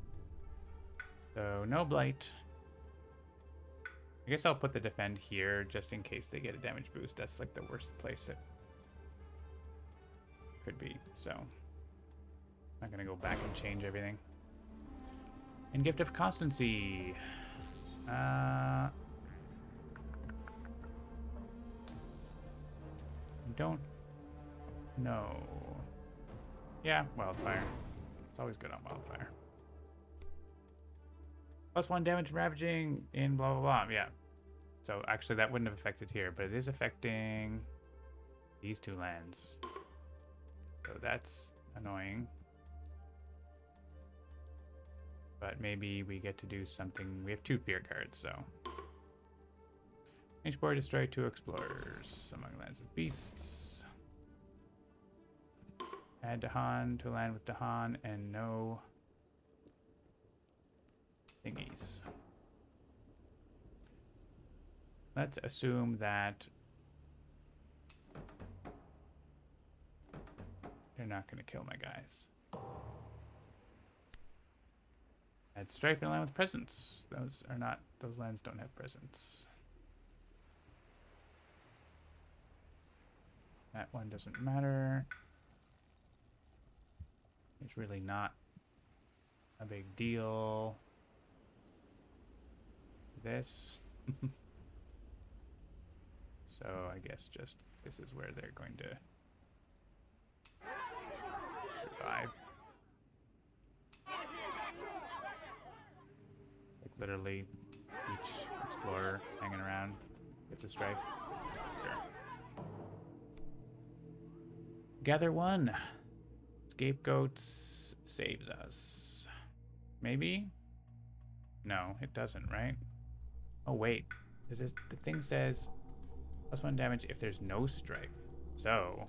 A: So no blight. I guess I'll put the defend here just in case they get a damage boost. That's like the worst place it could be. So I'm not gonna go back and change everything. And Gift of Constancy. Don't know. Yeah, wildfire. It's always good on wildfire. +1 damage ravaging in blah blah blah. Yeah. So actually that wouldn't have affected here, but it is affecting these two lands. So that's annoying. But maybe we get to do something. We have 2 fear cards, so. Each board destroy 2 explorers among lands of beasts. Add Dahan to land with Dahan and no thingies. Let's assume that they're not going to kill my guys. Add strife in land with presence. Those lands don't have presence. That one doesn't matter. It's really not a big deal. This. So I guess just this is where they're going to survive. Like literally each explorer hanging around gets a strife. Sure. Gather 1. Scapegoats saves us. Maybe? No, it doesn't, right? Oh wait. Is this, the thing says +1 damage if there's no strife. So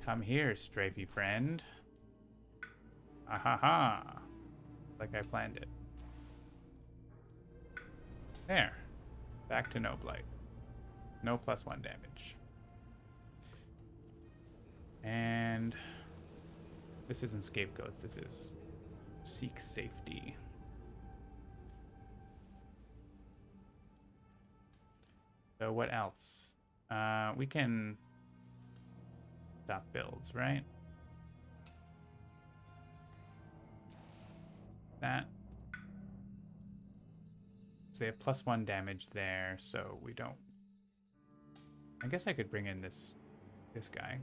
A: come here, strifey friend. Ahaha. Like I planned it. There. Back to no blight. No +1 damage. And this isn't scapegoats, this is seek safety. So what else? We can stop builds, right? That. So they have +1 damage there, so we don't. I guess I could bring in this guy,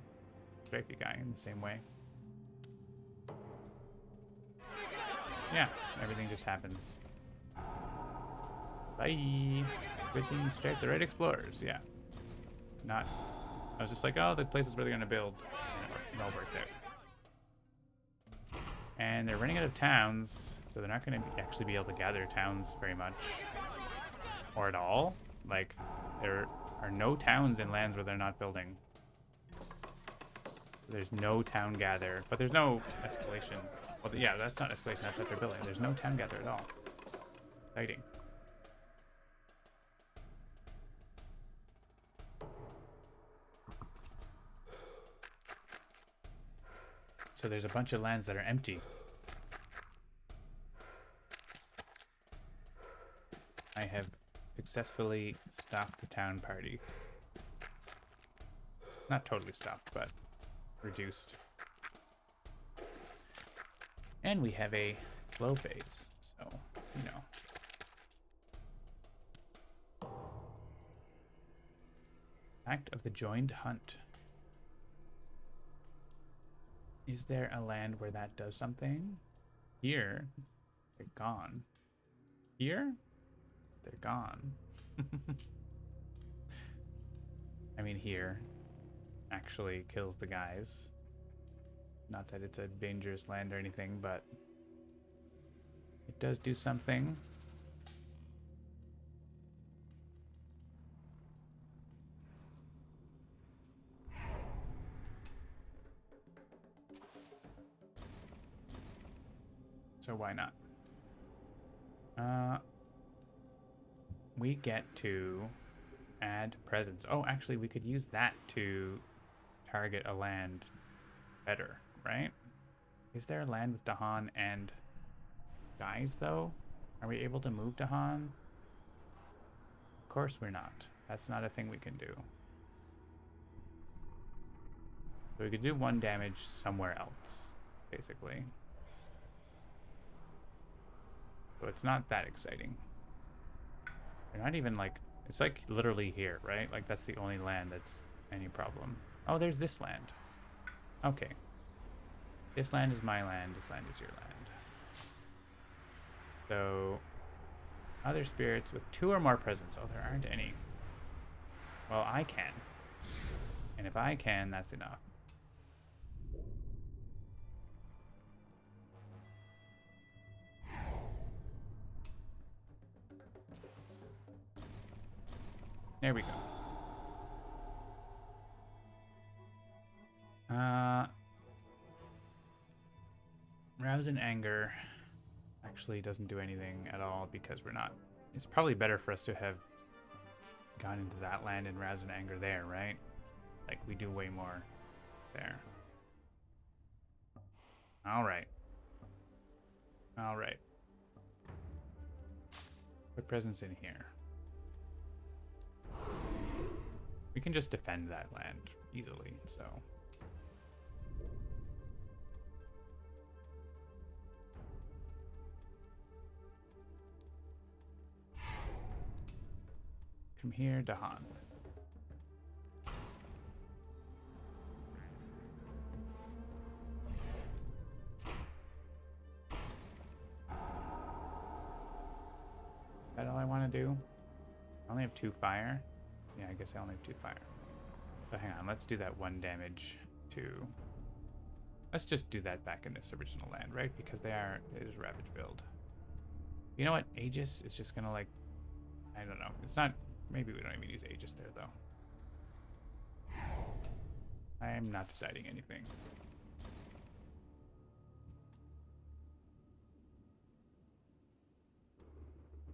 A: stripey guy, in the same way. Yeah, everything just happens. Bye. Good thing you strike the right explorers. Yeah. Not. I was just like, oh, the places where they're gonna build. It all worked out. And they're running out of towns, so they're not gonna actually be able to gather towns very much, or at all. Like, there are no towns in lands where they're not building. There's no town gather, but there's no escalation. Well, yeah, that's not escalation. That's what they're building. There's no town gather at all. Exciting. So there's a bunch of lands that are empty. I have successfully stopped the town party. Not totally stopped, but reduced. And we have a slow phase, so, you know. Act of the Joined Hunt. Is there a land where that does something? Here, they're gone. Here, they're gone. I mean, here actually kills the guys. Not that it's a dangerous land or anything, but it does do something. So why not? We get to add presence. Oh, actually, we could use that to target a land better, right? Is there land with Dahan and guys, though? Are we able to move Dahan? Of course we're not. That's not a thing we can do. So we could do 1 damage somewhere else, basically. So it's not that exciting. They're not even like... It's like literally here, right? Like that's the only land that's any problem. Oh, there's this land. Okay. This land is my land. This land is your land. So, other spirits with 2 or more presence. Oh, there aren't any. Well, I can. And if I can, that's enough. There we go. Rouse in anger actually doesn't do anything at all because we're not... It's probably better for us to have gone into that land and rouse in anger there, right? Like, we do way more there. Alright. Alright. Put presence in here. We can just defend that land easily, so... Come here, Dahan. Is that all I want to do? I only have 2 fire. Yeah, I guess I only have 2 fire. So hang on, let's do that 1 damage to... Let's just do that back in this original land, right? Because it is Ravage build. You know what? Aegis is just gonna like... I don't know. It's not... Maybe we don't even use Aegis there, though. I am not deciding anything.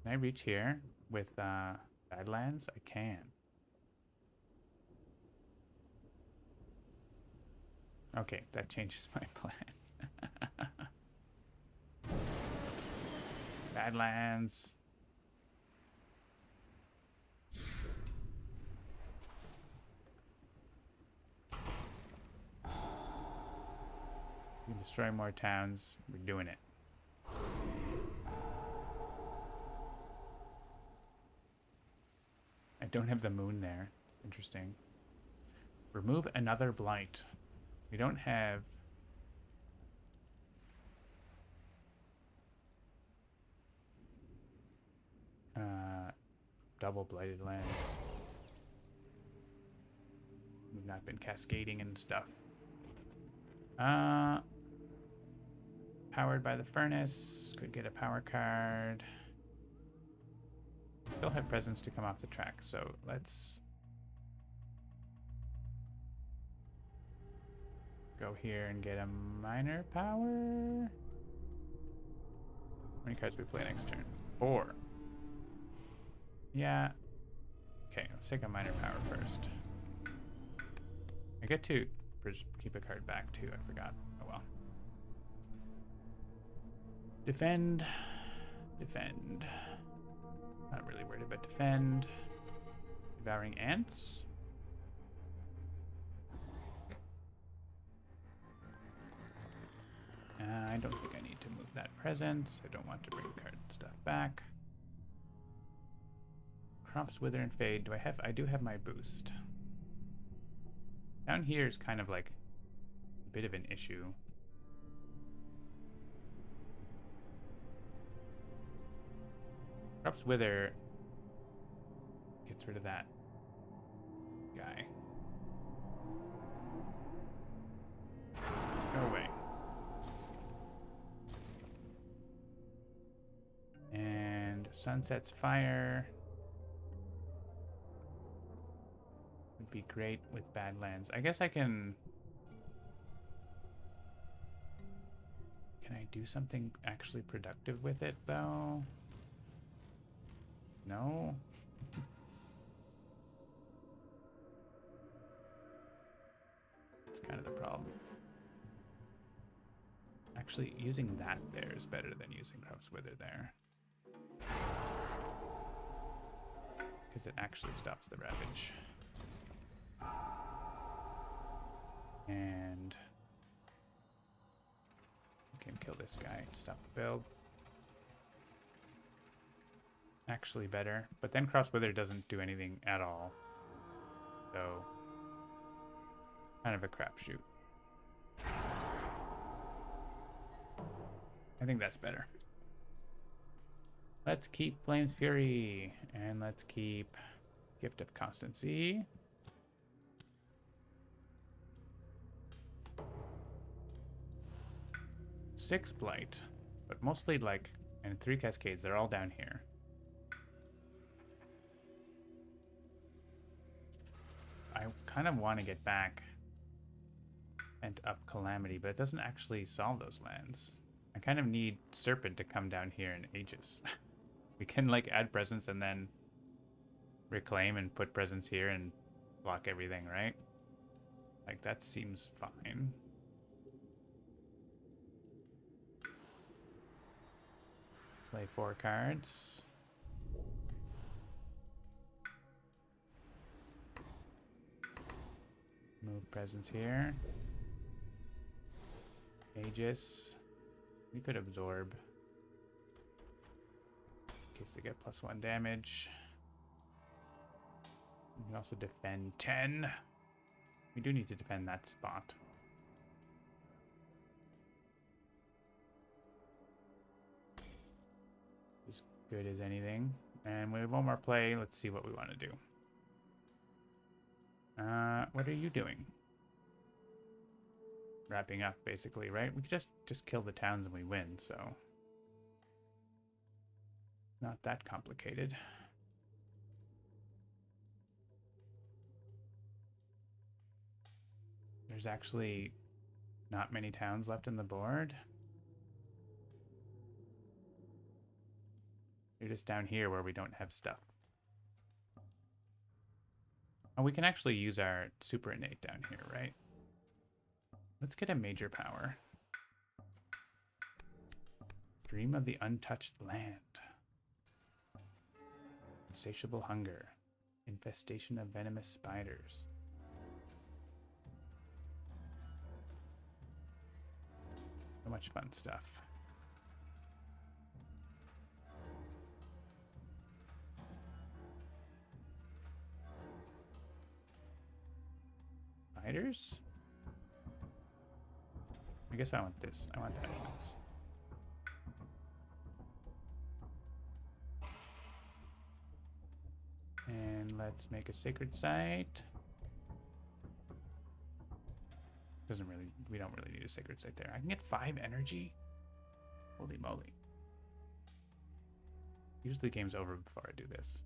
A: Can I reach here with Badlands? I can. Okay, that changes my plan. Badlands. We can destroy more towns. We're doing it. I don't have the moon there. It's interesting. Remove another blight. We don't have... double blighted lands. We've not been cascading and stuff. Powered by the furnace. Could get a power card. Still have presence to come off the track, so let's go here and get a minor power. How many cards do we play next turn? 4. Yeah. Okay, let's take a minor power first. I get to keep a card back too, I forgot. Oh well. Defend. Defend. Not really worried about defend. Devouring ants. I don't think I need to move that presence. I don't want to bring card stuff back. Crops wither and fade. Do I have? I do have my boost. Down here is kind of like a bit of an issue. Crops wither gets rid of that guy. Go away. And sunset's fire would be great with Badlands. I guess I can... Can I do something actually productive with it, though? No? That's kind of the problem. Actually, using that there is better than using Crops Wither there. Because it actually stops the Ravage. And we can kill this guy to stop the build. Actually better. But then Crops Wither doesn't do anything at all. So, kind of a crapshoot. I think that's better. Let's keep Flame's Fury. And let's keep Gift of Constancy. Six Blight. But mostly like, and 3 Cascades. They're all down here. I kind of want to get back and up Calamity, but it doesn't actually solve those lands. I kind of need Serpent to come down here in Aegis. We can like add presence and then reclaim and put presence here and block everything, right? Like that seems fine. Play 4 cards. Move presence here. Aegis. We could absorb. In case they get +1 damage. We can also defend 10. We do need to defend that spot. As good as anything. And we have one more play. Let's see what we want to do. What are you doing? Wrapping up, basically, right? We could just kill the towns and we win, so... Not that complicated. There's actually not many towns left in the board. They're just down here where we don't have stuff. Oh, we can actually use our super innate down here, right? Let's get a major power. Dream of the untouched land. Insatiable hunger. Infestation of venomous spiders. So much fun stuff. Spiders? I guess I want this. I want that once. And let's make a sacred site. Doesn't really, we don't really need a sacred site there. I can get 5 energy. Holy moly. Usually the game's over before I do this.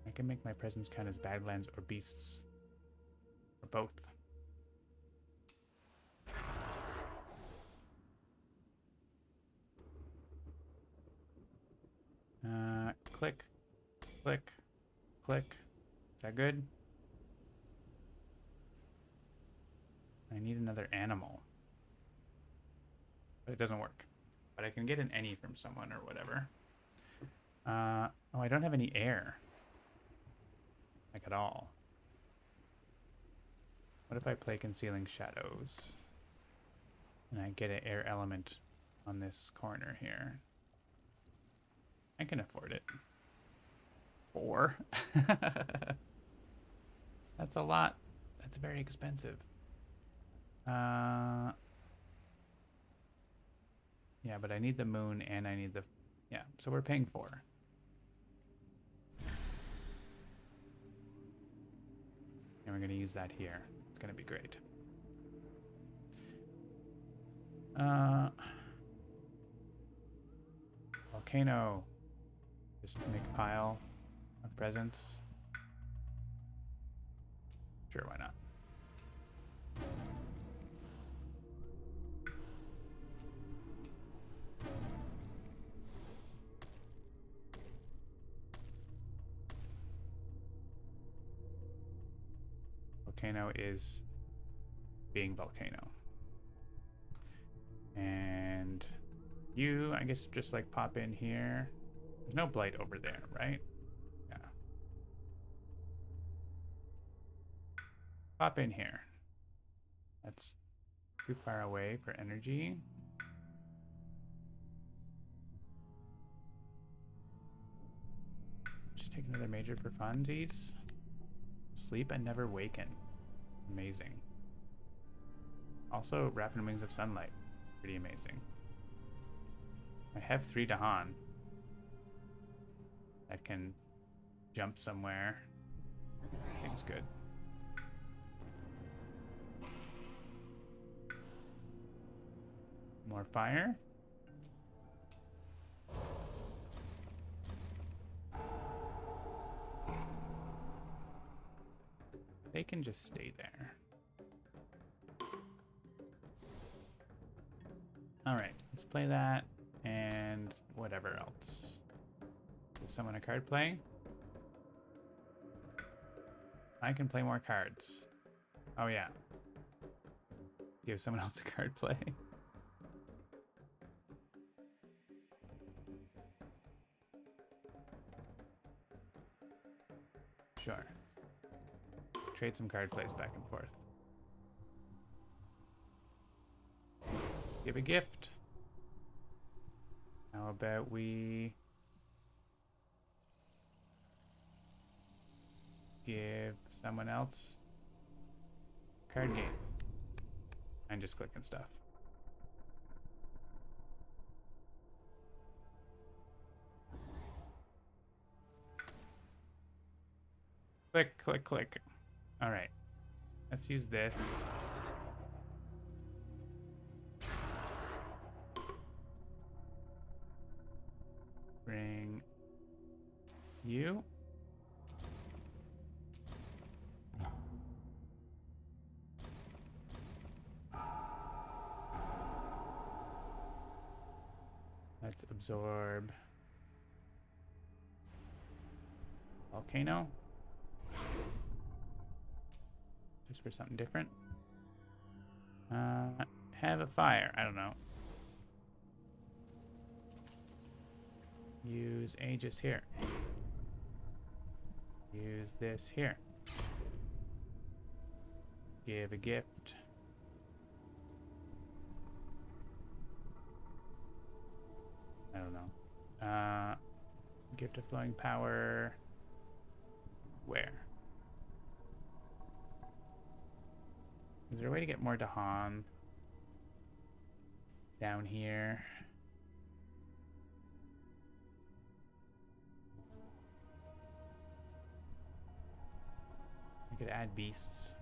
A: I can make my presence count as Badlands or Beasts. Or both. Click, click, click. Is that good? I need another animal. But it doesn't work. But I can get an any from someone or whatever. Oh, I don't have any air. Like at all. What if I play Concealing Shadows? And I get an air element on this corner here. I can afford it. 4. That's a lot. That's very expensive. Yeah, but I need the moon and I need the... Yeah, so we're paying 4. And we're going to use that here. It's going to be great. Volcano. Just make a pile of presents. Sure, why not? volcano is being volcano. And you, I guess, just like pop in here. There's no blight over there, right? Yeah. Pop in here. That's too far away for energy. Just take another major for funsies. Sleep and never waken. Amazing. Also, rapid wings of sunlight. Pretty amazing. I have 3 Dahan that can jump somewhere. Seems good. More fire. They can just stay there. Alright, let's play that and whatever else. Give someone a card play. I can play more cards. Oh yeah. Give someone else a card play. Sure. Trade some card plays back and forth. Give a gift. How about we give someone else card game? I'm just clicking stuff. Click, click, click. All right. Let's use this. Bring you. Let's absorb volcano. Just for something different. Have a fire. I don't know. Use Aegis here. Use this here. Give a gift. I don't know. Gift of flowing power. Where? Is there a way to get more Dahan down here? I could add beasts.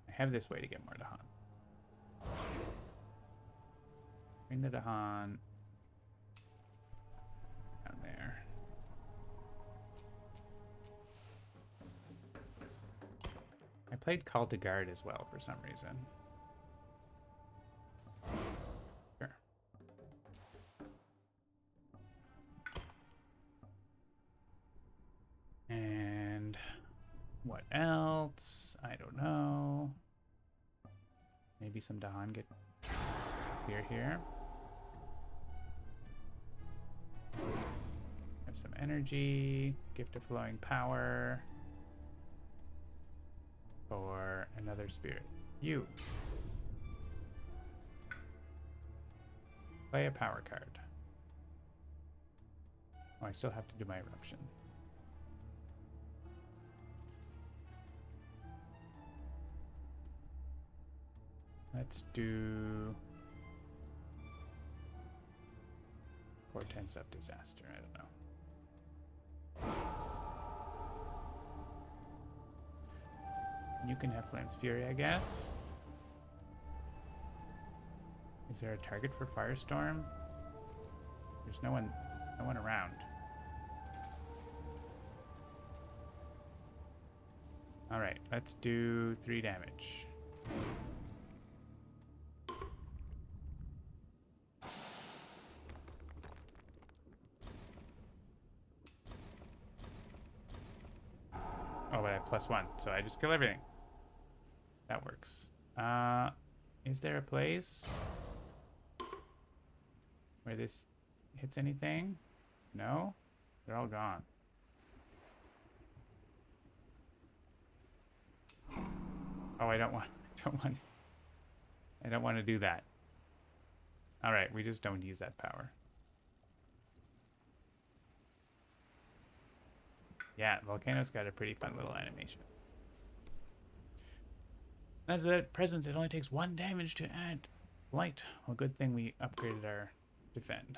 A: I have this way to get more Dahan. Bring the Dahan down there. I played Call to Guard as well for some reason. Sure. And what else? I don't know. Maybe some Dahan get here. Have some energy. Gift of flowing power. For another spirit. You. Play a power card. Oh, I still have to do my eruption. Let's do Portents of Disaster. I don't know. You can have Flame's Fury, I guess. Is there a target for Firestorm? There's no one around. All right, let's do 3 damage. +1, so I just kill everything. That works. Is there a place where this hits anything? No? They're all gone. Oh, I don't want to do that. All right, we just don't use that power. Yeah, Volcano's got a pretty fun little animation. As that presence, it only takes 1 damage to add light. Well, good thing we upgraded our defend.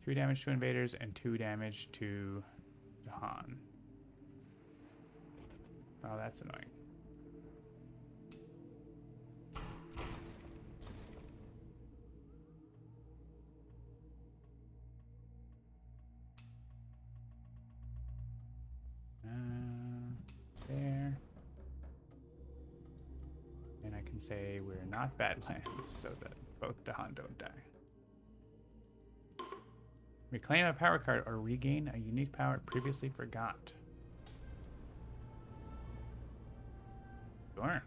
A: 3 damage to invaders and 2 damage to Jahan. Oh, that's annoying. There. And I can say we're not Badlands, so that both Dahan don't die. Reclaim a power card or regain a unique power previously forgot. Sure.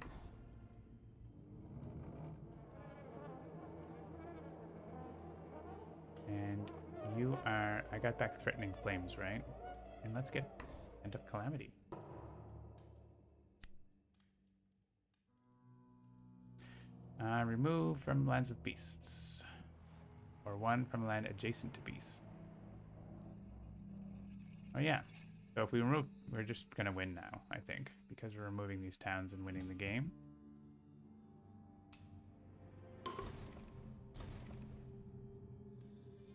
A: And you are... I got back Threatening Flames, right? And let's get End of Calamity. Remove from lands with beasts. Or 1 from land adjacent to beasts. Oh yeah. So if we remove... We're just going to win now, I think. Because we're removing these towns and winning the game.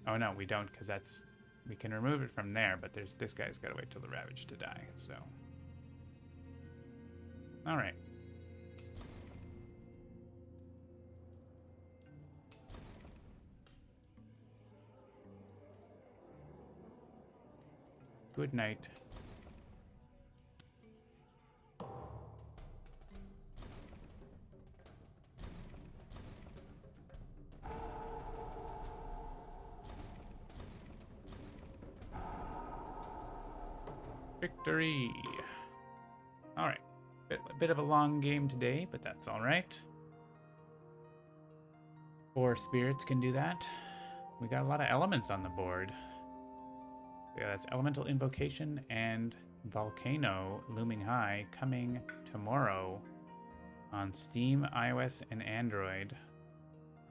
A: Oh no, we don't, because that's... We can remove it from there, but there's this guy's got to wait till the Ravage to die, so... Alright. Good night. Victory. All right. A bit of a long game today, but that's all right. 4 spirits can do that. We got a lot of elements on the board. Yeah, that's Elemental Invocation and Volcano Looming High coming tomorrow on Steam, iOS, and Android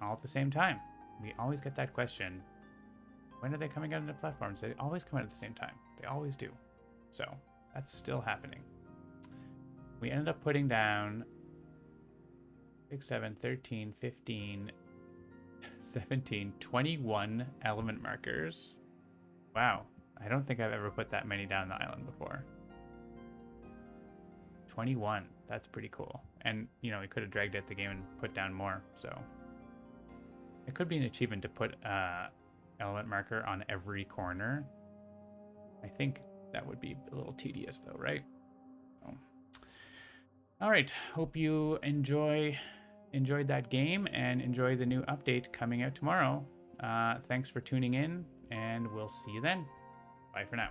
A: all at the same time. We always get that question. When are they coming out on the platforms? They always come out at the same time. They always do. So that's still happening. We ended up putting down 6, 7, 13, 15, 17, 21 element markers. Wow. I don't think I've ever put that many down the island before. 21. That's pretty cool. And, you know, we could have dragged out the game and put down more, so. It could be an achievement to put element marker on every corner. I think that would be a little tedious, though, right? So. All right. Hope you enjoyed that game and enjoy the new update coming out tomorrow. Thanks for tuning in, and we'll see you then. Bye for now.